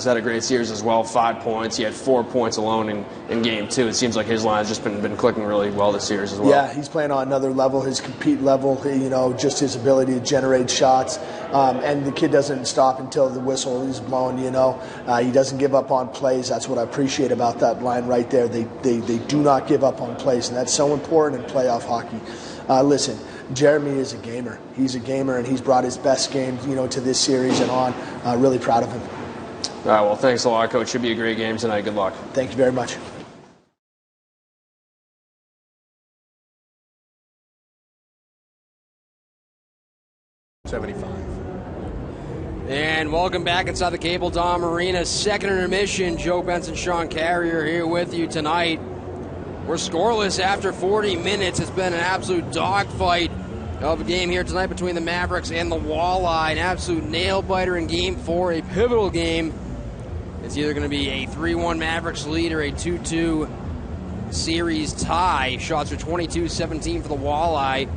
had a great series as well, 5 points. He had 4 points alone in Game 2. It seems like his line's just been clicking really well this series as well. Yeah, he's playing on another level, his compete level, just his ability to generate shots. And the kid doesn't stop until the whistle is blown, He doesn't give up on plays. That's what I appreciate about that line right there. They do not give up on plays, and that's so important in playoff hockey. Listen, Jeremy is a gamer. He's a gamer, and he's brought his best game, to this series and on. Really proud of him. All right, well, thanks a lot, Coach. Should be a great game tonight. Good luck. Thank you very much. And welcome back inside the Cable Dome Arena. Second intermission. Joe Benson, Sean Carrier here with you tonight. We're scoreless after 40 minutes. It's been an absolute dogfight of a game here tonight between the Mavericks and the Walleye. An absolute nail-biter in Game 4, a pivotal game. It's either going to be a 3-1 Mavericks lead or a 2-2 series tie. Shots are 22-17 for the Walleye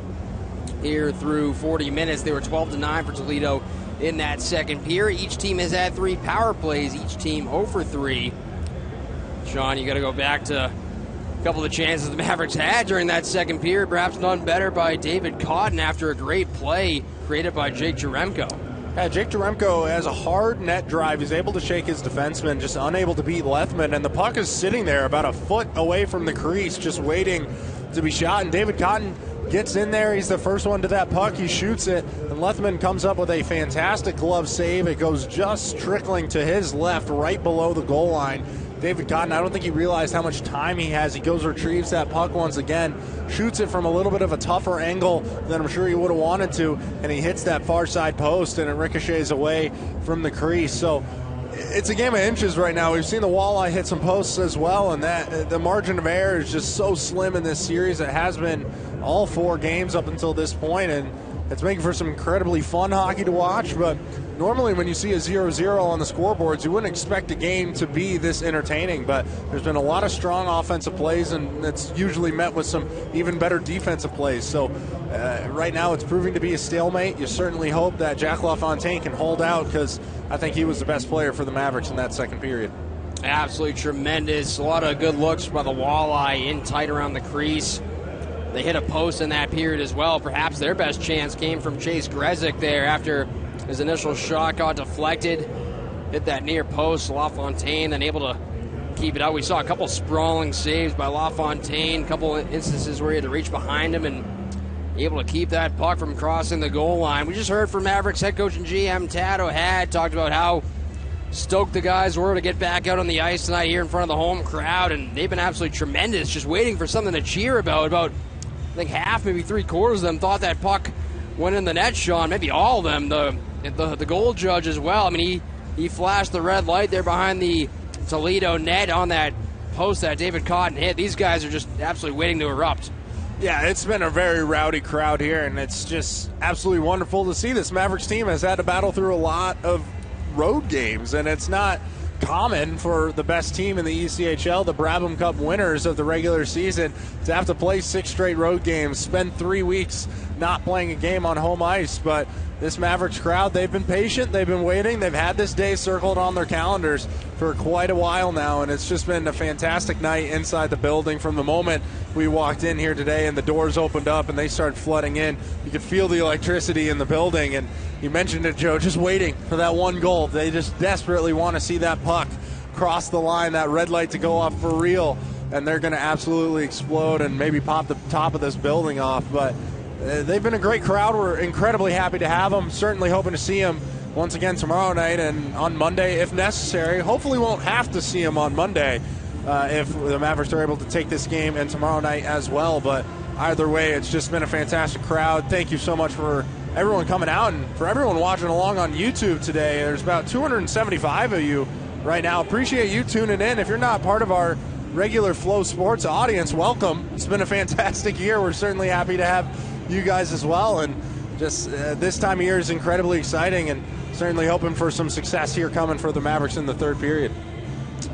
here through 40 minutes. They were 12-9 for Toledo in that second period. Each team has had 3 power plays. Each team 0 for 3. Sean, you got to go back to a couple of the chances the Mavericks had during that second period, perhaps none better by David Cotton after a great play created by Jake Jaremko. Yeah, Jake Jaremko has a hard net drive. He's able to shake his defenseman, just unable to beat Lethman, and the puck is sitting there about a foot away from the crease, just waiting to be shot. And David Cotton gets in there. He's the first one to that puck. He shoots it, and Lethman comes up with a fantastic glove save. It goes just trickling to his left, right below the goal line. David Cotton, I don't think he realized how much time he has. He goes, retrieves that puck once again, shoots it from a little bit of a tougher angle than I'm sure he would have wanted to, and he hits that far side post, and it ricochets away from the crease. So it's a game of inches right now. We've seen the Walleye hit some posts as well, and that the margin of error is just so slim in this series. It has been all 4 games up until this point, and it's making for some incredibly fun hockey to watch. But normally when you see a 0-0 on the scoreboards, you wouldn't expect a game to be this entertaining. But there's been a lot of strong offensive plays, and it's usually met with some even better defensive plays. So right now it's proving to be a stalemate. You certainly hope that Jack LaFontaine can hold out, because I think he was the best player for the Mavericks in that second period. Absolutely tremendous. A lot of good looks by the Walleye in tight around the crease. They hit a post in that period as well. Perhaps their best chance came from Chase Grezik there after his initial shot got deflected. Hit that near post. LaFontaine then able to keep it out. We saw a couple sprawling saves by LaFontaine, a couple instances where he had to reach behind him and able to keep that puck from crossing the goal line. We just heard from Mavericks head coach and GM Tad O'Had, talked about how stoked the guys were to get back out on the ice tonight here in front of the home crowd, and they've been absolutely tremendous, just waiting for something to cheer about. I think half, maybe 3/4 of them thought that puck went in the net, Sean. Maybe all of them. The goal judge as well. I mean, he flashed the red light there behind the Toledo net on that post that David Cotton hit. These guys are just absolutely waiting to erupt. Yeah, it's been a very rowdy crowd here, and it's just absolutely wonderful to see. This Mavericks team has had to battle through a lot of road games, and it's not common for the best team in the ECHL, the Brabham Cup winners of the regular season, to have to play 6 straight road games, spend 3 weeks not playing a game on home ice. But this Mavericks crowd, they've been patient, they've been waiting, they've had this day circled on their calendars for quite a while now, and it's just been a fantastic night inside the building. From the moment we walked in here today and the doors opened up and they started flooding in, you could feel the electricity in the building. And you mentioned it, Joe, just waiting for that one goal. They just desperately want to see that puck cross the line, that red light to go off for real, and they're going to absolutely explode and maybe pop the top of this building off. But they've been a great crowd. We're incredibly happy to have them. Certainly hoping to see them once again tomorrow night and on Monday if necessary. Hopefully won't have to see them on Monday if the Mavericks are able to take this game and tomorrow night as well. But either way, it's just been a fantastic crowd. Thank you so much for everyone coming out and for everyone watching along on YouTube today. There's about 275 of you right now. Appreciate you tuning in. If you're not part of our regular Flow Sports audience, welcome. It's been a fantastic year. We're certainly happy to have you guys as well, and just this time of year is incredibly exciting, and certainly hoping for some success here coming for the Mavericks in the third period.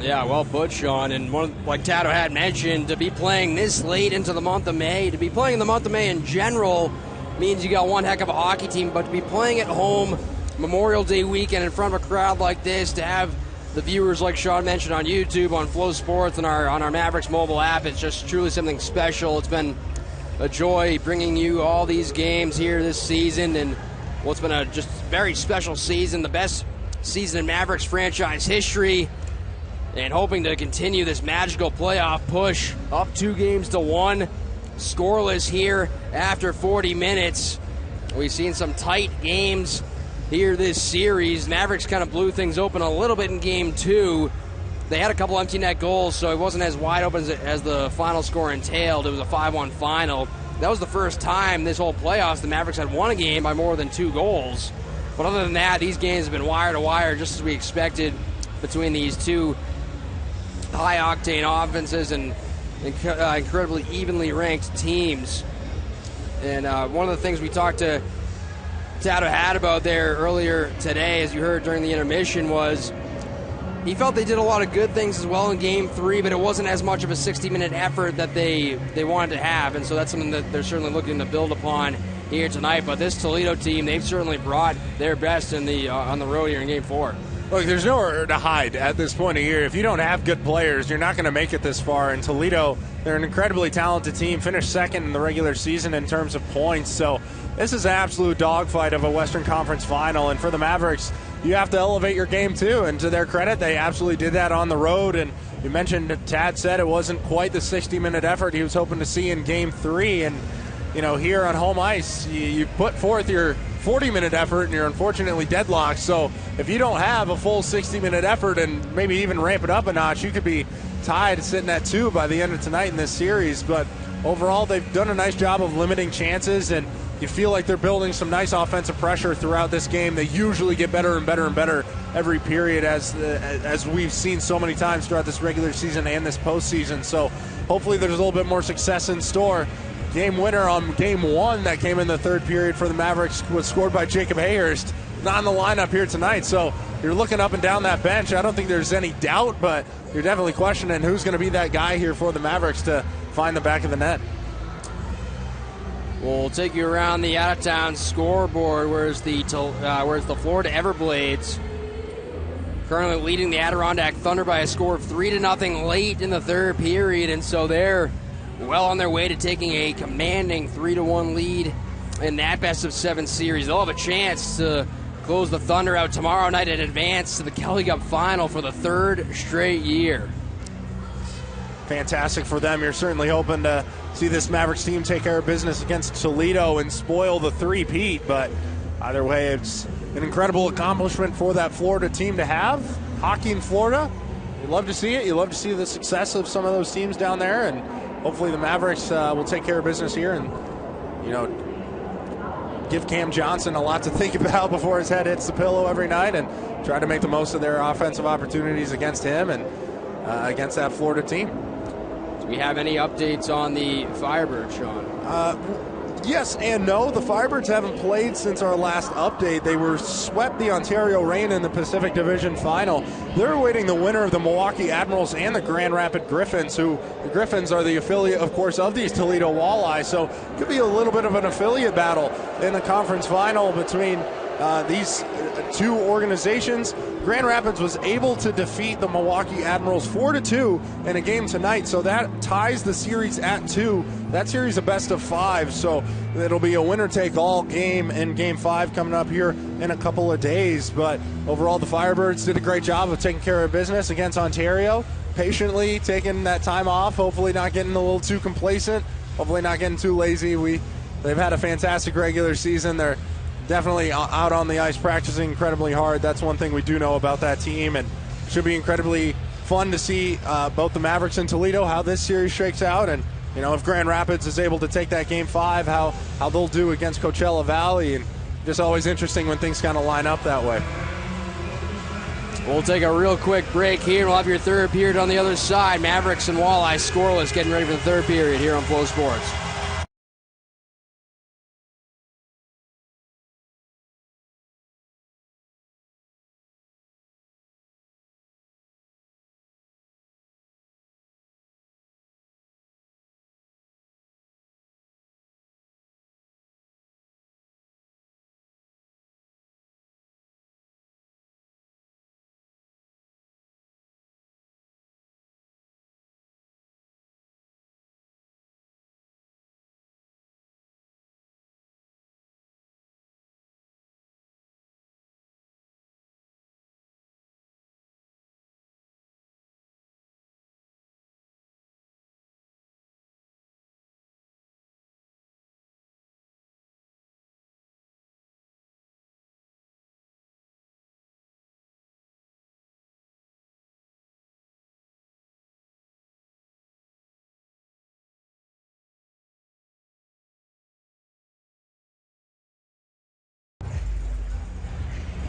Yeah, well put, Sean. And like Tato had mentioned, to be playing this late into the month of May, to be playing in the month of May in general means you got one heck of a hockey team, but to be playing at home Memorial Day weekend in front of a crowd like this, to have the viewers like Sean mentioned on YouTube, on Flow Sports, and on our Mavericks mobile app, it's just truly something special. It's been a joy bringing you all these games here this season, and well, it's been a just very special season, the best season in Mavericks franchise history, and hoping to continue this magical playoff push. Up 2-1, scoreless here after 40 minutes. We've seen some tight games here this series. Mavericks kind of blew things open a little bit in game 2. They had a couple empty net goals, so it wasn't as wide open as the final score entailed. It was a 5-1 final. That was the first time this whole playoffs the Mavericks had won a game by more than 2 goals. But other than that, these games have been wire to wire, just as we expected, between these two high-octane offenses and incredibly evenly ranked teams. And one of the things we talked to Tato had about there earlier today, as you heard during the intermission, was he felt they did a lot of good things as well in Game 3, but it wasn't as much of a 60-minute effort that they wanted to have, and so that's something that they're certainly looking to build upon here tonight. But this Toledo team, they've certainly brought their best in the on the road here in Game 4. Look, there's nowhere to hide at this point of year. If you don't have good players, you're not going to make it this far. And Toledo, they're an incredibly talented team, finished second in the regular season in terms of points. So this is an absolute dogfight of a Western Conference final. And for the Mavericks, you have to elevate your game too. And to their credit, they absolutely did that on the road. And you mentioned, Tad said it wasn't quite the 60-minute effort he was hoping to see in Game 3. And, you know, here on home ice, you put forth your 40-minute effort and you're unfortunately deadlocked. So if you don't have a full 60-minute effort and maybe even ramp it up a notch, you could be tied sitting at 2 by the end of tonight in this series. But overall, they've done a nice job of limiting chances, and you feel like they're building some nice offensive pressure throughout this game. They usually get better and better and better every period, as we've seen so many times throughout this regular season and this postseason. So hopefully there's a little bit more success in store. Game winner on Game 1 that came in the third period for the Mavericks was scored by Jacob Hayhurst. Not in the lineup here tonight, so you're looking up and down that bench. I don't think there's any doubt, but you're definitely questioning who's going to be that guy here for the Mavericks to find the back of the net. We'll take you around the out-of-town scoreboard. Where's the Florida Everblades currently leading the Adirondack Thunder by a score of 3-0 late in the third period, and so they're well on their way to taking a commanding 3-1 lead in that best-of-7 series. They'll have a chance to close the Thunder out tomorrow night and advance to the Kelly Cup Final for the third straight year. Fantastic for them. You're certainly hoping to see this Mavericks team take care of business against Toledo and spoil the three-peat, but either way, it's an incredible accomplishment for that Florida team to have. Hockey in Florida, you love to see it. You love to see the success of some of those teams down there, and hopefully the Mavericks will take care of business here and, you know, give Cam Johnson a lot to think about before his head hits the pillow every night, and try to make the most of their offensive opportunities against him and against that Florida team. Do we have any updates on the Firebirds, Sean? Yes and no. The Firebirds haven't played since our last update. They were swept the Ontario Reign in the Pacific Division Final. They're awaiting the winner of the Milwaukee Admirals and the Grand Rapids Griffins, who the Griffins are the affiliate, of course, of these Toledo Walleye. So it could be a little bit of an affiliate battle in the conference final between these two organizations. Grand Rapids was able to defeat the Milwaukee Admirals 4-2 in a game tonight, so that ties the series at 2. That series a best of 5, so it'll be a winner-take-all game in Game 5 coming up here in a couple of days. But overall, the Firebirds did a great job of taking care of business against Ontario, patiently taking that time off, hopefully not getting a little too complacent, hopefully not getting too lazy. They've had a fantastic regular season. They're definitely out on the ice practicing incredibly hard. That's one thing we do know about that team, and should be incredibly fun to see both the Mavericks and Toledo, how this series shakes out, and you know, if Grand Rapids is able to take that Game 5, how they'll do against Coachella Valley. And just always interesting when things kind of line up that way. We'll take a real quick break here. We'll have your third period on the other side. Mavericks and Walleye scoreless, getting ready for the third period here on Flow Sports.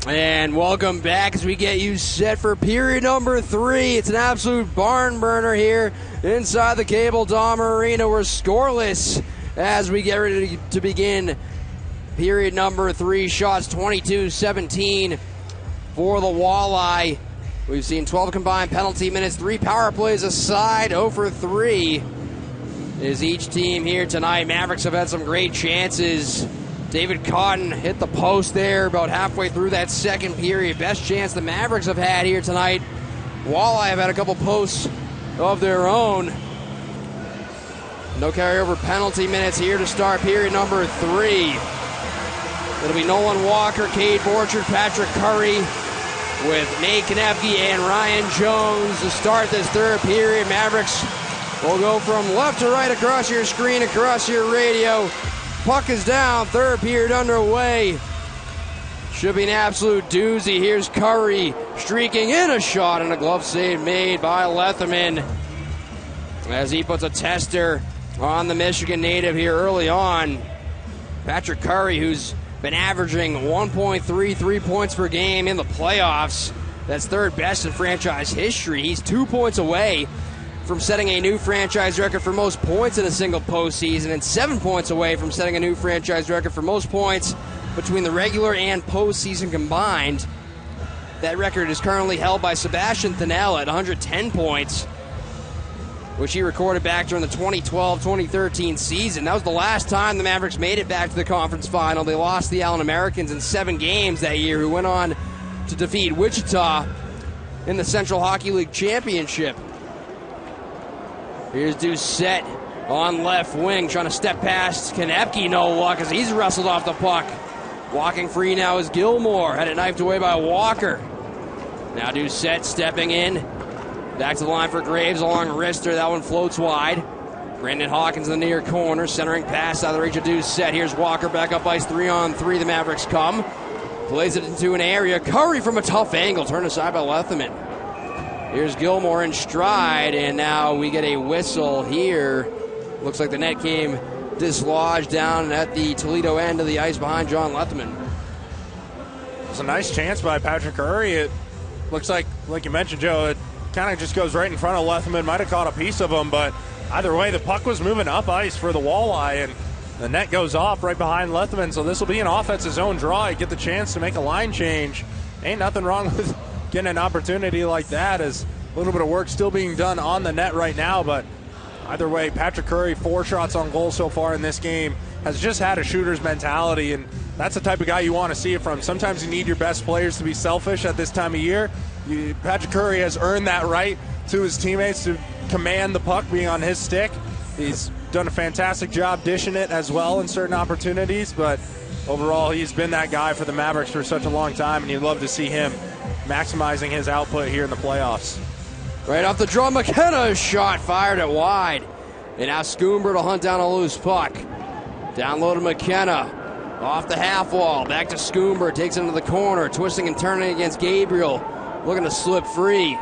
And welcome back as we get you set for period number 3. It's an absolute barn burner here inside the Cable Dahmer Arena. We're scoreless as we get ready to begin period number 3. Shots 22-17 for the Walleye. We've seen 12 combined penalty minutes, 3 power plays aside, 0 for 3 is each team here tonight. Mavericks have had some great chances David Cotton hit the post there about halfway through that second period. Best chance the Mavericks have had here tonight. Walleye have had a couple posts of their own. No carryover penalty minutes here to start period number 3. It'll be Nolan Walker, Cade Borchard, Patrick Curry with Nate Konepke and Ryan Jones to start this third period. Mavericks will go from left to right across your screen, across your radio. Puck is down, third period underway. Should be an absolute doozy. Here's Curry streaking in a shot and a glove save made by Letherman as he puts a tester on the Michigan native here early on. Patrick Curry, who's been averaging 1.33 points per game in the playoffs. That's third best in franchise history. He's 2 points away from setting a new franchise record for most points in a single postseason and 7 points away from setting a new franchise record for most points between the regular and postseason combined. That record is currently held by Sebastian Thinnell at 110 points, which he recorded back during the 2012-2013 season. That was the last time the Mavericks made it back to the conference final. They lost the Allen Americans in 7 games that year, who went on to defeat Wichita in the Central Hockey League Championship. Here's Doucette on left wing, trying to step past Konepke, no luck as he's wrestled off the puck. Walking free now is Gilmore, had it knifed away by Walker. Now Doucette stepping in. Back to the line for Graves along Rister. That one floats wide. Brandon Hawkins in the near corner. Centering pass out of the reach of Doucette. Here's Walker back up ice 3-on-3. The Mavericks come. Plays it into an area. Curry from a tough angle. Turned aside by Letherman. Here's Gilmore in stride. And now we get a whistle here. Looks like the net came dislodged down at the Toledo end of the ice behind John Letherman. It was a nice chance by Patrick Curry. It looks like you mentioned, Joe, it kind of just goes right in front of Letherman. Might have caught a piece of him, but either way, the puck was moving up ice for the Walleye, and the net goes off right behind Letherman. So this will be an offensive zone draw. You get the chance to make a line change. Ain't nothing wrong with getting an opportunity like that, as a little bit of work still being done on the net right now. But either way, Patrick Curry, 4 shots on goal so far in this game, has just had a shooter's mentality, and that's the type of guy you want to see it from. Sometimes you need your best players to be selfish at this time of year. Patrick Curry has earned that right to his teammates to command the puck being on his stick. He's done a fantastic job dishing it as well in certain opportunities, but overall he's been that guy for the Mavericks for such a long time, and you'd love to see him maximizing his output here in the playoffs. Right off the draw, McKenna's shot fired it wide. And now Schoonberg to hunt down a loose puck. Down low to McKenna. Off the half wall. Back to Schoonberg. Takes it into the corner. Twisting and turning against Gabriel. Looking to slip free.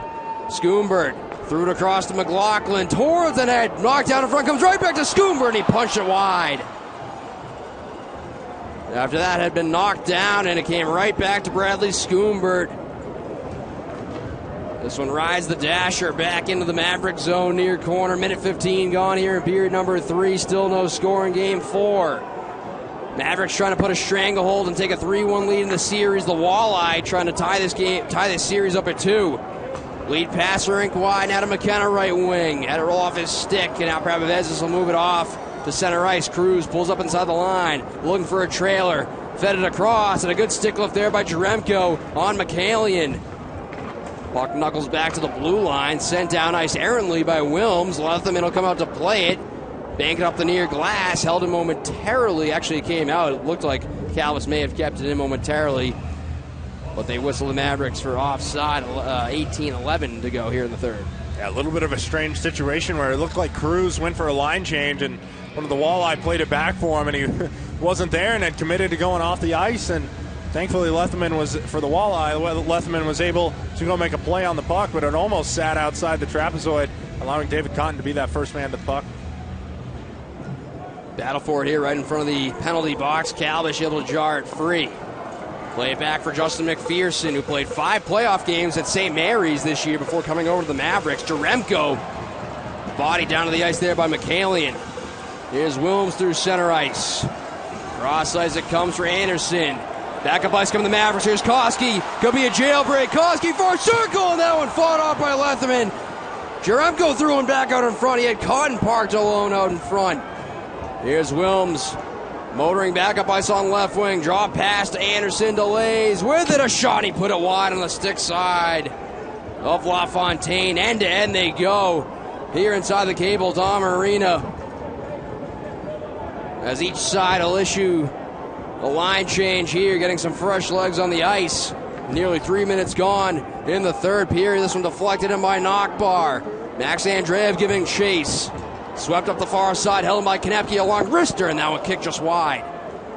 Schoonberg threw it across to McLaughlin. Towards the net. Knocked down in front. Comes right back to Schoonberg. And he punched it wide. After that had been knocked down, and it came right back to Bradley Schoonberg. This one rides the dasher back into the Maverick zone near corner. Minute 15 gone here in period number 3. Still no score in game 4. Mavericks trying to put a stranglehold and take a 3-1 lead in the series. The Walleye trying to tie this series up at 2. Lead pass rink wide now to McKenna right wing. Had it roll off his stick, and now Prabavezis will move it off to center ice. Cruz pulls up inside the line, looking for a trailer. Fed it across, and a good stick lift there by Jaremko on McCallion. Puck knuckles back to the blue line, sent down ice errantly by Wilms. Letherman will come out to play it. Banked up the near glass, held it momentarily. Actually, it came out. It looked like Calvis may have kept it in momentarily. But they whistle the Mavericks for offside. 18-11 to go here in the third. Yeah, a little bit of a strange situation where it looked like Cruz went for a line change, and one of the Walleye played it back for him, and he wasn't there and had committed to going off the ice. And thankfully, Letherman was, for the Walleye, Letherman was able to go make a play on the puck, but it almost sat outside the trapezoid, allowing David Cotton to be that first man to the puck. Battle for it here right in front of the penalty box. Calvish able to jar it free. Play it back for Justin McPherson, who played 5 playoff games at St. Mary's this year before coming over to the Mavericks. Jaremko, body down to the ice there by McCallion. Here's Wilms through center ice. Cross ice it comes for Anderson. Back up ice come the Mavericks. Here's Koski. Could be a jailbreak. Koski for a circle, and that one fought off by Letherman. Jaremko threw him back out in front. He had Cotton parked alone out in front. Here's Wilms Motoring back up ice on left wing. Draw pass to Anderson. Delays. With it, a shot. He put it wide on the stick side of LaFontaine. End to end they go here inside the Cable Dom Arena, as each side will issue a line change here, getting some fresh legs on the ice. Nearly 3 minutes gone in the third period. This one deflected in by Nockbar. Max Andreev giving chase. Swept up the far side, held by Konepke along wrister, and that one kicked just wide.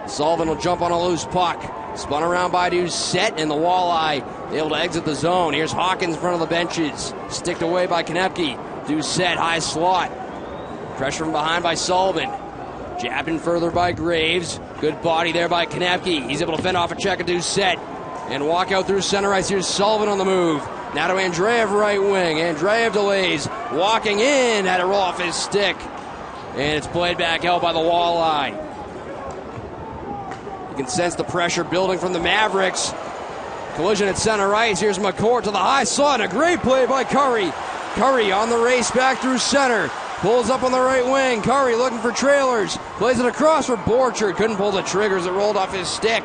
Sullivan will jump on a loose puck. Spun around by Doucette, and the Walleye able to exit the zone. Here's Hawkins in front of the benches. Sticked away by Konepke. Doucette, high slot. Pressure from behind by Sullivan. Jabbed in further by Graves. Good body there by Konepke. He's able to fend off a check of Doucette and walk out through center ice. Here's Sullivan on the move. Now to Andreev, right wing. Andreev delays. Walking in. Had to roll off his stick. And it's played back out by the Walleye. You can sense the pressure building from the Mavericks. Collision at center ice. Here's McCourt to the high slot. A great play by Curry. Curry on the race back through center. Pulls up on the right wing. Curry looking for trailers. Plays it across for Borchard. Couldn't pull the triggers. It rolled off his stick.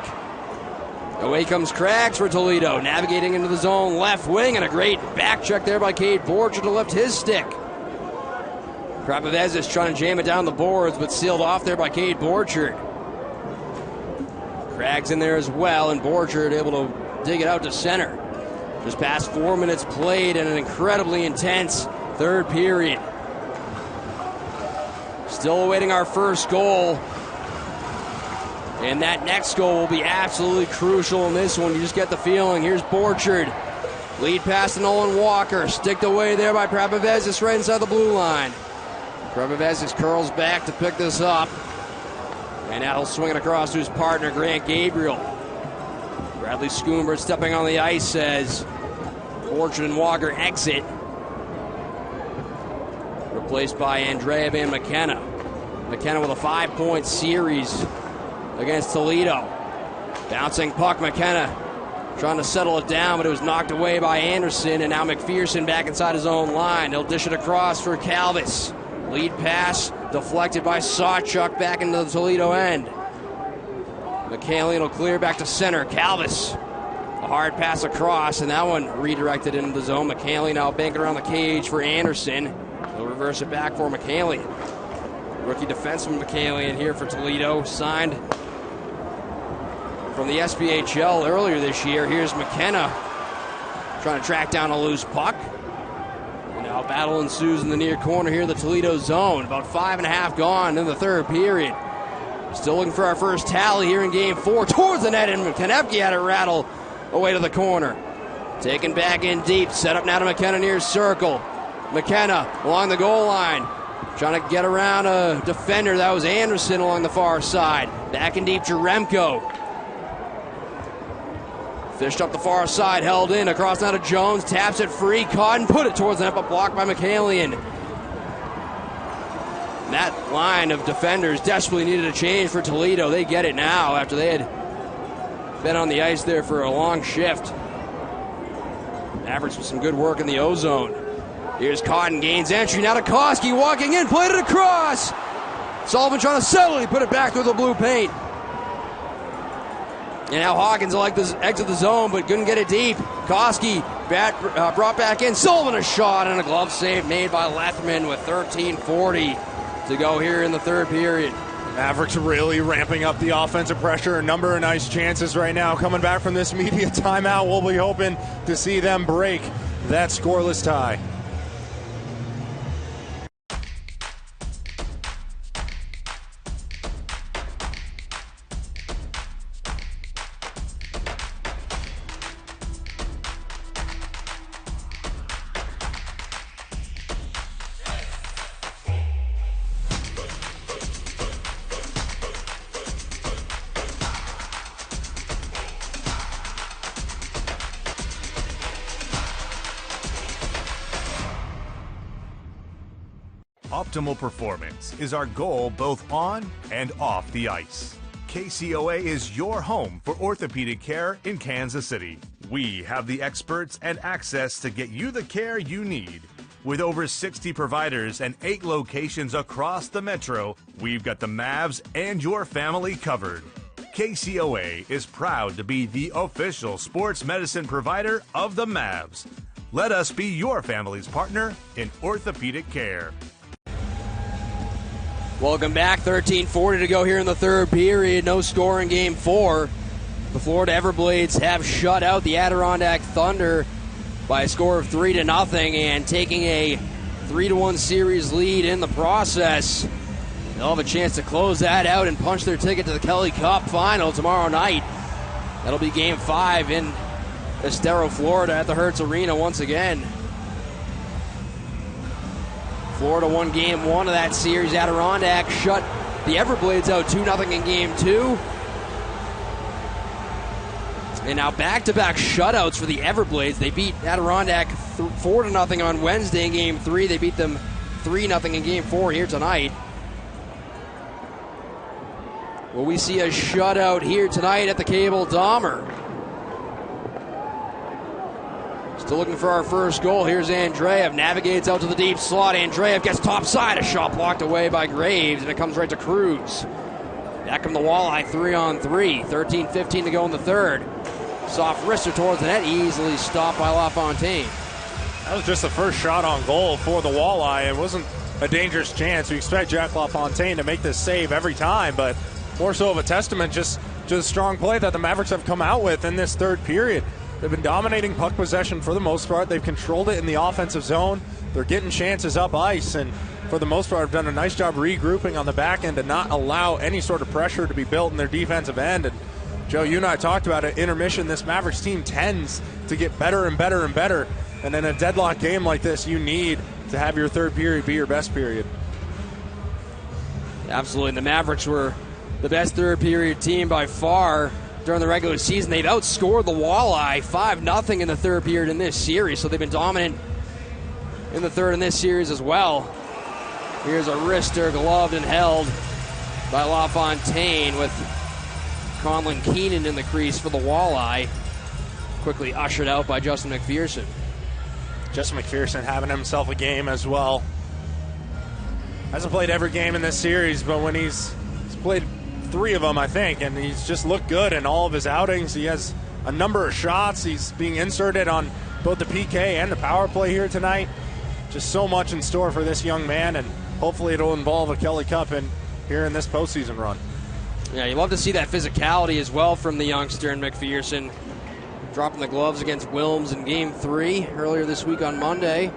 Away comes Craggs for Toledo, navigating into the zone left wing, and a great back check there by Cade Borchard to lift his stick. Krapavezis trying to jam it down the boards, but sealed off there by Cade Borchard. Craggs in there as well, and Borchard able to dig it out to center. Just past 4 minutes played in an incredibly intense third period. Still awaiting our first goal. And that next goal will be absolutely crucial in this one. You just get the feeling. Here's Borchard. Lead pass to Nolan Walker. Sticked away there by Krapavezis right inside the blue line. Krapavezis curls back to pick this up. And now he'll swing it across to his partner, Grant Gabriel. Bradley Schoonberg stepping on the ice as Borchard and Walker exit. Replaced by Andreev and McKenna. McKenna with a 5-point series against Toledo. Bouncing puck, McKenna trying to settle it down, but it was knocked away by Anderson, and now McPherson back inside his own line. He'll dish it across for Calvis. Lead pass deflected by Sawchuk back into the Toledo end. McCallion will clear back to center. Calvis, a hard pass across, and that one redirected into the zone. McCallion now banking around the cage for Anderson. He'll reverse it back for McCallion. Rookie defenseman McCallion here for Toledo, signed from the SPHL earlier this year. Here's McKenna trying to track down a loose puck. And now battle ensues in the near corner here, the Toledo zone. About 5.5 gone in the third period. Still looking for our first tally here in game 4. Towards the net, and Konepke had it rattle away to the corner. Taken back in deep, set up now to McKenna near circle. McKenna along the goal line. Trying to get around a defender. That was Anderson along the far side. Back in deep, Jaremko. Fished up the far side, held in. Across now to Jones. Taps it free. Caught and put it towards the net, but blocked by McCallion. That line of defenders desperately needed a change for Toledo. They get it now after they had been on the ice there for a long shift. Mavericks with some good work in the O-zone. Here's Cotton, gains entry, now to Koski, walking in, played it across. Sullivan trying to settle, he put it back through the blue paint. And now Hawkins will like this exit the zone, but couldn't get it deep. Koski brought back in, Sullivan a shot, and a glove save made by Lethman with 13:40 to go here in the third period. Mavericks really ramping up the offensive pressure. A number of nice chances right now. Coming back from this media timeout, we'll be hoping to see them break that scoreless tie. Optimal performance is our goal both on and off the ice. KCOA is your home for orthopedic care in Kansas City. We have the experts and access to get you the care you need. With over 60 providers and 8 locations across the metro, we've got the Mavs and your family covered. KCOA is proud to be the official sports medicine provider of the Mavs. Let us be your family's partner in orthopedic care. Welcome back. 13:40 to go here in the third period. No score in Game 4. The Florida Everblades have shut out the Adirondack Thunder by a score of 3-0 and taking a 3-1 series lead in the process. They'll have a chance to close that out and punch their ticket to the Kelly Cup final tomorrow night. That'll be Game 5 in Estero, Florida at the Hertz Arena once again. Florida won Game 1 of that series. Adirondack shut the Everblades out 2-0 in Game 2. And now back-to-back shutouts for the Everblades. They beat Adirondack 4-0 on Wednesday in Game 3. They beat them 3-0 in Game 4 here tonight. Will we see a shutout here tonight at the Cable Dahmer? Still looking for our first goal. Here's Andreev. Navigates out to the deep slot. Andreev gets topside. A shot blocked away by Graves, and it comes right to Cruz. Back come the Walleye 3-on-3. 13:15 to go in the third. Soft wrister towards the net. Easily stopped by LaFontaine. That was just the first shot on goal for the Walleye. It wasn't a dangerous chance. We expect Jack LaFontaine to make this save every time, but more so of a testament just to the strong play that the Mavericks have come out with in this third period. They've been dominating puck possession for the most part. They've controlled it in the offensive zone. They're getting chances up ice, and for the most part have done a nice job regrouping on the back end to not allow any sort of pressure to be built in their defensive end. And Joe, you and I talked about it, intermission, this Mavericks team tends to get better and better and better. And in a deadlock game like this, you need to have your third period be your best period. Absolutely. The Mavericks were the best third period team by far during the regular season. They've outscored the Walleye 5-0 in the third period in this series, so they've been dominant in the third in this series as well. Here's a wrister gloved and held by LaFontaine with Conlon Keenan in the crease for the Walleye. Quickly ushered out by Justin McPherson. Justin McPherson having himself a game as well. Hasn't played every game in this series, but when he's played 3 of them, I think, and he's just looked good in all of his outings. He has a number of shots. He's being inserted on both the PK and the power play here tonight. Just so much in store for this young man, and hopefully it'll involve a Kelly Cup here in this postseason run. Yeah, you love to see that physicality as well from the youngster in McPherson. Dropping the gloves against Wilms in Game 3 earlier this week on Monday.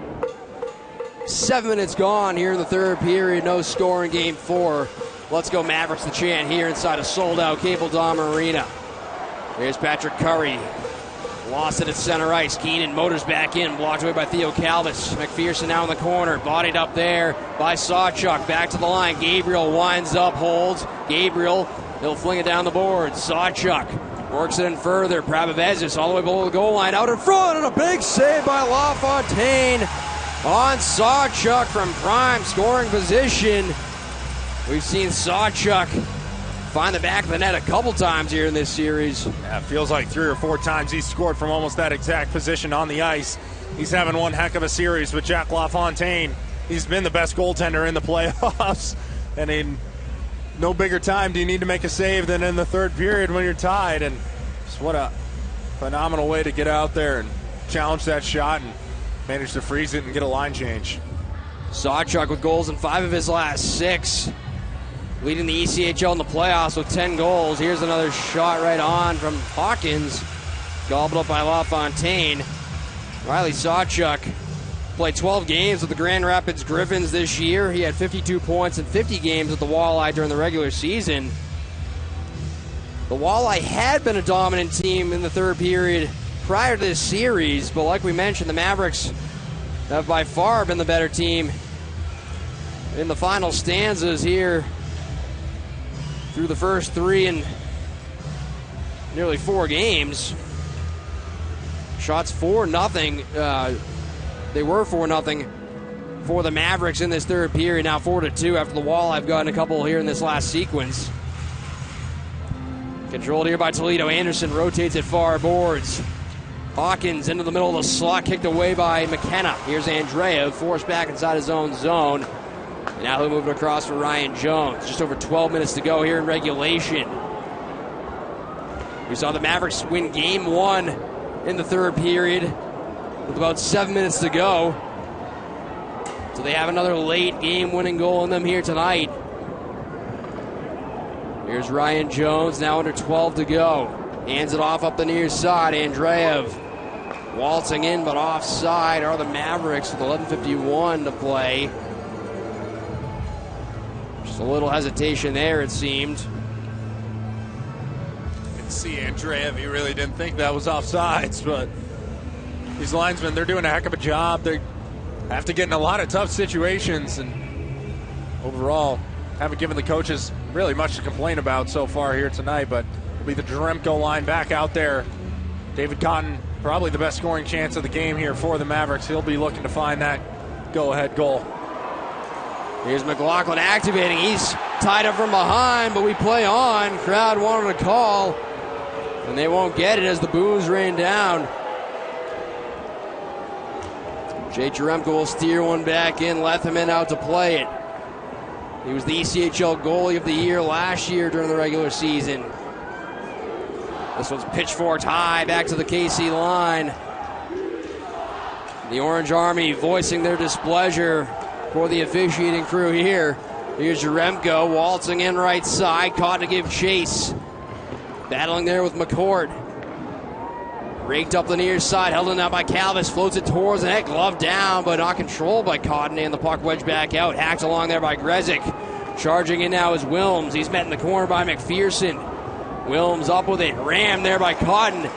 7 minutes gone here in the third period. No score in Game 4. Let's go Mavericks, the chant here inside a sold-out Cable Dahmer Arena. There's Patrick Curry. Lost it at center ice. Keenan motors back in, blocked away by Theo Calvis. McPherson now in the corner, bodied up there by Sawchuk. Back to the line. Gabriel winds up, holds. Gabriel, he'll fling it down the board. Sawchuk works it in further. Prabavezis all the way below the goal line, out in front, and a big save by LaFontaine on Sawchuk from prime scoring position. We've seen Sawchuk find the back of the net a couple times here in this series. Yeah, it feels like 3 or 4 times he's scored from almost that exact position on the ice. He's having one heck of a series with Jack LaFontaine. He's been the best goaltender in the playoffs. And in no bigger time do you need to make a save than in the third period when you're tied. And just what a phenomenal way to get out there and challenge that shot and manage to freeze it and get a line change. Sawchuk with goals in 5 of his last 6. Leading the ECHL in the playoffs with 10 goals. Here's another shot right on from Hawkins. Gobbled up by LaFontaine. Riley Sawchuk played 12 games with the Grand Rapids Griffins this year. He had 52 points in 50 games with the Walleye during the regular season. The Walleye had been a dominant team in the third period prior to this series, but like we mentioned, the Mavericks have by far been the better team in the final stanzas here through the first 3 and nearly 4 games. Shots 4-0. They were 4-0 for the Mavericks in this third period. Now 4-2 after the Walleye have gotten a couple here in this last sequence. Controlled here by Toledo. Anderson rotates at far boards. Hawkins into the middle of the slot, kicked away by McKenna. Here's Andreev, forced back inside his own zone. And now he'll move it across for Ryan Jones. Just over 12 minutes to go here in regulation. We saw the Mavericks win game 1 in the third period with about 7 minutes to go. So they have another late game-winning goal in them here tonight. Here's Ryan Jones, now under 12 to go. Hands it off up the near side. Andreev waltzing in, but offside are the Mavericks with 11:51 to play. Just a little hesitation there, it seemed. You can see Andreev, he really didn't think that was offsides, but these linesmen, they're doing a heck of a job. They have to get in a lot of tough situations, and overall, haven't given the coaches really much to complain about so far here tonight, but it'll be the Jaremko line back out there. David Cotton, probably the best scoring chance of the game here for the Mavericks. He'll be looking to find that go-ahead goal. Here's McLaughlin activating. He's tied up from behind, but we play on. Crowd wanted a call, and they won't get it as the boos rain down. Jay Jaremko will steer one back in, Letherman out to play it. He was the ECHL goalie of the year last year during the regular season. This one's pitchforked high back to the KC line. The Orange Army voicing their displeasure for the officiating crew here. Here's Jaremko waltzing in right side, caught to give chase. Battling there with McCourt. Raked up the near side, held in now by Calvis, floats it towards the net, glove down, but not controlled by Cotton, and the puck wedged back out. Hacked along there by Grezik. Charging in now is Wilms. He's met in the corner by McPherson. Wilms up with it, rammed there by Cotton.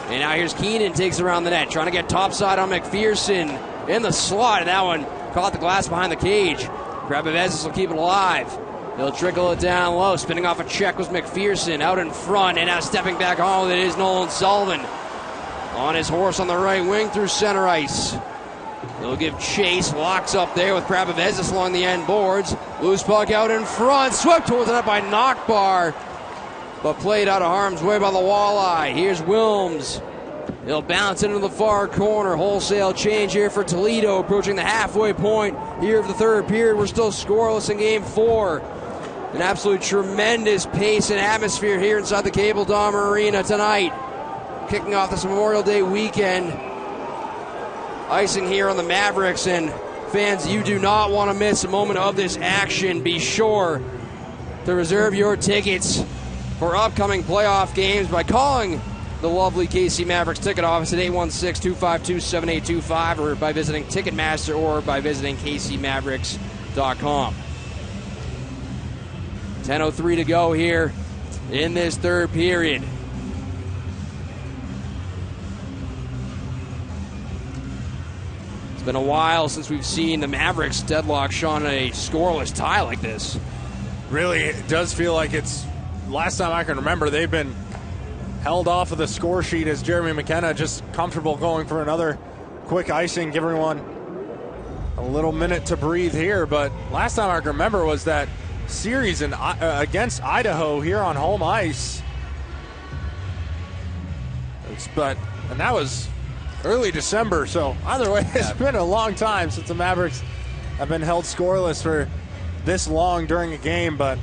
And now here's Keenan, takes around the net, trying to get topside on McPherson in the slot, and that one caught the glass behind the cage. Grabavezis will keep it alive. He'll trickle it down low, spinning off a check was McPherson out in front, and now stepping back on with it is Nolan Sullivan. On his horse on the right wing through center ice. He'll give chase, locks up there with Grabavezis along the end boards. Loose puck out in front, swept towards the net by Knockbar, but played out of harm's way by the Walleye. Here's Wilms. He'll bounce into the far corner. Wholesale change here for Toledo, approaching the halfway point here of the third period. We're still scoreless in game 4. An absolute tremendous pace and atmosphere here inside the Cable Dahmer Arena tonight. Kicking off this Memorial Day weekend. Icing here on the Mavericks, and fans, you do not want to miss a moment of this action. Be sure to reserve your tickets for upcoming playoff games by calling the lovely KC Mavericks ticket office at 816-252-7825 or by visiting Ticketmaster or by visiting kcmavericks.com. 10:03 to go here in this third period. It's been a while since we've seen the Mavericks deadlock Sean a scoreless tie like this. Really, it does feel like it's last time I can remember they've been held off of the score sheet as Jeremy McKenna just comfortable going for another quick icing, give everyone a little minute to breathe here. But last time I can remember was that series against Idaho here on home ice. And that was early December, so either way, it's been a long time since the Mavericks have been held scoreless for this long during a game, but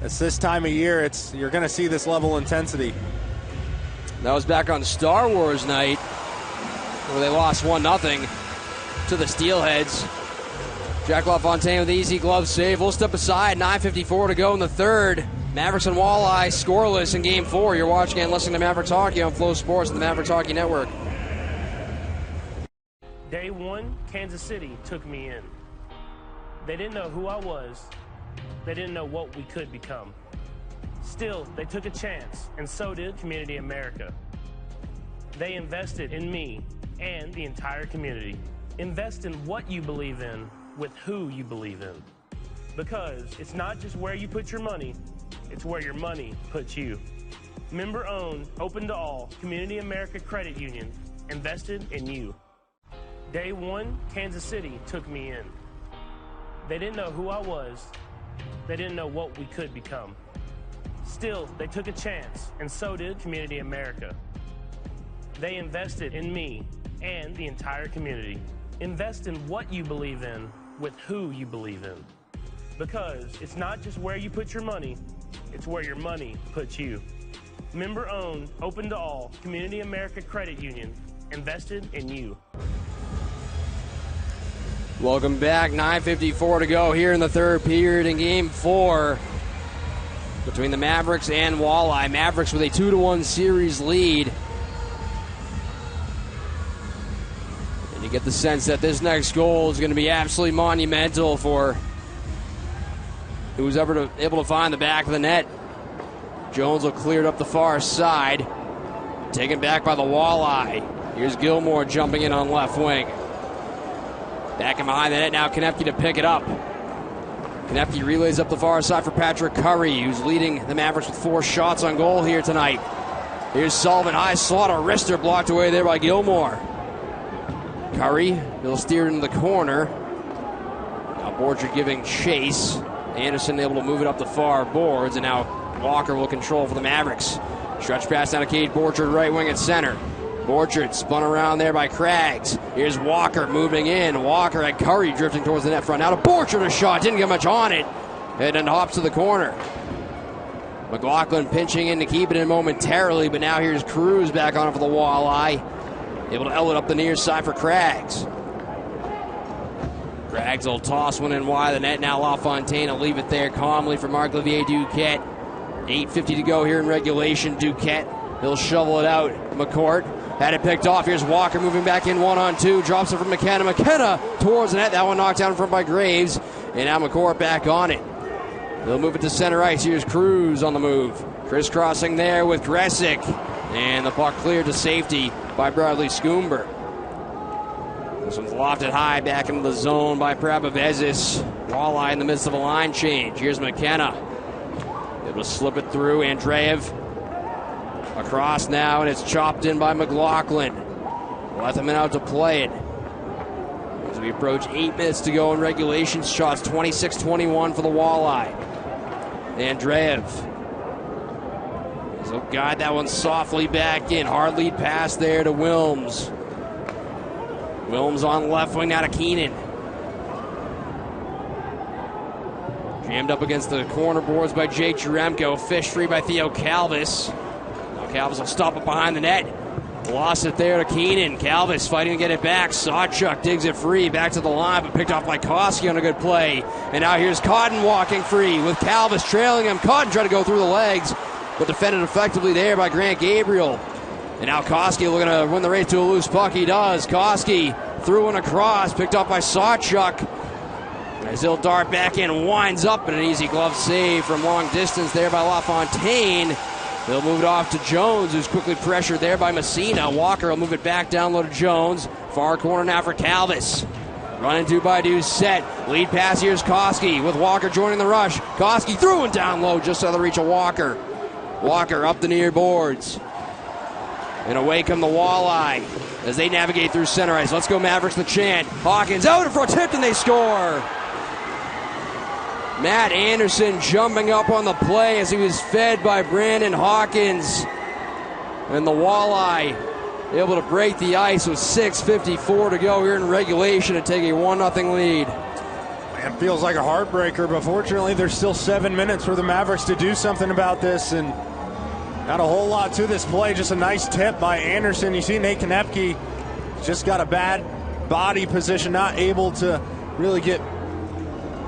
it's this time of year, you're going to see this level of intensity. That was back on Star Wars night, where they lost 1-0 to the Steelheads. Jack LaFontaine with the easy glove save. We'll step aside, 9:54 to go in the third. Mavericks and Walleye scoreless in game 4. You're watching and listening to Mavericks Hockey on Flow Sports and the Mavericks Hockey Network. Day 1, Kansas City took me in. They didn't know who I was. They didn't know what we could become. Still, they took a chance, and so did Community America. They invested in me and the entire community. Invest in what you believe in with who you believe in. Because it's not just where you put your money, it's where your money puts you. Member-owned, open to all, Community America Credit Union, invested in you. Day 1, Kansas City took me in. They didn't know who I was. They didn't know what we could become. Still, they took a chance, and so did Community America. They invested in me and the entire community. Invest in what you believe in with who you believe in. Because it's not just where you put your money, it's where your money puts you. Member-owned, open to all, Community America Credit Union, invested in you. Welcome back. 9:54 to go here in the third period in Game 4 between the Mavericks and Walleye. Mavericks with a 2-1 series lead. And you get the sense that this next goal is going to be absolutely monumental for who's ever able to find the back of the net. Jones will clear it up the far side. Taken back by the Walleye. Here's Gilmore jumping in on left wing. Back and behind the net now, Konepke to pick it up. Konepke relays up the far side for Patrick Curry, who's leading the Mavericks with 4 shots on goal here tonight. Here's Sullivan, high slaughter, wrister blocked away there by Gilmore. Curry, he'll steer it into the corner. Now Borchard giving chase. Anderson able to move it up the far boards, and now Walker will control for the Mavericks. Stretch pass down to Cade Borchard, right wing at center. Borchard spun around there by Craggs. Here's Walker moving in. Walker had Curry drifting towards the net front. Now to Borchard, a shot. Didn't get much on it. And then hops to the corner. McLaughlin pinching in to keep it in momentarily, but now here's Cruz back on it for the Walleye. Able to elbow it up the near side for Craggs. Craggs will toss one in wide. The net now LaFontaine will leave it there calmly for Marc-Olivier Duquette. 8:50 to go here in regulation. Duquette, he'll shovel it out. McCourt had it picked off. Here's Walker moving back in 1-on-2. Drops it from McKenna. McKenna towards the net. That one knocked down in front by Graves. And now McCourt back on it. They'll move it to center ice. Here's Cruz on the move. Crisscrossing there with Gressick. And the puck cleared to safety by Bradley Schoomber. This one's lofted high back into the zone by Prabavezis. Walleye in the midst of a line change. Here's McKenna. Able to slip it through. Andreev across now, and it's chopped in by McLaughlin. Let them in out to play it. As we approach 8 minutes to go in regulation, shots 26-21 for the Walleye. Andreev. So guide that one softly back in. Hard lead pass there to Wilms. Wilms on left wing now to Keenan. Jammed up against the corner boards by Jake Jaremko. Fish free by Theo Calvis. Now Calvis will stop it behind the net. Lost it there to Keenan. Calvis fighting to get it back. Sawchuk digs it free. Back to the line, but picked off by Koski on a good play. And now here's Cotton walking free with Calvis trailing him. Cotton tried to go through the legs, but defended effectively there by Grant Gabriel. And now Koski looking to win the race to a loose puck. He does. Koski threw one across. Picked up by Sawchuk. As he'll dart back in, winds up, and an easy glove save from long distance there by LaFontaine. They'll move it off to Jones, who's quickly pressured there by Messina. Walker will move it back down low to Jones. Far corner now for Calvis. Running to by Doucette. Lead pass here's Koski with Walker joining the rush. Koski threw one down low just out of the reach of Walker. Walker up the near boards. And away come the Walleye as they navigate through center ice. Let's go Mavericks, the chant. Hawkins out in front, tipped, and they score. Matt Anderson jumping up on the play as he was fed by Brandon Hawkins. And the Walleye able to break the ice with 6:54 to go here in regulation and take a 1-0 lead. It feels like a heartbreaker, but fortunately there's still 7 minutes for the Mavericks to do something about this, and not a whole lot to this play. Just a nice tip by Anderson. You see Nate Konepke just got a bad body position, not able to really get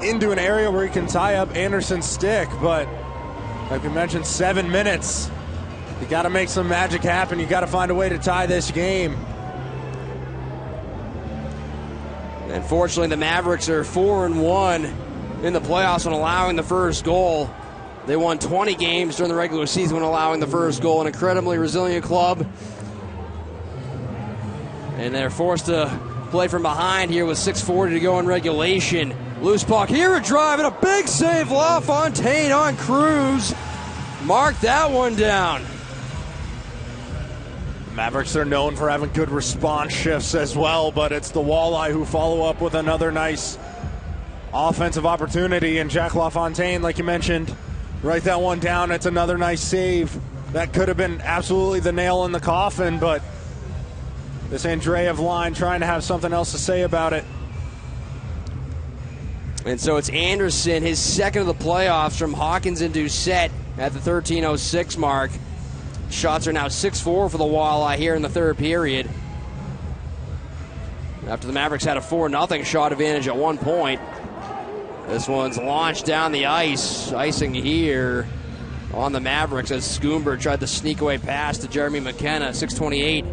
into an area where he can tie up Anderson's stick, but like we mentioned, 7 minutes. You got to make some magic happen. You got to find a way to tie this game. Unfortunately, the Mavericks are 4-1 in the playoffs when allowing the first goal. They won 20 games during the regular season when allowing the first goal. An incredibly resilient club. And they're forced to play from behind here with 6:40 to go in regulation. Loose puck here, a drive, and a big save. LaFontaine on Cruz. Mark that one down. Mavericks are known for having good response shifts as well, but it's the Walleye who follow up with another nice offensive opportunity. And Jack LaFontaine, like you mentioned, write that one down. It's another nice save. That could have been absolutely the nail in the coffin, but this Andreev line trying to have something else to say about it. And so it's Anderson, his second of the playoffs from Hawkins and Doucette at the 13:06 mark. Shots are now 6-4 for the Walleye here in the third period. After the Mavericks had a 4-0 shot advantage at one point. This one's launched down the ice. Icing here on the Mavericks as Schoonberg tried to sneak away pass to Jeremy McKenna. 6:28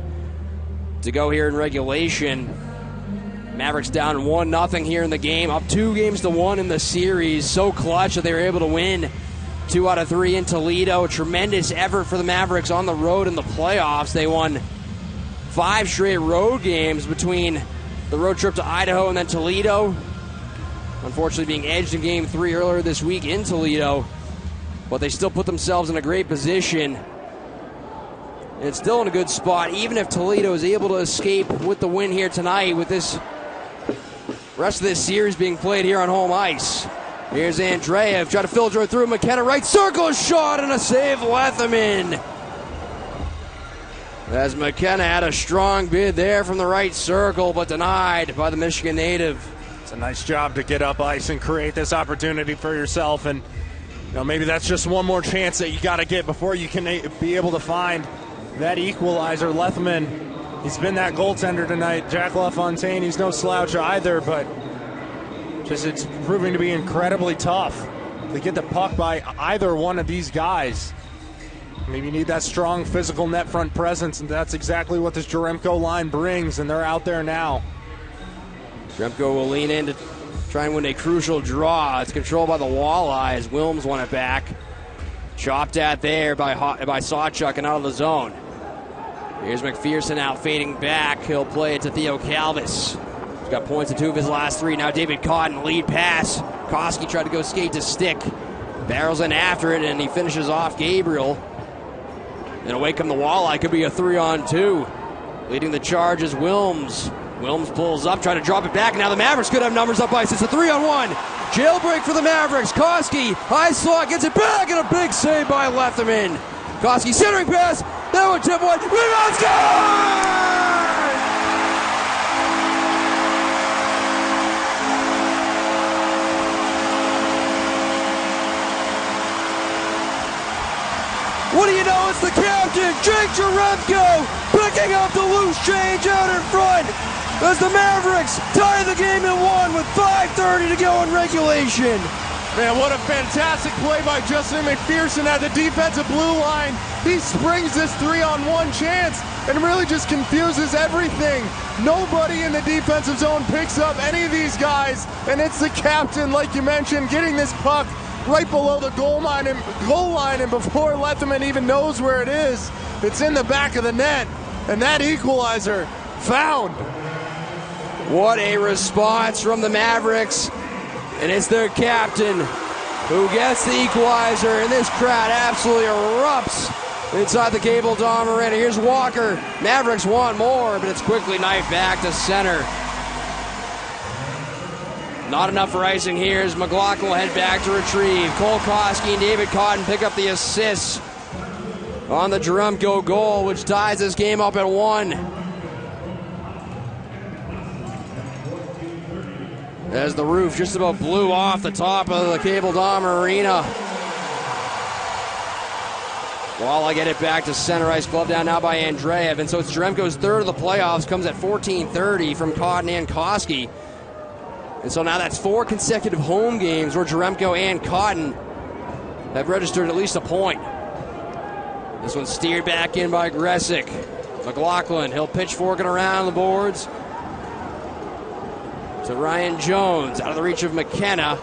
to go here in regulation. Mavericks down 1-0 here in the game. Up 2-1 in the series. So clutch that they were able to win 2 out of 3 in Toledo. A tremendous effort for the Mavericks on the road in the playoffs. They won 5 straight road games between the road trip to Idaho and then Toledo. Unfortunately being edged in Game 3 earlier this week in Toledo. But they still put themselves in a great position. And still in a good spot, even if Toledo is able to escape with the win here tonight with this rest of this series being played here on home ice. Here's Andreev, try to filter it through. McKenna, right circle shot and a save, Letherman. As McKenna had a strong bid there from the right circle, but denied by the Michigan native. It's a nice job to get up ice and create this opportunity for yourself. And maybe that's just one more chance that you got to get before you can be able to find that equalizer. Letherman, he's been that goaltender tonight. Jack LaFontaine, he's no slouch either, but just it's proving to be incredibly tough to get the puck by either one of these guys. Maybe you need that strong physical net front presence, and that's exactly what this Jaremko line brings, and they're out there now. Jaremko will lean in to try and win a crucial draw. It's controlled by the Walleye as Wilms won it back. Chopped at there by Sawchuk and out of the zone. Here's McPherson out fading back. He'll play it to Theo Calvis. He's got points in 2 of his last 3. Now David Cotton, lead pass. Koski tried to go skate to stick. Barrels in after it, and he finishes off Gabriel. And away come the Walleye. Could be a 3-on-2. Leading the charge is Wilms. Wilms pulls up, trying to drop it back. Now the Mavericks could have numbers up ice. It's a 3-on-1. Jailbreak for the Mavericks. Koski, high slot, gets it back, and a big save by Letherman. Koski centering pass. That one tip one. Rebound score! What do you know? It's the captain, Jake Jaremko, picking up the loose change out in front as the Mavericks tie the game at 1 with 5:30 to go in regulation. Man, what a fantastic play by Justin McPherson at the defensive blue line. He springs this 3-on-1 chance and really just confuses everything. Nobody in the defensive zone picks up any of these guys, and it's the captain, like you mentioned, getting this puck right below the goal line, and before Letherman even knows where it is, it's in the back of the net, and that equalizer found. What a response from the Mavericks, and it's their captain who gets the equalizer, and this crowd absolutely erupts inside the Cable Dome Arena. Here's Walker. Mavericks want more, but it's quickly knifed back to center. Not enough for icing here as McLaughlin will head back to retrieve. Cole Koski and David Cotton pick up the assists on the Jaremko goal, which ties this game up at 1. As the roof just about blew off the top of the Cable Dome Arena. Walleye get it back to center ice, glove down now by Andreev. And so it's Jaremko's third of the playoffs, comes at 14:30 from Cotton and Koski. And so now that's 4 consecutive home games where Jaremko and Cotton have registered at least a point. This one's steered back in by Gressick. McLaughlin, he'll pitchfork it around the boards to Ryan Jones, out of the reach of McKenna.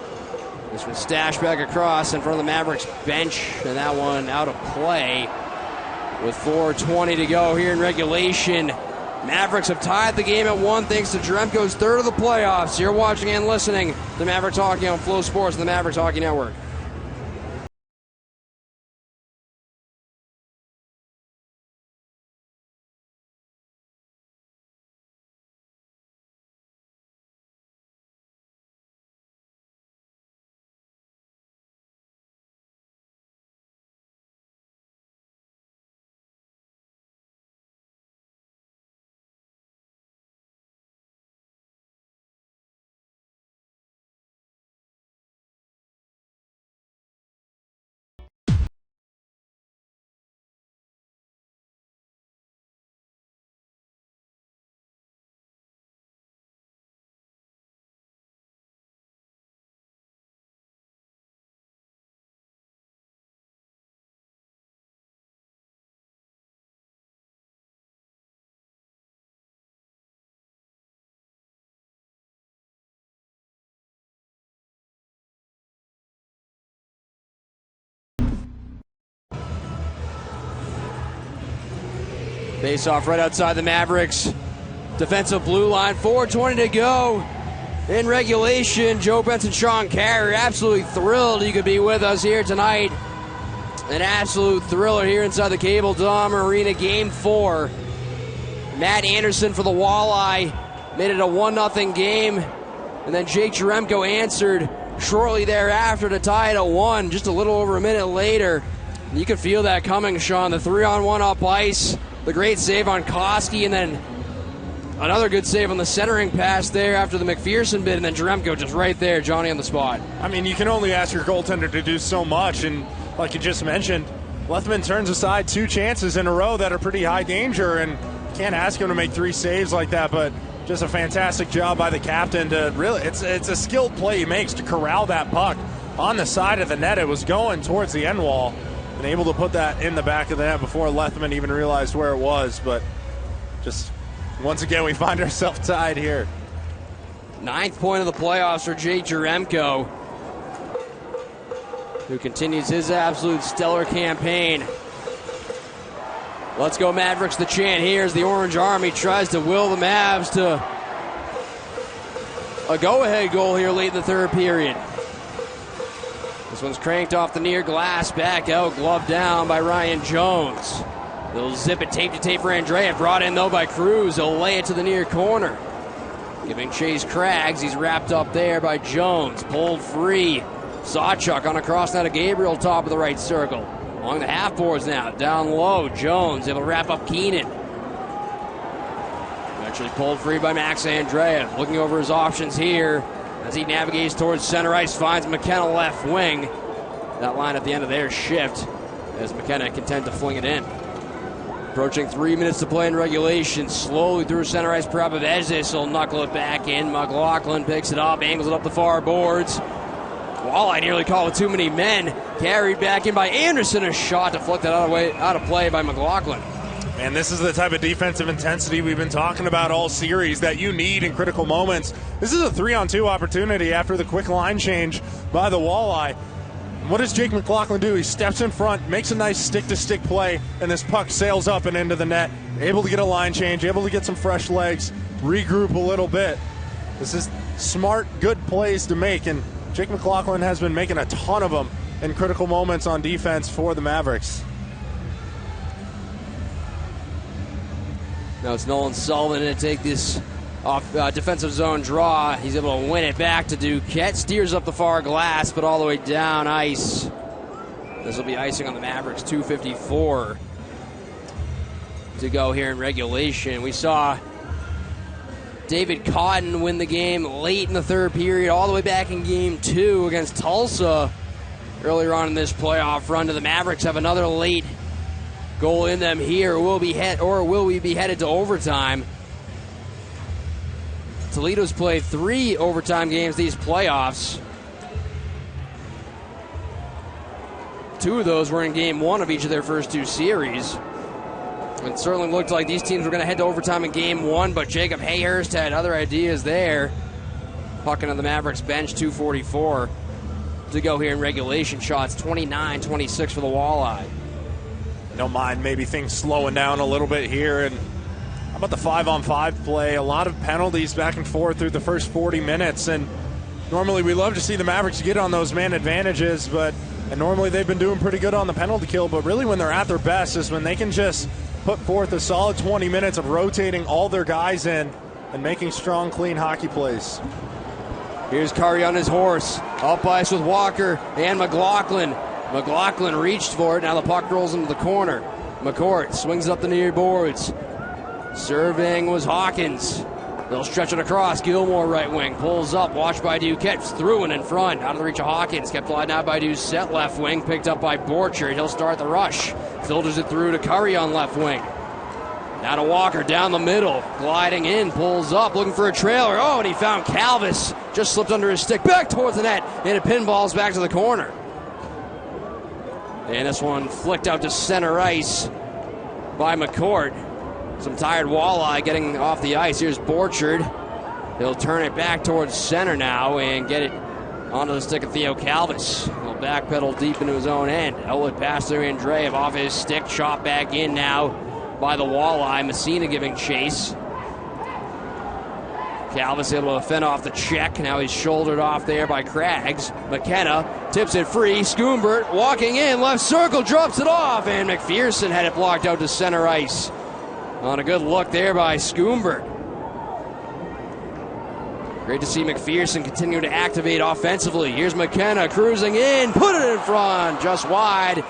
This one stashed back across in front of the Mavericks bench, and that one out of play with 4:20 to go here in regulation. Mavericks have tied the game at 1 thanks to Jaremko's third of the playoffs. You're watching and listening to Mavericks Hockey on Flow Sports and the Mavericks Hockey Network. Face off right outside the Mavericks defensive blue line. 4:20 to go in regulation. Joe Benson, Sean Carey, absolutely thrilled you could be with us here tonight. An absolute thriller here inside the Cable Dome Arena, Game 4. Matt Anderson for the Walleye made it a 1-0 game, and then Jake Jeremko answered shortly thereafter to tie it at 1, just a little over a minute later. You could feel that coming, Sean. The 3-on-1 up ice, the great save on Koski, and then another good save on the centering pass there after the McPherson bid, and then Jeremko just right there, Johnny on the spot. I mean, you can only ask your goaltender to do so much, and like you just mentioned, Lethman turns aside 2 chances in a row that are pretty high danger, and can't ask him to make 3 saves like that, but just a fantastic job by the captain to really, it's a skilled play he makes to corral that puck on the side of the net. It was going towards the end wall, and able to put that in the back of the net before Lethman even realized where it was, but just once again we find ourselves tied here. 9th point of the playoffs for Jake Jeremko, who continues his absolute stellar campaign. Let's go Mavericks, the chant here as the Orange Army tries to will the Mavs to a go-ahead goal here late in the 3rd period. This one's cranked off the near glass, back out, glove down by Ryan Jones. They'll zip it tape to tape for Andreev, brought in though by Cruz. He'll lay it to the near corner. Giving Chase Craggs, he's wrapped up there by Jones, pulled free. Sawchuk on a cross now to Gabriel, top of the right circle. Along the half boards now, down low, Jones able to wrap up Keenan. Eventually pulled free by Max Andreev. Looking over his options here as he navigates towards center ice, finds McKenna left wing. That line at the end of their shift as McKenna content to fling it in. Approaching 3 minutes to play in regulation, slowly through center ice, Prabhavezis will knuckle it back in. McLaughlin picks it up, angles it up the far boards. Walleye nearly caught with too many men. Carried back in by Anderson. A shot deflected out of play by McLaughlin. And this is the type of defensive intensity we've been talking about all series that you need in critical moments. This is a 3-on-2 opportunity after the quick line change by the Walleye. What does Jake McLaughlin do? He steps in front, makes a nice stick-to-stick play, and this puck sails up and into the net. Able to get a line change, able to get some fresh legs, regroup a little bit. This is smart, good plays to make, and Jake McLaughlin has been making a ton of them in critical moments on defense for the Mavericks. Now it's Nolan Sullivan to take this off defensive zone draw. He's able to win it back to Duquette. Steers up the far glass, but all the way down ice. This will be icing on the Mavericks. 2:54 to go here in regulation. We saw David Cotton win the game late in the 3rd period, all the way back in Game 2 against Tulsa earlier on in this playoff run. Do the Mavericks have another late goal in them here, or will we be headed to overtime? Toledo's played 3 overtime games these playoffs. 2 of those were in Game 1 of each of their first 2 series. It certainly looked like these teams were going to head to overtime in Game 1, but Jacob Hayhurst had other ideas there. Puck into the Mavericks bench, 2:44 to go here in regulation. Shots 29-26 for the Walleye. Don't mind maybe things slowing down a little bit here. And how about the 5-on-5 play? A lot of penalties back and forth through the first 40 minutes. And normally we love to see the Mavericks get on those man advantages, and normally they've been doing pretty good on the penalty kill, but really when they're at their best is when they can just put forth a solid 20 minutes of rotating all their guys in and making strong, clean hockey plays. Here's Curry on his horse. Up ice with Walker and McLaughlin. McLaughlin reached for it. Now the puck rolls into the corner. McCourt swings up the near boards. Serving was Hawkins. They'll stretch it across. Gilmore right wing. Pulls up. Watched by Duquette. Threw it in front. Out of the reach of Hawkins. Kept alive now by Doucette left wing. Picked up by Borchard. He'll start the rush. Filters it through to Curry on left wing. Now to Walker down the middle. Gliding in. Pulls up. Looking for a trailer. Oh, and he found Calvis. Just slipped under his stick. Back towards the net. And it pinballs back to the corner. And this one flicked out to center ice by McCourt. Some tired Walleye getting off the ice. Here's Borchard. He'll turn it back towards center now and get it onto the stick of Theo Calvis. He'll backpedal deep into his own end. Outlet pass through Andreev off his stick. Shot back in now by the Walleye. Messina giving chase. Calvis able to fend off the check. Now he's shouldered off there by Craggs. McKenna tips it free. Schoombert walking in, left circle, drops it off, and McPherson had it blocked out to center ice. On a good look there by Schoombert. Great to see McPherson continue to activate offensively. Here's McKenna cruising in, put it in front, just wide.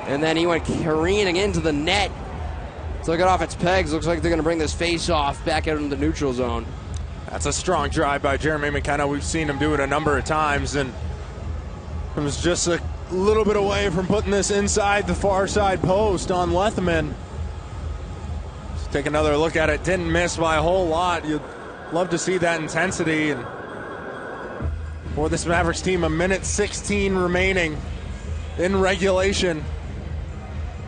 And then he went careening into the net. Took it off its pegs. Looks like they're going to bring this face-off back out into the neutral zone. That's a strong drive by Jeremy McKenna. We've seen him do it a number of times, and it was just a little bit away from putting this inside the far side post on Lethman. Let's take another look at it. Didn't miss by a whole lot. You'd love to see that intensity. And for this Mavericks team, 1:16 remaining in regulation.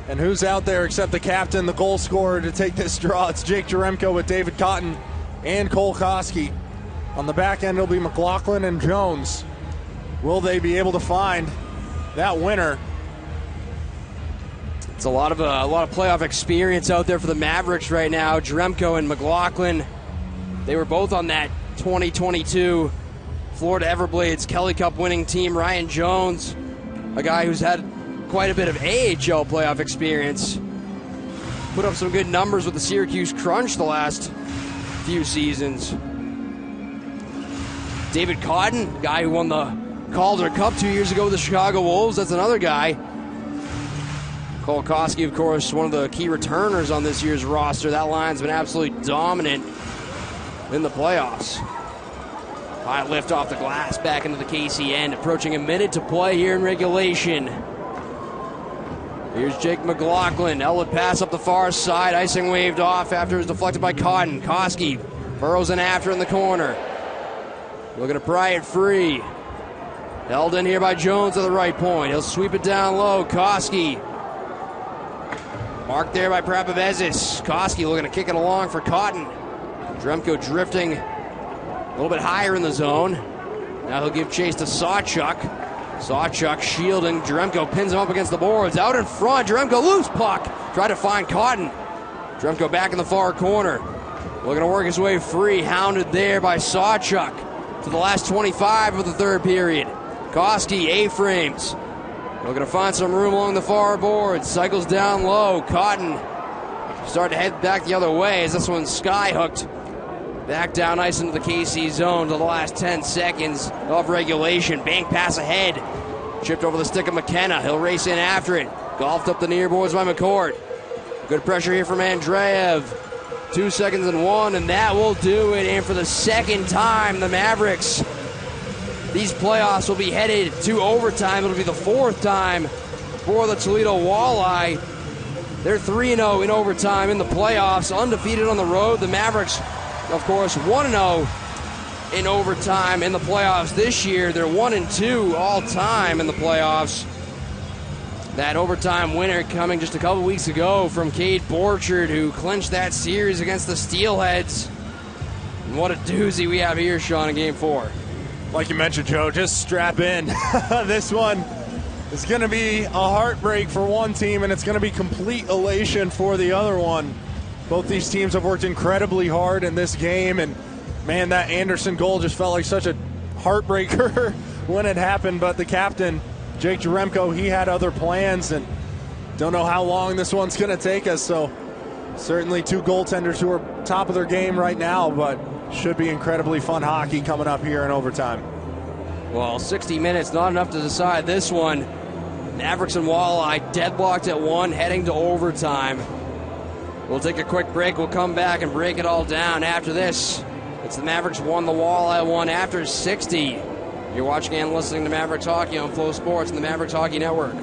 And who's out there except the captain, the goal scorer, to take this draw? It's Jake Jaremko with David Cotton and Cole Koski. On the back end, it'll be McLaughlin and Jones. Will they be able to find that winner? It's a lot of playoff experience out there for the Mavericks right now. Jaremko and McLaughlin, they were both on that 2022 Florida Everblades Kelly Cup winning team. Ryan Jones, a guy who's had quite a bit of AHL playoff experience, put up some good numbers with the Syracuse Crunch the last few seasons. David Cotton, guy who won the Calder Cup 2 years ago with the Chicago Wolves, that's another guy. Cole Koski, of course, one of the key returners on this year's roster. That line's been absolutely dominant in the playoffs. High lift off the glass back into the KC end, approaching a minute to play here in regulation. Here's Jake McLaughlin. Outlet pass up the far side. Icing waved off after it was deflected by Cotton. Koski burrows in after in the corner. Looking to pry it free. Held in here by Jones at the right point. He'll sweep it down low. Koski. Marked there by Prapavezis. Koski looking to kick it along for Cotton. Jaremko drifting a little bit higher in the zone. Now he'll give chase to Sawchuk. Sawchuk shielding. Jaremko pins him up against the boards. Out in front. Jaremko loose puck. Try to find Cotton. Jaremko back in the far corner. Looking to work his way free. Hounded there by Sawchuk to the last 25 of the third period. Koski, A-frames. Looking to find some room along the far boards. Cycles down low. Cotton starting to head back the other way as this one's sky-hooked. Back down ice into the KC zone to the last 10 seconds of regulation. Bank pass ahead. Chipped over the stick of McKenna. He'll race in after it. Golfed up the near boards by McCourt. Good pressure here from Andreev. 2 seconds and one, and that will do it. And for the second time, the Mavericks, these playoffs will be headed to overtime. It'll be the fourth time for the Toledo Walleye. They're 3-0 in overtime in the playoffs, undefeated on the road. The Mavericks, of course, 1-0 in overtime in the playoffs this year. They're 1-2 all time in the playoffs. That overtime winner coming just a couple weeks ago from Cade Borchard, who clinched that series against the Steelheads. And what a doozy we have here, Sean, in Game 4. Like you mentioned, Joe, just strap in. This one is going to be a heartbreak for one team, and it's going to be complete elation for the other one. Both these teams have worked incredibly hard in this game, and man, that Anderson goal just felt like such a heartbreaker when it happened. But the captain, Jake Jaremko, he had other plans, and don't know how long this one's going to take us. So certainly two goaltenders who are top of their game right now, but should be incredibly fun hockey coming up here in overtime. Well, 60 minutes, not enough to decide this one. Mavericks and Walleye deadlocked at one, heading to overtime. We'll take a quick break. We'll come back and break it all down after this. It's the Mavericks 1, the Walleye 1 after 60. You're watching and listening to Mavericks Hockey on Flow Sports and the Mavericks Hockey Network.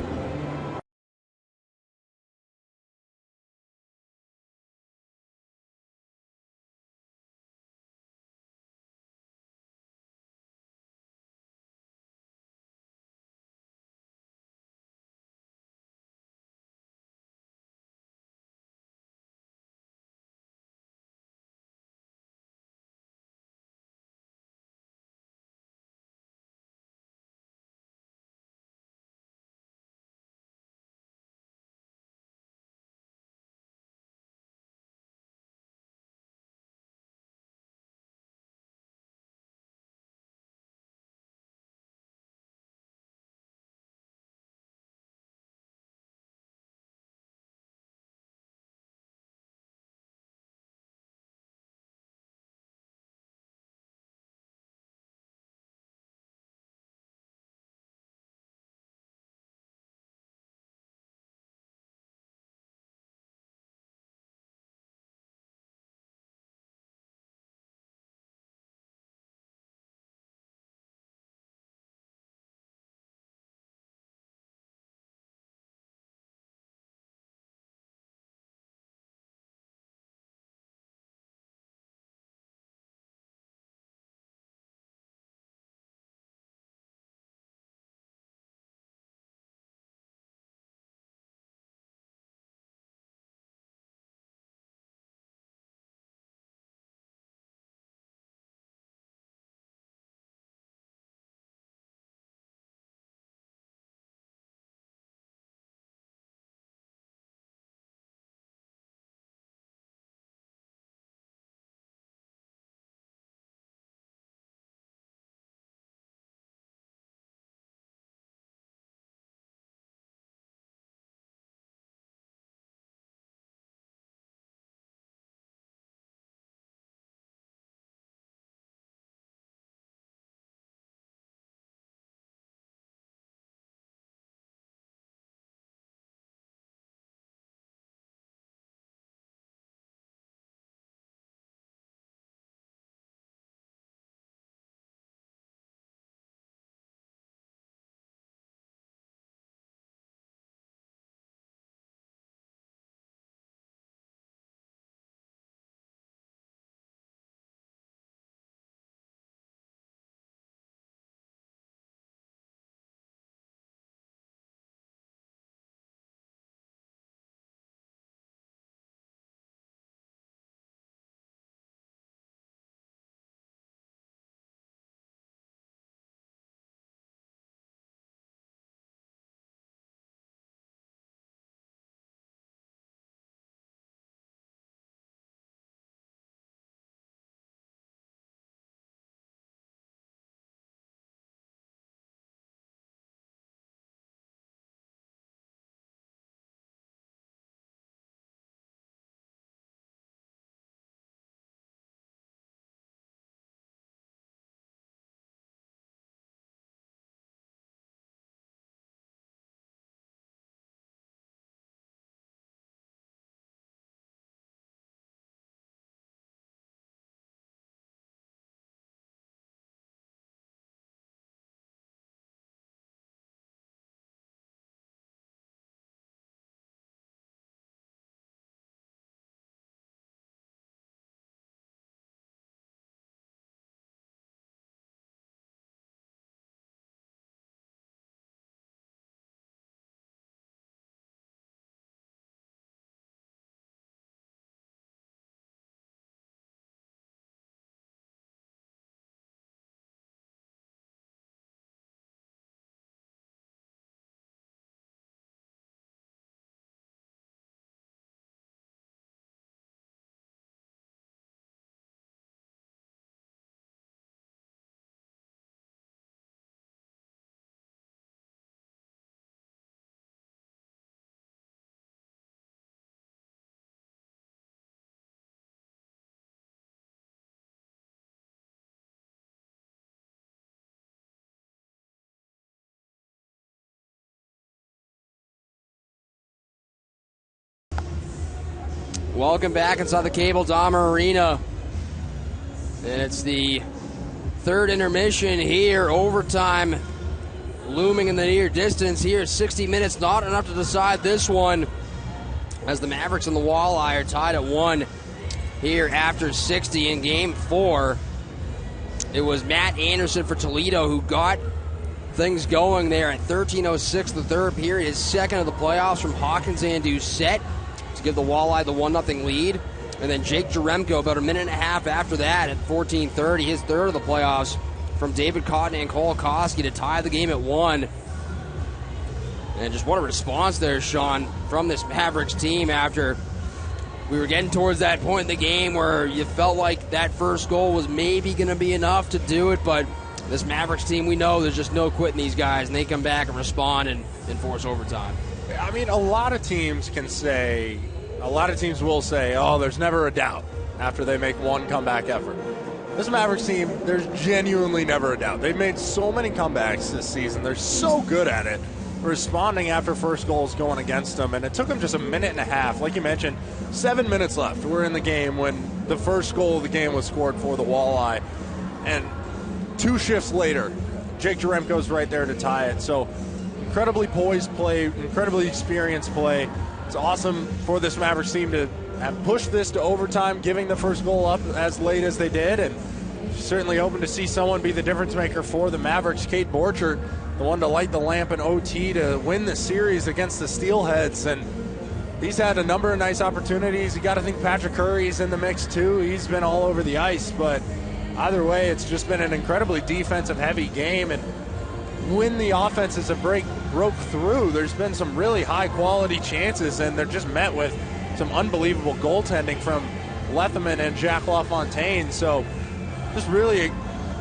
Welcome back inside the Cable Dahmer Arena. And it's the third intermission here. Overtime looming in the near distance here. 60 minutes, not enough to decide this one, as the Mavericks and the Walleye are tied at 1 here after 60 in Game 4. It was Matt Anderson for Toledo who got things going there at 13:06 the third period. His second of the playoffs from Hawkins and Doucette to give the Walleye the 1-0 lead. And then Jake Jaremko about a minute and a half after that at 14:30, his third of the playoffs from David Cotton and Cole Koski to tie the game at 1. And just what a response there, Sean, from this Mavericks team after we were getting towards that point in the game where you felt like that first goal was maybe going to be enough to do it. But this Mavericks team, we know there's just no quitting these guys, and they come back and respond and force overtime. I mean, a lot of teams will say, oh, there's never a doubt after they make one comeback effort. This Mavericks team, there's genuinely never a doubt. They've made so many comebacks this season. They're so good at it, responding after first goals going against them. And it took them just a minute and a half. Like you mentioned, 7 minutes left. We're in the game when the first goal of the game was scored for the Walleye. And 2 shifts later, Jake Jaremko's right there to tie it. So incredibly poised play, incredibly experienced play. It's awesome for this Mavericks team to have pushed this to overtime, giving the first goal up as late as they did, and certainly hoping to see someone be the difference maker for the Mavericks. Kate Borchert, the one to light the lamp in OT to win the series against the Steelheads, and he's had a number of nice opportunities. You got to think Patrick Curry's in the mix too. He's been all over the ice, but either way, it's just been an incredibly defensive-heavy game, and when the offenses have broke through, there's been some really high-quality chances, and they're just met with some unbelievable goaltending from Letherman and Jack LaFontaine. So just really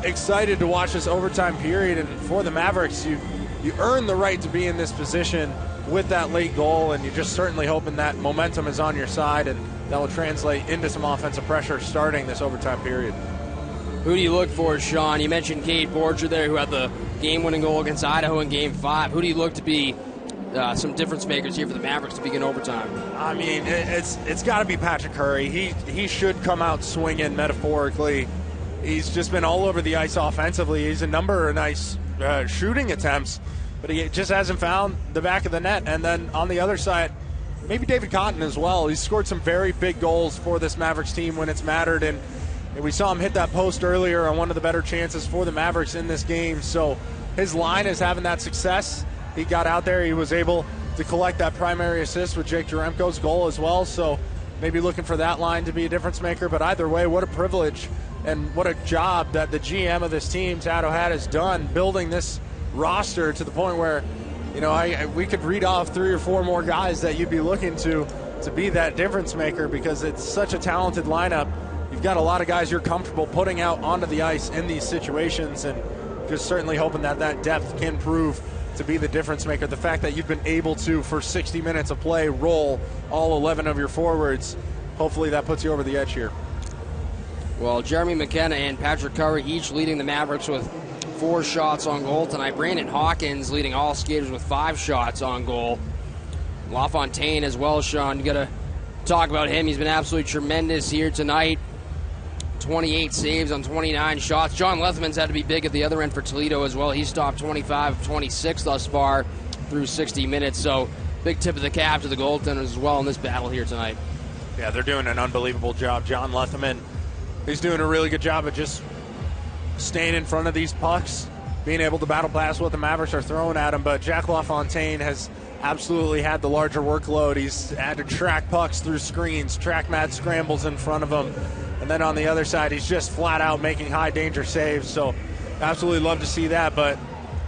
excited to watch this overtime period, and for the Mavericks, you earn the right to be in this position with that late goal, and you're just certainly hoping that momentum is on your side, and that will translate into some offensive pressure starting this overtime period. Who do you look for, Sean? You mentioned Kate Borchert there, who had the game-winning goal against Idaho in Game 5. Who do you look to be some difference makers here for the Mavericks to begin overtime? I mean, it's got to be Patrick Curry. He should come out swinging, metaphorically. He's just been all over the ice offensively. He's a number of nice shooting attempts, but he just hasn't found the back of the net. And then on the other side, maybe David Cotton as well. He's scored some very big goals for this Mavericks team when it's mattered, and we saw him hit that post earlier on one of the better chances for the Mavericks in this game. So his line is having that success. He got out there. He was able to collect that primary assist with Jake Jaremko's goal as well. So maybe looking for that line to be a difference maker. But either way, what a privilege and what a job that the GM of this team, Tad O'Hat, has done building this roster to the point where, you know, we could read off 3 or 4 more guys that you'd be looking to be that difference maker, because it's such a talented lineup. You've got a lot of guys you're comfortable putting out onto the ice in these situations, and just certainly hoping that that depth can prove to be the difference maker. The fact that you've been able to, for 60 minutes of play, roll all 11 of your forwards, hopefully that puts you over the edge here. Well, Jeremy McKenna and Patrick Curry each leading the Mavericks with 4 shots on goal tonight. Brandon Hawkins leading all skaters with 5 shots on goal. LaFontaine as well, Sean. You got to talk about him. He's been absolutely tremendous here tonight. 28 saves on 29 shots. John Letherman's had to be big at the other end for Toledo as well. He's stopped 25 of 26 thus far through 60 minutes. So big tip of the cap to the goaltenders as well in this battle here tonight. Yeah, they're doing an unbelievable job. John Letherman, he's doing a really good job of just staying in front of these pucks, being able to battle pass what the Mavericks are throwing at him. But Jack LaFontaine has absolutely had the larger workload. He's had to track pucks through screens, track mad scrambles in front of him. And then on the other side, he's just flat out making high danger saves. So absolutely love to see that. But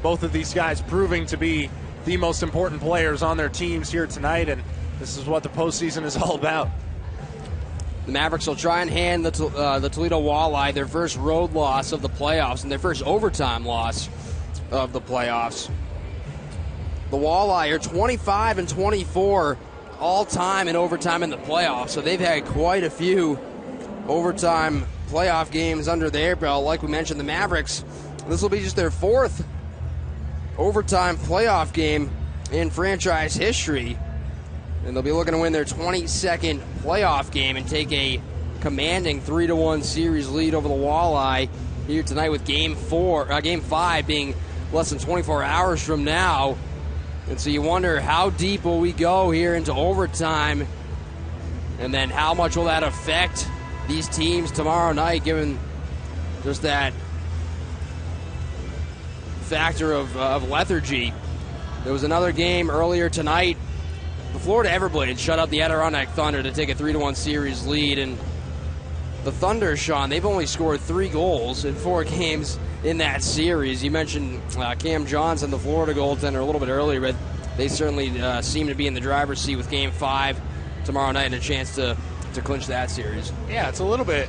both of these guys proving to be the most important players on their teams here tonight. And this is what the postseason is all about. The Mavericks will try and hand the Toledo Walleye their first road loss of the playoffs and their first overtime loss of the playoffs. The Walleye are 25-24 all-time in overtime in the playoffs, so they've had quite a few overtime playoff games under their belt. Like we mentioned, the Mavericks, this will be just their 4th overtime playoff game in franchise history. and they'll be looking to win their 22nd playoff game and take a commanding 3-1 series lead over the Walleye here tonight, with Game 5 being less than 24 hours from now. And so you wonder, how deep will we go here into overtime, and then how much will that affect these teams tomorrow night, given just that factor of lethargy. There was another game earlier tonight. The Florida Everblades shut out the Adirondack Thunder to take a 3-1 series lead, and the Thunder, Sean, they've only scored 3 goals in 4 games in that series. You mentioned Cam Johnson, the Florida goaltender, a little bit earlier, but they certainly seem to be in the driver's seat with Game 5 tomorrow night and a chance to clinch that series. Yeah, it's a little bit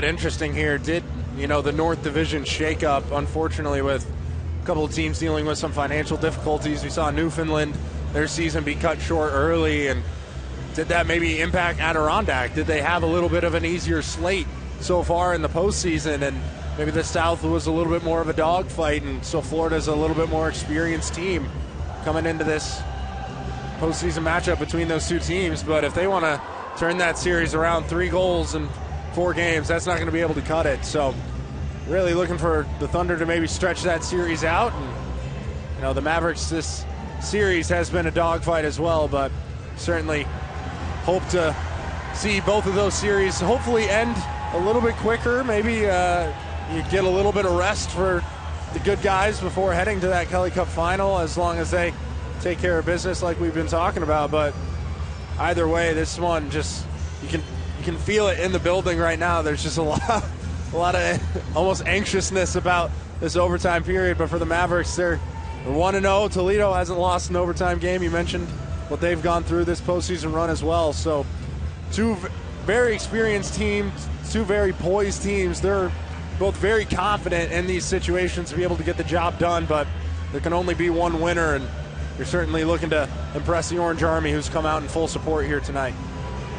interesting here. Did the North Division shakeup, unfortunately, with a couple of teams dealing with some financial difficulties. We saw Newfoundland, their season be cut short early, and did that maybe impact Adirondack? Did they have a little bit of an easier slate so far in the postseason, and maybe the South was a little bit more of a dogfight, and so Florida's a little bit more experienced team coming into this postseason matchup between those two teams? But if they want to turn that series around, 3 goals in 4 games, that's not going to be able to cut it. So really looking for the Thunder to maybe stretch that series out. And the Mavericks, this series has been a dogfight as well, but certainly hope to see both of those series hopefully end a little bit quicker. Maybe you get a little bit of rest for the good guys before heading to that Kelly Cup final, as long as they take care of business like we've been talking about. But either way, this one just, you can feel it in the building right now. There's just a lot of almost anxiousness about this overtime period. But for the Mavericks, they're 1-0. Toledo hasn't lost an overtime game. You mentioned what they've gone through this postseason run as well. So 2 very experienced teams, 2 very poised teams. They're both very confident in these situations to be able to get the job done, but there can only be one winner, and you're certainly looking to impress the Orange Army, who's come out in full support here tonight.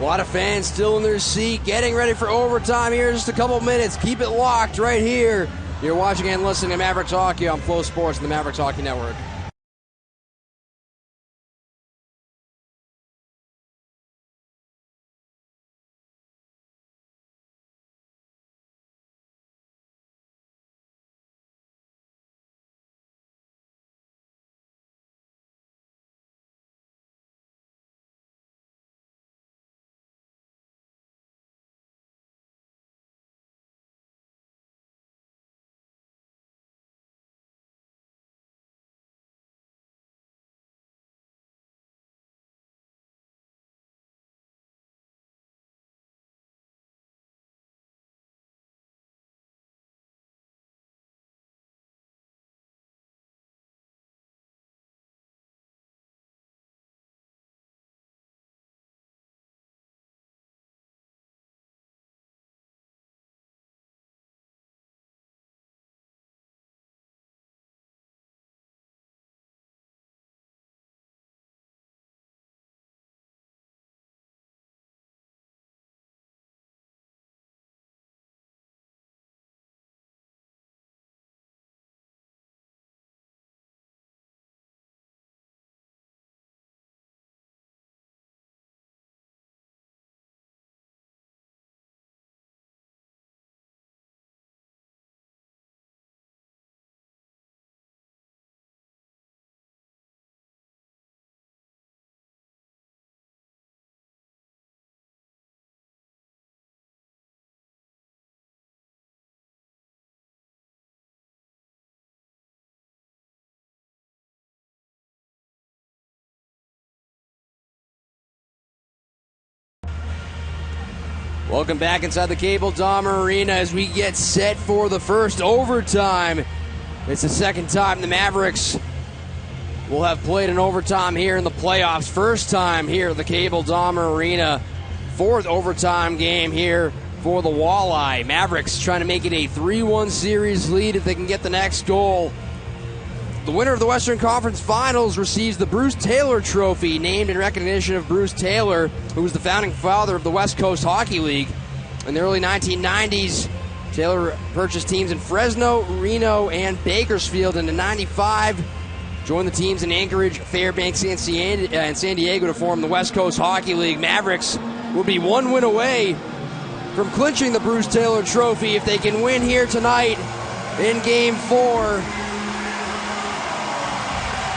A lot of fans still in their seat, getting ready for overtime here in just a couple minutes. Keep it locked right here. You're watching and listening to Mavericks Hockey on Flow Sports and the Mavericks Hockey Network. Welcome back inside the Cable Dahmer Arena as we get set for the first overtime. It's the second time the Mavericks will have played an overtime here in the playoffs. First time here at the Cable Dahmer Arena. 4th overtime game here for the Walleye. Mavericks trying to make it a 3-1 series lead if they can get the next goal. The winner of the Western Conference Finals receives the Bruce Taylor Trophy, named in recognition of Bruce Taylor, who was the founding father of the West Coast Hockey League. In the early 1990s, Taylor purchased teams in Fresno, Reno, and Bakersfield. And in '95, join the teams in Anchorage, Fairbanks, and San Diego to form the West Coast Hockey League. Mavericks will be one win away from clinching the Bruce Taylor Trophy if they can win here tonight in Game 4.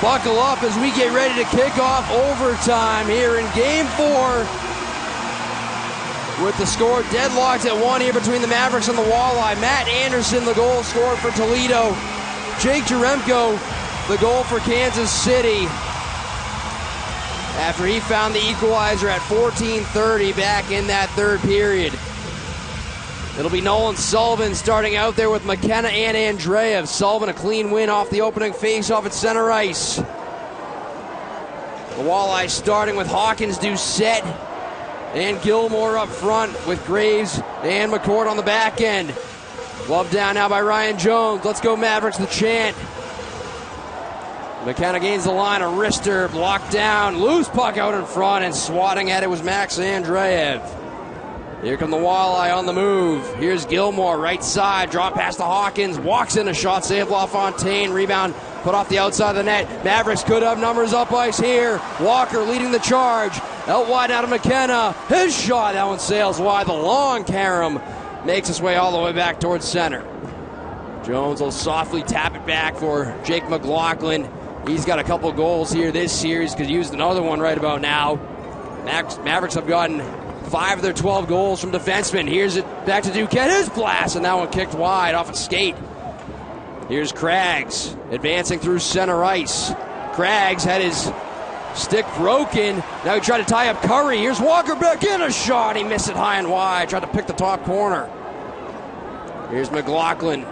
Buckle up as we get ready to kick off overtime here in Game 4. With the score deadlocked at 1 here between the Mavericks and the Walleye. Matt Anderson, the goal scored for Toledo. Jake Jaremko, the goal for Kansas City. After he found the equalizer at 14:30 back in that third period. It'll be Nolan Sullivan starting out there with McKenna and Andreev. Sullivan a clean win off the opening face-off at center ice. The Walleye starting with Hawkins, Doucette, and Gilmore up front with Graves and McCord on the back end. Glove down now by Ryan Jones. Let's go Mavericks, the chant. McKenna gains the line, a wrister, blocked down, loose puck out in front, and swatting at it was Max Andreev. Here come the Walleye on the move. Here's Gilmore, right side, draw past the Hawkins, walks in a shot, save LaFontaine, rebound put off the outside of the net. Mavericks could have numbers up ice here. Walker leading the charge, out wide out of McKenna. His shot, that one sails wide. The long carom makes his way all the way back towards center. Jones will softly tap it back for Jake McLaughlin. He's got a couple goals here this series, could use another one right about now. Mavericks have gotten 5 of their 12 goals from defensemen. Here's it back to Duquette. His blast, and that one kicked wide off a skate. Here's Craggs advancing through center ice. Craggs had his stick broken. Now he tried to tie up Curry. Here's Walker back in a shot. He missed it high and wide. Tried to pick the top corner. Here's McLaughlin.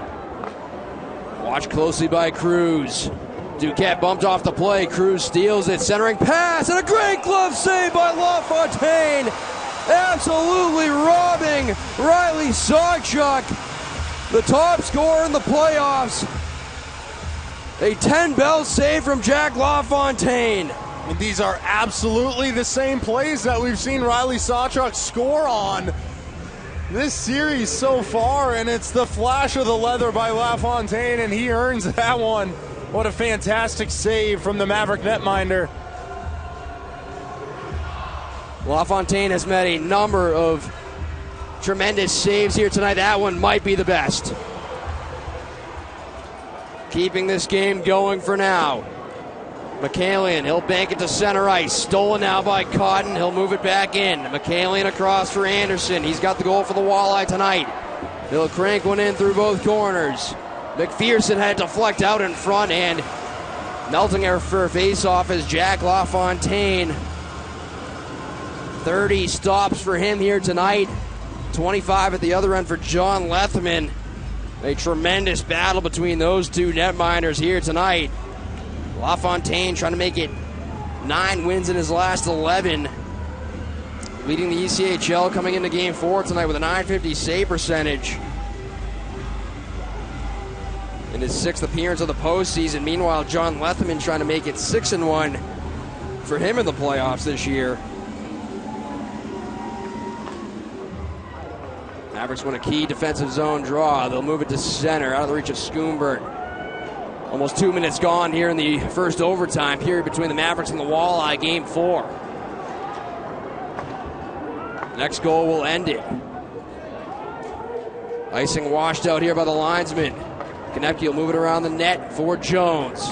Watched closely by Cruz. Duquette bumped off the play. Cruz steals it. Centering pass and a great glove save by LaFontaine. Absolutely robbing Riley Sawchuk, the top scorer in the playoffs. A 10-bell save from Jack LaFontaine. And these are absolutely the same plays that we've seen Riley Sawchuk score on this series so far, and it's the flash of the leather by LaFontaine, and he earns that one. What a fantastic save from the Maverick netminder. LaFontaine has made a number of tremendous saves here tonight. That one might be the best. Keeping this game going for now. McCallion, he'll bank it to center ice. Stolen now by Cotton. He'll move it back in. McCallion across for Anderson. He's got the goal for the Walleye tonight. He'll crank one in through both corners. McPherson had to deflect out in front, and melting her for face-off is Jack LaFontaine. 30 stops for him here tonight. 25 at the other end for John Lethman. A tremendous battle between those two netminders here tonight. LaFontaine trying to make it 9 wins in his last 11. Leading the ECHL coming into Game 4 tonight with a .950 save percentage. In his 6th appearance of the postseason. Meanwhile, John Lethman trying to make it 6-1 for him in the playoffs this year. Mavericks win a key defensive zone draw. They'll move it to center, out of the reach of Schoonberg. Almost 2 minutes gone here in the first overtime period between the Mavericks and the Walleye, Game 4. Next goal will end it. Icing washed out here by the linesman. Konecki will move it around the net for Jones.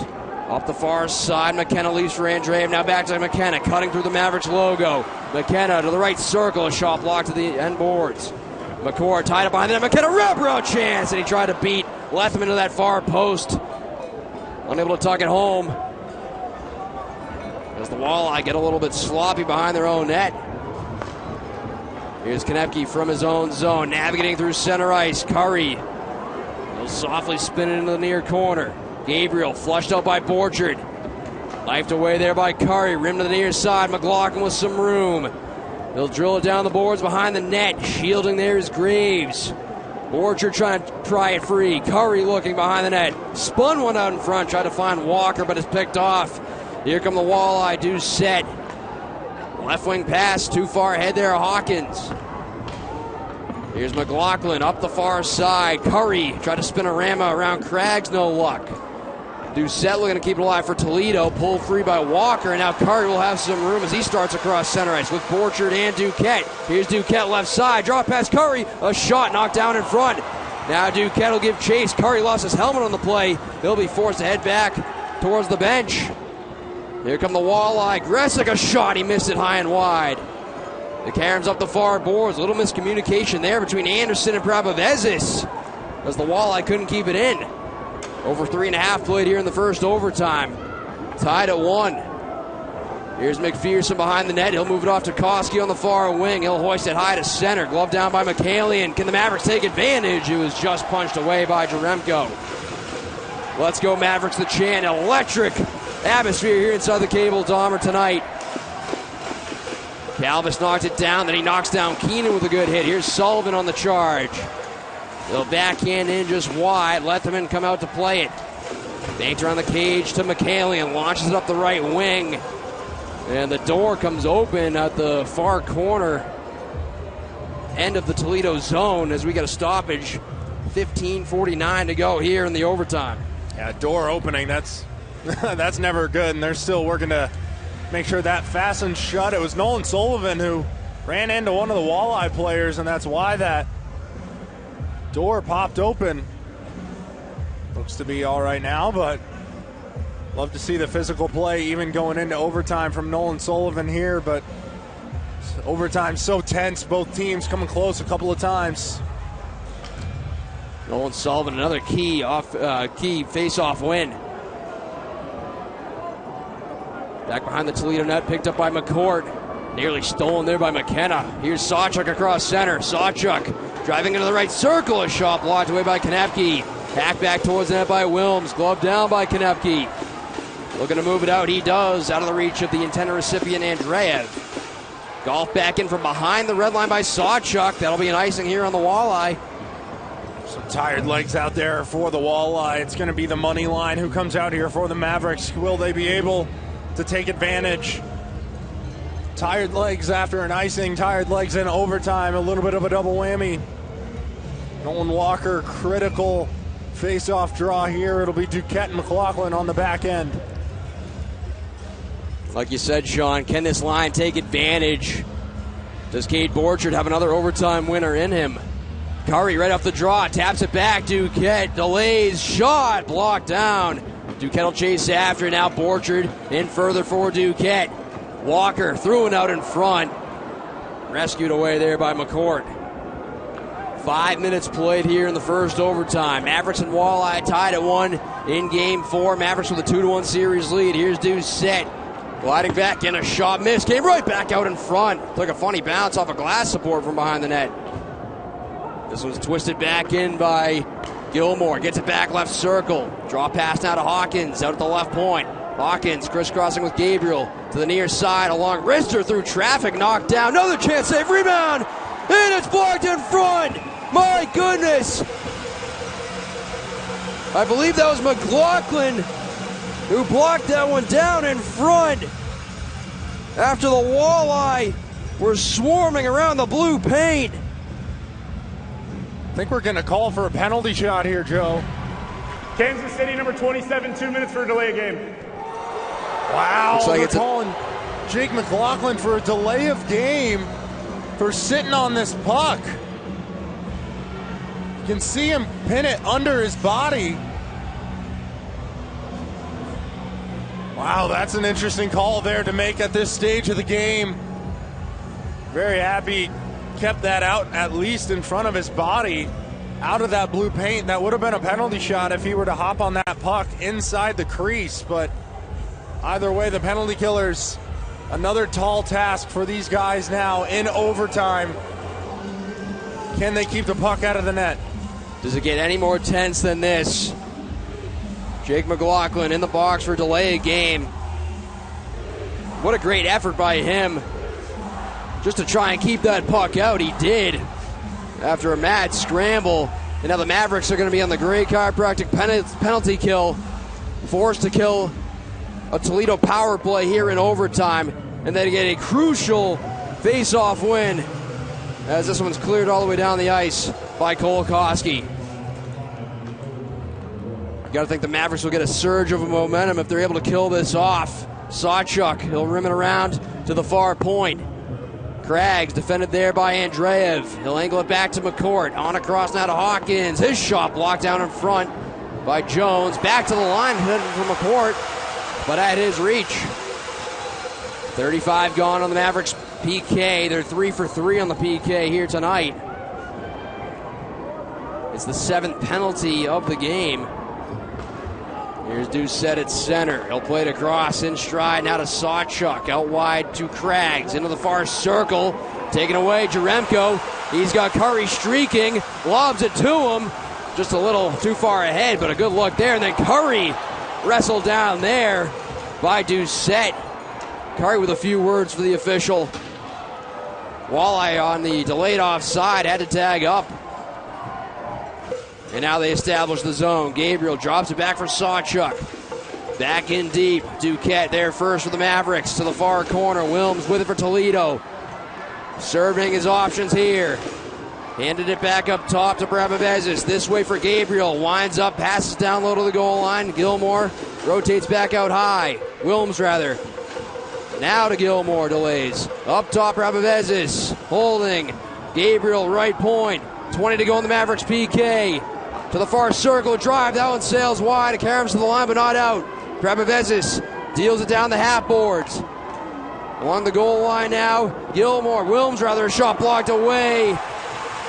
Up the far side, McKenna leaves for Andreev. Now back to McKenna, cutting through the Mavericks logo. McKenna to the right circle, a shot blocked to the end boards. McCord tied up behind the net. McKenna wraparound chance, and he tried to beat Lethman to that far post. Unable to tuck it home. As the Walleye get a little bit sloppy behind their own net. Here's Konecki from his own zone, navigating through center ice. Curry. He'll softly spin it into the near corner. Gabriel flushed out by Borchard. Knifed away there by Curry. Rim to the near side. McLaughlin with some room. He'll drill it down the boards behind the net. Shielding there is Graves. Borchard trying to pry it free. Curry looking behind the net. Spun one out in front. Tried to find Walker, but it's picked off. Here come the Walleye. Doucette. Left wing pass. Too far ahead there. Hawkins. Here's McLaughlin up the far side. Curry tried to spin a Rama around Craggs. No luck. Doucette looking to keep it alive for Toledo. Pulled free by Walker, and now Curry will have some room as he starts across center ice with Borchard and Duquette. Here's Duquette left side. Draw past Curry. A shot knocked down in front. Now Duquette will give chase. Curry lost his helmet on the play. He'll be forced to head back towards the bench. Here come the Walleye. Gressick, a shot. He missed it high and wide. The Karams up the far boards. A little miscommunication there between Anderson and Prabovezis as the Walleye couldn't keep it in. Over 3.5 played here in the first overtime. Tied at 1. Here's McPherson behind the net. He'll move it off to Koski on the far wing. He'll hoist it high to center. Glove down by McCallion. Can the Mavericks take advantage? It was just punched away by Jaremko. Let's go Mavericks, the chant. Electric atmosphere here inside the Cable Dahmer tonight. Calvis knocked it down. Then he knocks down Keenan with a good hit. Here's Sullivan on the charge. They'll backhand in just wide. Letterman come out to play it. Banked around the cage to McCallion. Launches it up the right wing. And the door comes open at the far corner end of the Toledo zone as we get a stoppage. 15:49 to go here in the overtime. Yeah, door opening, that's that's never good, and they're still working to make sure that fastens shut. It was Nolan Sullivan who ran into one of the Walleye players, and that's why that door popped open. Looks to be all right now, but love to see the physical play even going into overtime from Nolan Sullivan here, but overtime so tense, both teams coming close a couple of times. Nolan Sullivan, another key face-off win. Back behind the Toledo net, picked up by McCourt. Nearly stolen there by McKenna. Here's Sawchuk across center. Sawchuk driving into the right circle. A shot blocked away by Konepke. Hacked back towards the net by Wilms. Glove down by Konepke. Looking to move it out. He does. Out of the reach of the intended recipient, Andreev. Golf back in from behind the red line by Sawchuk. That'll be an icing here on the Walleye. Some tired legs out there for the Walleye. It's going to be the money line who comes out here for the Mavericks. Will they be able to take advantage? Tired legs after an icing, tired legs in overtime. A little bit of a double whammy. Nolan Walker, critical face-off draw here. It'll be Duquette and McLaughlin on the back end. Like you said, Sean, can this line take advantage? Does Cade Borchard have another overtime winner in him? Curry right off the draw, taps it back. Duquette delays, shot, blocked down. Duquette will chase after. Now Borchard in further for Duquette. Walker threw it out in front. Rescued away there by McCourt. 5 minutes played here in the first overtime. Mavericks and Walleye tied at 1 in Game 4. Mavericks with a 2-1 series lead. Here's Doucette. Gliding back in, a shot missed. Came right back out in front. Took a funny bounce off a glass support from behind the net. This was twisted back in by Gilmore. Gets it back left circle. Draw pass now to Hawkins out at the left point. Hawkins crisscrossing with Gabriel to the near side along wrister through traffic. Knocked down. Another chance save. Rebound. And it's blocked in front. My goodness. I believe that was McLaughlin who blocked that one down in front after the Walleye were swarming around the blue paint. I think we're going to call for a penalty shot here, Joe. Kansas City, number 27, 2 minutes for a delay of game. Wow, like they're calling Jake McLaughlin for a delay of game for sitting on this puck. You can see him pin it under his body. Wow, that's an interesting call there to make at this stage of the game. Very happy kept that out at least in front of his body, out of that blue paint. That would have been a penalty shot if he were to hop on that puck inside the crease, but either way, the penalty killers, another tall task for these guys now in overtime. Can they keep the puck out of the net? Does it get any more tense than this? Jake McLaughlin in the box for delay of game. What a great effort by him just to try and keep that puck out. He did after a mad scramble. And now the Mavericks are going to be on the gray chiropractic penalty kill, forced to kill a Toledo power play here in overtime, and then get a crucial face-off win as this one's cleared all the way down the ice by Kolakowski. got to think the Mavericks will get a surge of momentum if they're able to kill this off. Sawchuk, he'll rim it around to the far point. Craggs defended there by Andreev. He'll angle it back to McCourt. On across now to Hawkins. His shot blocked down in front by Jones. Back to the line from McCourt, but at his reach. 35 gone on the Mavericks PK. They're 3 for 3 on the PK here tonight. It's the 7th penalty of the game. Here's Doucette at center. He'll play it across in stride now to Sawchuk. Out wide to Craggs. Into the far circle. Taken away, Jaremko. He's got Curry streaking. Lobs it to him. Just a little too far ahead, but a good look there. And then Curry wrestled down there by Doucette. Curry with a few words for the official. Walleye on the delayed offside. Had to tag up. And now they establish the zone. Gabriel drops it back for Sawchuk. Back in deep. Duquette there first for the Mavericks to the far corner. Wilms with it for Toledo. Serving his options here. Handed it back up top to Brabavezis. This way for Gabriel. Winds up, passes down low to the goal line. Gilmore rotates back out high. Wilms rather. Now to Gilmore, delays. Up top, Brabavezis. Holding. Gabriel right point. 20 to go in the Mavericks PK. To the far circle, drive, that one sails wide. It caroms to the line, but not out. Brabavezis deals it down the half boards. Along the goal line now, Gilmore, Wilms rather, a shot blocked away.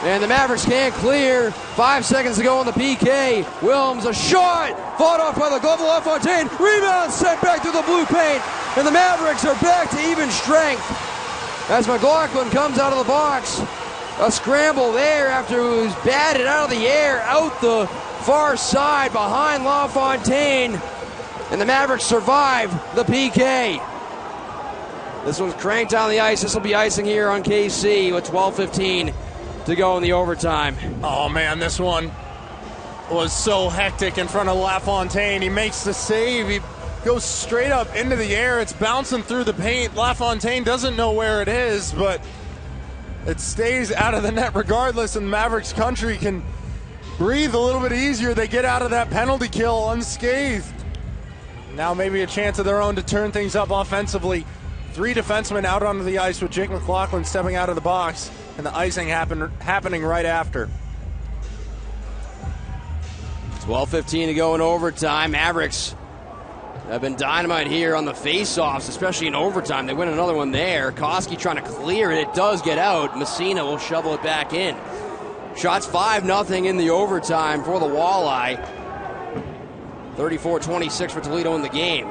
And the Mavericks can't clear. 5 seconds to go on the PK. Wilms, a shot, fought off by the glove of LaFontaine. Rebound sent back through the blue paint. And the Mavericks are back to even strength. As McLaughlin comes out of the box. A scramble there after it was batted out of the air, out the far side behind LaFontaine. And the Mavericks survive the PK. This one's cranked on the ice. This will be icing here on KC with 12:15 to go in the overtime. Oh, man, this one was so hectic in front of LaFontaine. He makes the save. He goes straight up into the air. It's bouncing through the paint. LaFontaine doesn't know where it is, but it stays out of the net regardless, and Mavericks country can breathe a little bit easier. They get out of that penalty kill unscathed. Now maybe a chance of their own to turn things up offensively. 3 defensemen out onto the ice with Jake McLaughlin stepping out of the box, and the icing happening right after. 12:15 to go in overtime. Mavericks have been dynamite here on the face-offs, especially in overtime. They win another one there. Koski trying to clear it. It does get out. Messina will shovel it back in. Shots 5-0 in the overtime for the Walleye. 34-26 for Toledo in the game.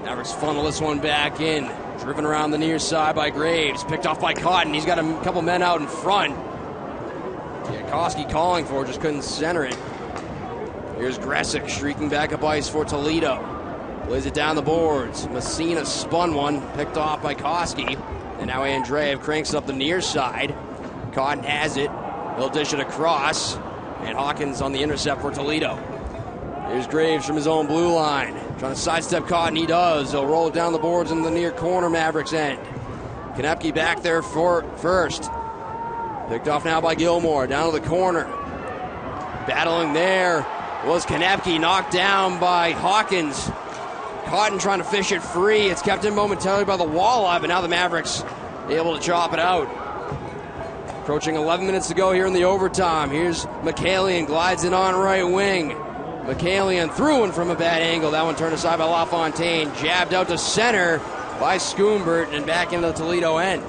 Mavericks funnel this one back in. Driven around the near side by Graves. Picked off by Cotton. He's got a couple men out in front. Yeah, Koski calling for it, just couldn't center it. Here's Gressick streaking back up ice for Toledo. Lays it down the boards. Messina spun one, picked off by Koski. And now Andreev cranks up the near side. Cotton has it. He'll dish it across. And Hawkins on the intercept for Toledo. Here's Graves from his own blue line. Trying to sidestep Cotton. He does. He'll roll it down the boards in the near corner Mavericks end. Konepke back there for first. Picked off now by Gilmore. Down to the corner. Battling there was Konepke, knocked down by Hawkins. Cotton trying to fish it free. It's kept in momentarily by the Walleye, but now the Mavericks able to chop it out. Approaching 11 minutes to go here in the overtime. Here's McCallion, glides in on right wing. McCallion threw one from a bad angle. That one turned aside by LaFontaine. Jabbed out to center by Schoombert and back into the Toledo end.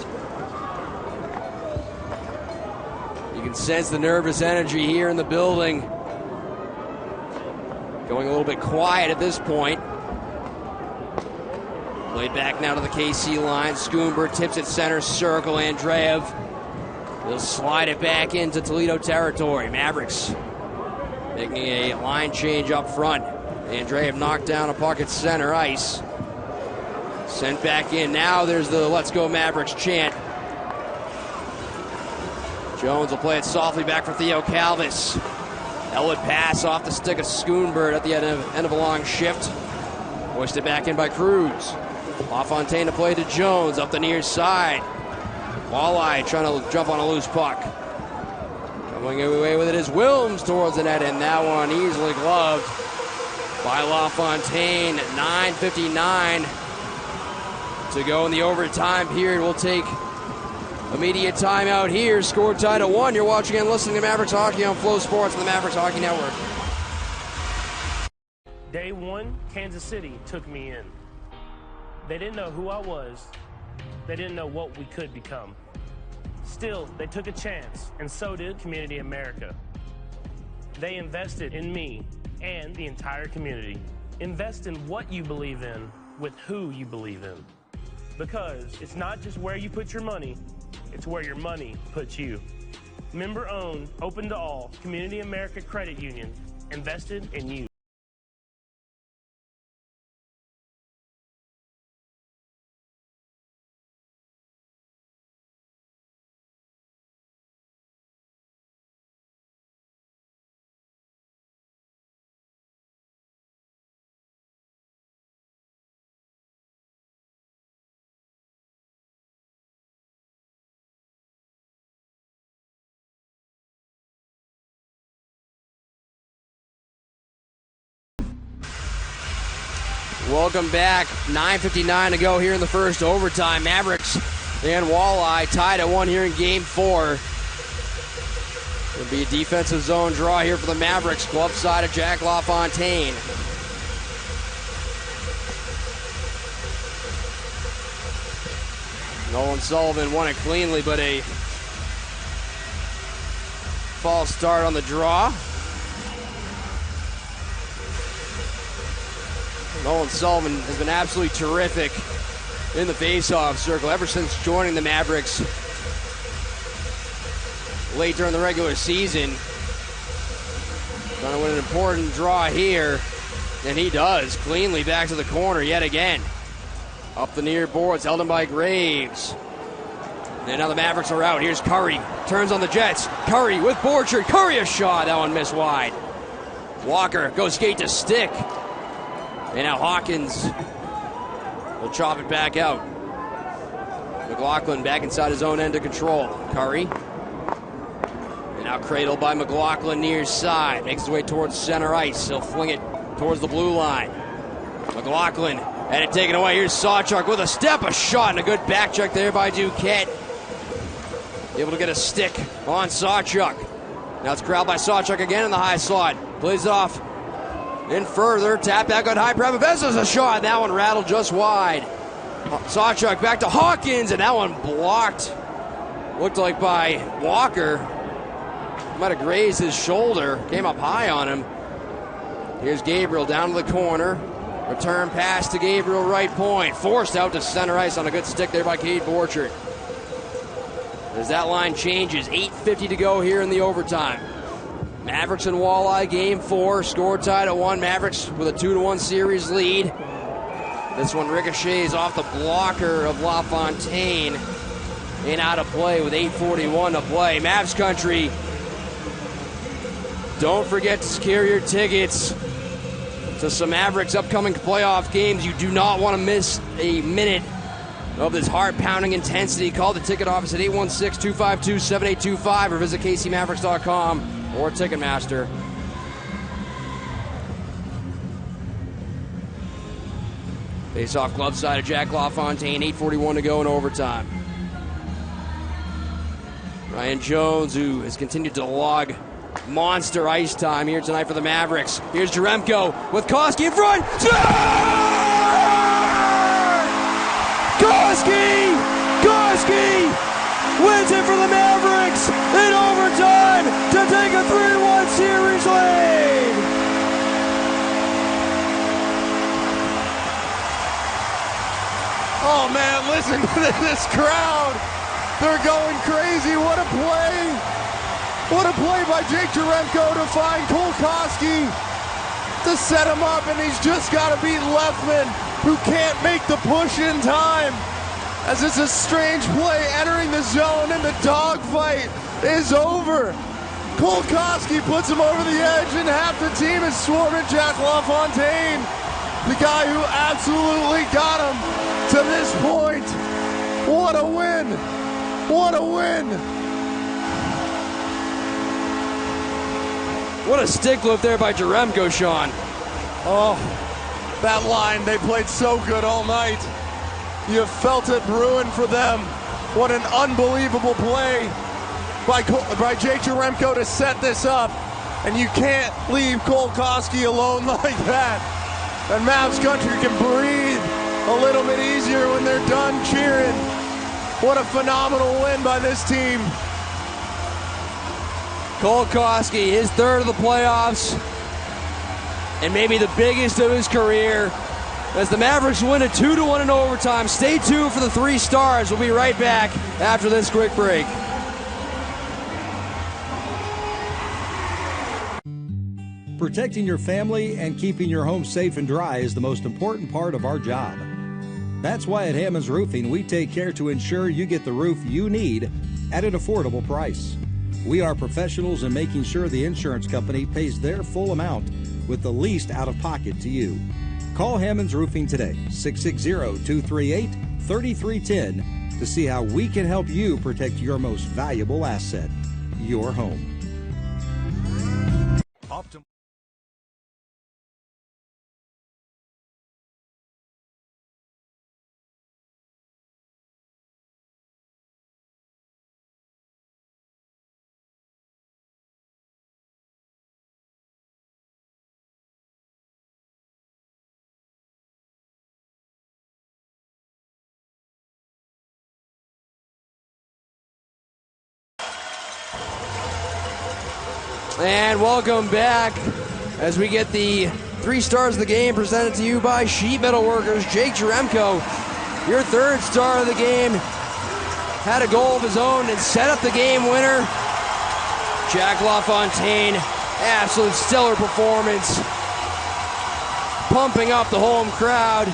You can sense the nervous energy here in the building. Going a little bit quiet at this point. Played back now to the KC line. Schoombert tips it center circle. Andreev. He'll slide it back into Toledo territory. Mavericks making a line change up front. Andreev knocked down a puck at center ice. Sent back in. Now there's the Let's Go Mavericks chant. Jones will play it softly back for Theo Calvis. Elwood pass off the stick of Schoombert at the end of a long shift. Hoisted back in by Cruz. LaFontaine to play to Jones up the near side. Walleye trying to jump on a loose puck. Coming away with it is Wilms towards the net, and that one easily gloved by LaFontaine. 9:59 to go in the overtime period. We'll take immediate timeout here. Score tied at 1. You're watching and listening to Mavericks Hockey on Flow Sports and the Mavericks Hockey Network. Day one, Kansas City took me in. They didn't know who I was. They didn't know what we could become. Still, they took a chance, and so did Community America. They invested in me and the entire community. Invest in what you believe in with who you believe in. Because it's not just where you put your money, it's where your money puts you. Member-owned, open to all, Community America Credit Union, invested in you. Welcome back. 9:59 to go here in the first overtime. Mavericks and Walleye tied at 1 here in Game 4. It'll be a defensive zone draw here for the Mavericks. Glove side of Jack LaFontaine. Nolan Sullivan won it cleanly, but a false start on the draw. Nolan Sullivan has been absolutely terrific in the face-off circle ever since joining the Mavericks late during the regular season. Trying to win an important draw here, and he does. Cleanly back to the corner yet again. Up the near boards, held in by Graves. And now the Mavericks are out. Here's Curry, turns on the Jets. Curry with Borchard. Curry a shot, that one missed wide. Walker goes skate to stick. And now Hawkins will chop it back out. McLaughlin back inside his own end to control. Curry. And now cradled by McLaughlin near side. Makes his way towards center ice. He'll fling it towards the blue line. McLaughlin had it taken away. Here's Sawchuk with a step, a shot, and a good back check there by Duquette. Able to get a stick on Sawchuk. Now it's corralled by Sawchuk again in the high slot. Plays it off. In further, tap back on high. Pravavesa's a shot. That one rattled just wide. Sawchuk back to Hawkins, and that one blocked. Looked like by Walker. Might have grazed his shoulder. Came up high on him. Here's Gabriel down to the corner. Return pass to Gabriel, right point. Forced out to center ice on a good stick there by Cade Borchard. As that line changes, 8:50 to go here in the overtime. Mavericks and Walleye Game 4, score tied at 1. Mavericks with a 2-1 series lead. This one ricochets off the blocker of LaFontaine and out of play with 8:41 to play. Mavs country, don't forget to secure your tickets to some Mavericks upcoming playoff games. You do not want to miss a minute of this heart-pounding intensity. Call the ticket office at 816-252-7825 or visit kcmavericks.com. Or Ticketmaster. Face-off glove side of Jack LaFontaine. 8:41 to go in overtime. Ryan Jones, who has continued to log monster ice time here tonight for the Mavericks. Here's Jaremko with Koski in front. Koski wins it for the Mavericks in overtime to take a 3-1 series lead. Oh man, listen to this crowd. They're going crazy. What a play. What a play by Jake Jaremko to find Cole Koski to set him up, and he's just got to beat Lefman, who can't make the push in time. As it's a strange play entering the zone, and the dogfight is over. Cole Koski puts him over the edge, and half the team is swarming Jack LaFontaine, the guy who absolutely got him to this point. What a win! What a win! What a stick lift there by Jaremko, Sean. Oh, that line, they played so good all night. You felt it brewing for them. What an unbelievable play by Jake Jaremko to set this up. And you can't leave Cole Koski alone like that. And Mavs country can breathe a little bit easier when they're done cheering. What a phenomenal win by this team. Cole Koski, his third of the playoffs, and maybe the biggest of his career, as the Mavericks win it 2-1 in overtime. Stay tuned for the 3 stars. We'll be right back after this quick break. Protecting your family and keeping your home safe and dry is the most important part of our job. That's why at Hammond's Roofing, we take care to ensure you get the roof you need at an affordable price. We are professionals in making sure the insurance company pays their full amount with the least out-of-pocket to you. Call Hammond's Roofing today, 660-238-3310, to see how we can help you protect your most valuable asset, your home. And welcome back as we get the 3 stars of the game presented to you by Sheet Metal Workers. Jake Jaremko, your 3rd star of the game, had a goal of his own and set up the game winner. Jack LaFontaine, absolute stellar performance, pumping up the home crowd.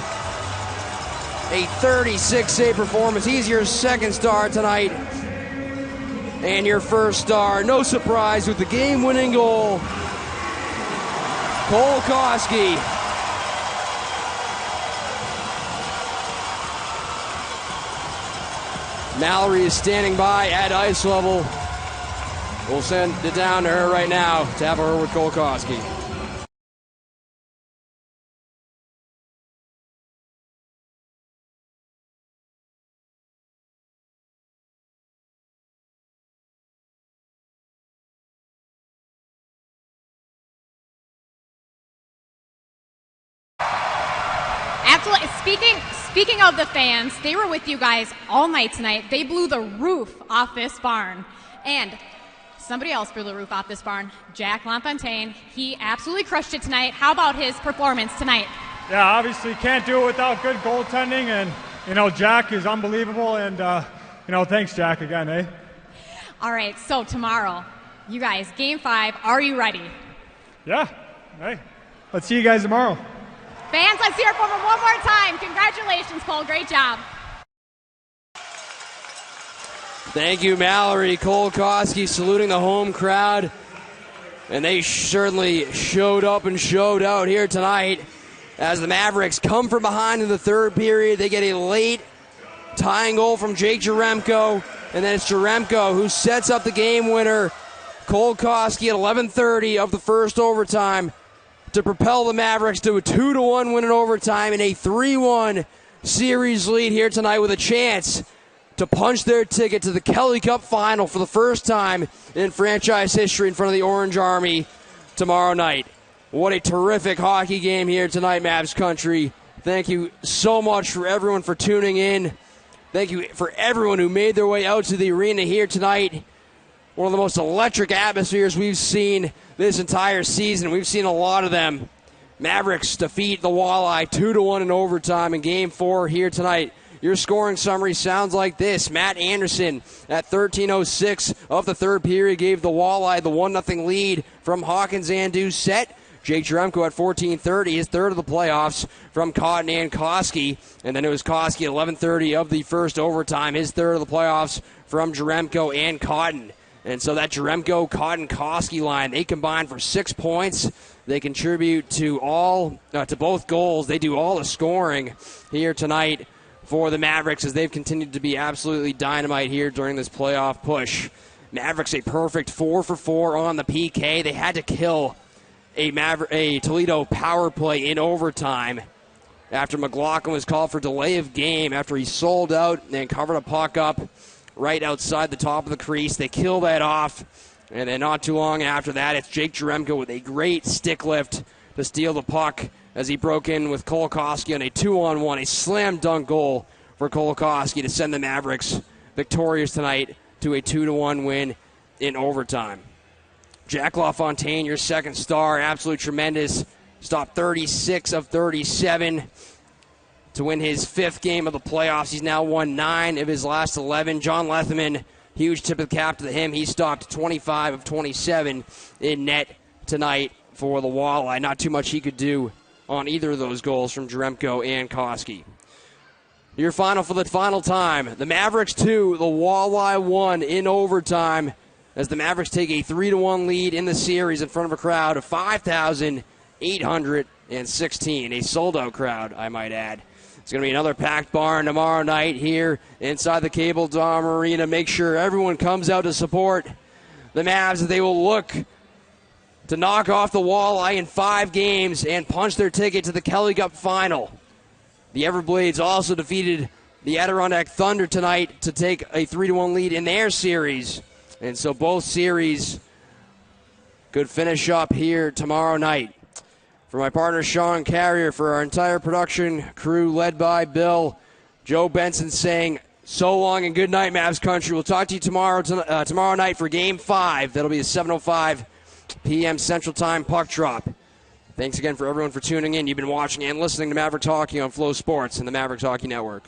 A 36-save performance. He's your 2nd star tonight. And your 1st star, no surprise, with the game-winning goal, Cole Koski. Mallory is standing by at ice level. We'll send it down to her right now to have her with Cole Koski. Absolutely. Speaking of the fans, they were with you guys all night tonight. They blew the roof off this barn. And somebody else blew the roof off this barn, Jack LaFontaine. He absolutely crushed it tonight. How about his performance tonight? Yeah, obviously can't do it without good goaltending. And, Jack is unbelievable. And, thanks, Jack, again, eh? All right, so tomorrow, you guys, Game 5, are you ready? Yeah. Hey, let's see you guys tomorrow. Fans, let's hear it for him one more time. Congratulations, Cole. Great job. Thank you, Mallory. Cole Koski saluting the home crowd. And they certainly showed up and showed out here tonight as the Mavericks come from behind in the 3rd period. They get a late tying goal from Jake Jaremko. And then it's Jaremko who sets up the game winner. Cole Koski at 11:30 of the 1st overtime to propel the Mavericks to a 2-1 win in overtime and a 3-1 series lead here tonight, with a chance to punch their ticket to the Kelly Cup final for the first time in franchise history in front of the Orange Army tomorrow night. What a terrific hockey game here tonight, Mavs country. Thank you so much for everyone for tuning in. Thank you for everyone who made their way out to the arena here tonight. One of the most electric atmospheres we've seen this entire season. We've seen a lot of them. Mavericks defeat the Walleye 2-1 in overtime in Game 4 here tonight. Your scoring summary sounds like this. Matt Anderson at 13:06 of the 3rd period gave the Walleye the 1-0 lead from Hawkins and Doucette. Jake Jaremko at 14:30, his 3rd of the playoffs from Cotton and Koski. And then it was Koski at 11:30 of the 1st overtime, his 3rd of the playoffs from Jaremko and Cotton. And so that Jaremko, Cotton, Koski line, they combine for 6 points. They contribute to both goals. They do all the scoring here tonight for the Mavericks as they've continued to be absolutely dynamite here during this playoff push. Mavericks a perfect 4 for 4 on the PK. They had to kill a Toledo power play in overtime after McLaughlin was called for delay of game after he sold out and covered a puck up right outside the top of the crease. They kill that off, and then not too long after that, it's Jake Jaremko with a great stick lift to steal the puck as he broke in with Kolakowski on a 2-on-1, a slam dunk goal for Kolakowski to send the Mavericks victorious tonight to a 2-1 win in overtime. Jack LaFontaine, your second star, absolutely tremendous. Stopped 36 of 37 to win his 5th game of the playoffs. He's now won 9 of his last 11. John Letherman, huge tip of the cap to him. He stopped 25 of 27 in net tonight for the Walleye. Not too much he could do on either of those goals from Jaremko and Koski. Your final for the final time. The Mavericks 2, the Walleye 1 in overtime as the Mavericks take a 3-1 lead in the series in front of a crowd of 5,816. A sold-out crowd, I might add. It's going to be another packed barn tomorrow night here inside the Cable Dome Arena. Make sure everyone comes out to support the Mavs as they will look to knock off the Walleye in 5 games and punch their ticket to the Kelly Cup final. The Everblades also defeated the Adirondack Thunder tonight to take a 3-1 lead in their series. And so both series could finish up here tomorrow night. For my partner Sean Carrier, for our entire production crew led by Bill, Joe Benson saying so long and good night, Mavs country. We'll talk to you tomorrow night for Game 5. That'll be a 7:05 p.m. Central Time puck drop. Thanks again for everyone for tuning in. You've been watching and listening to Mavericks Hockey on Flow Sports and the Mavericks Hockey Network.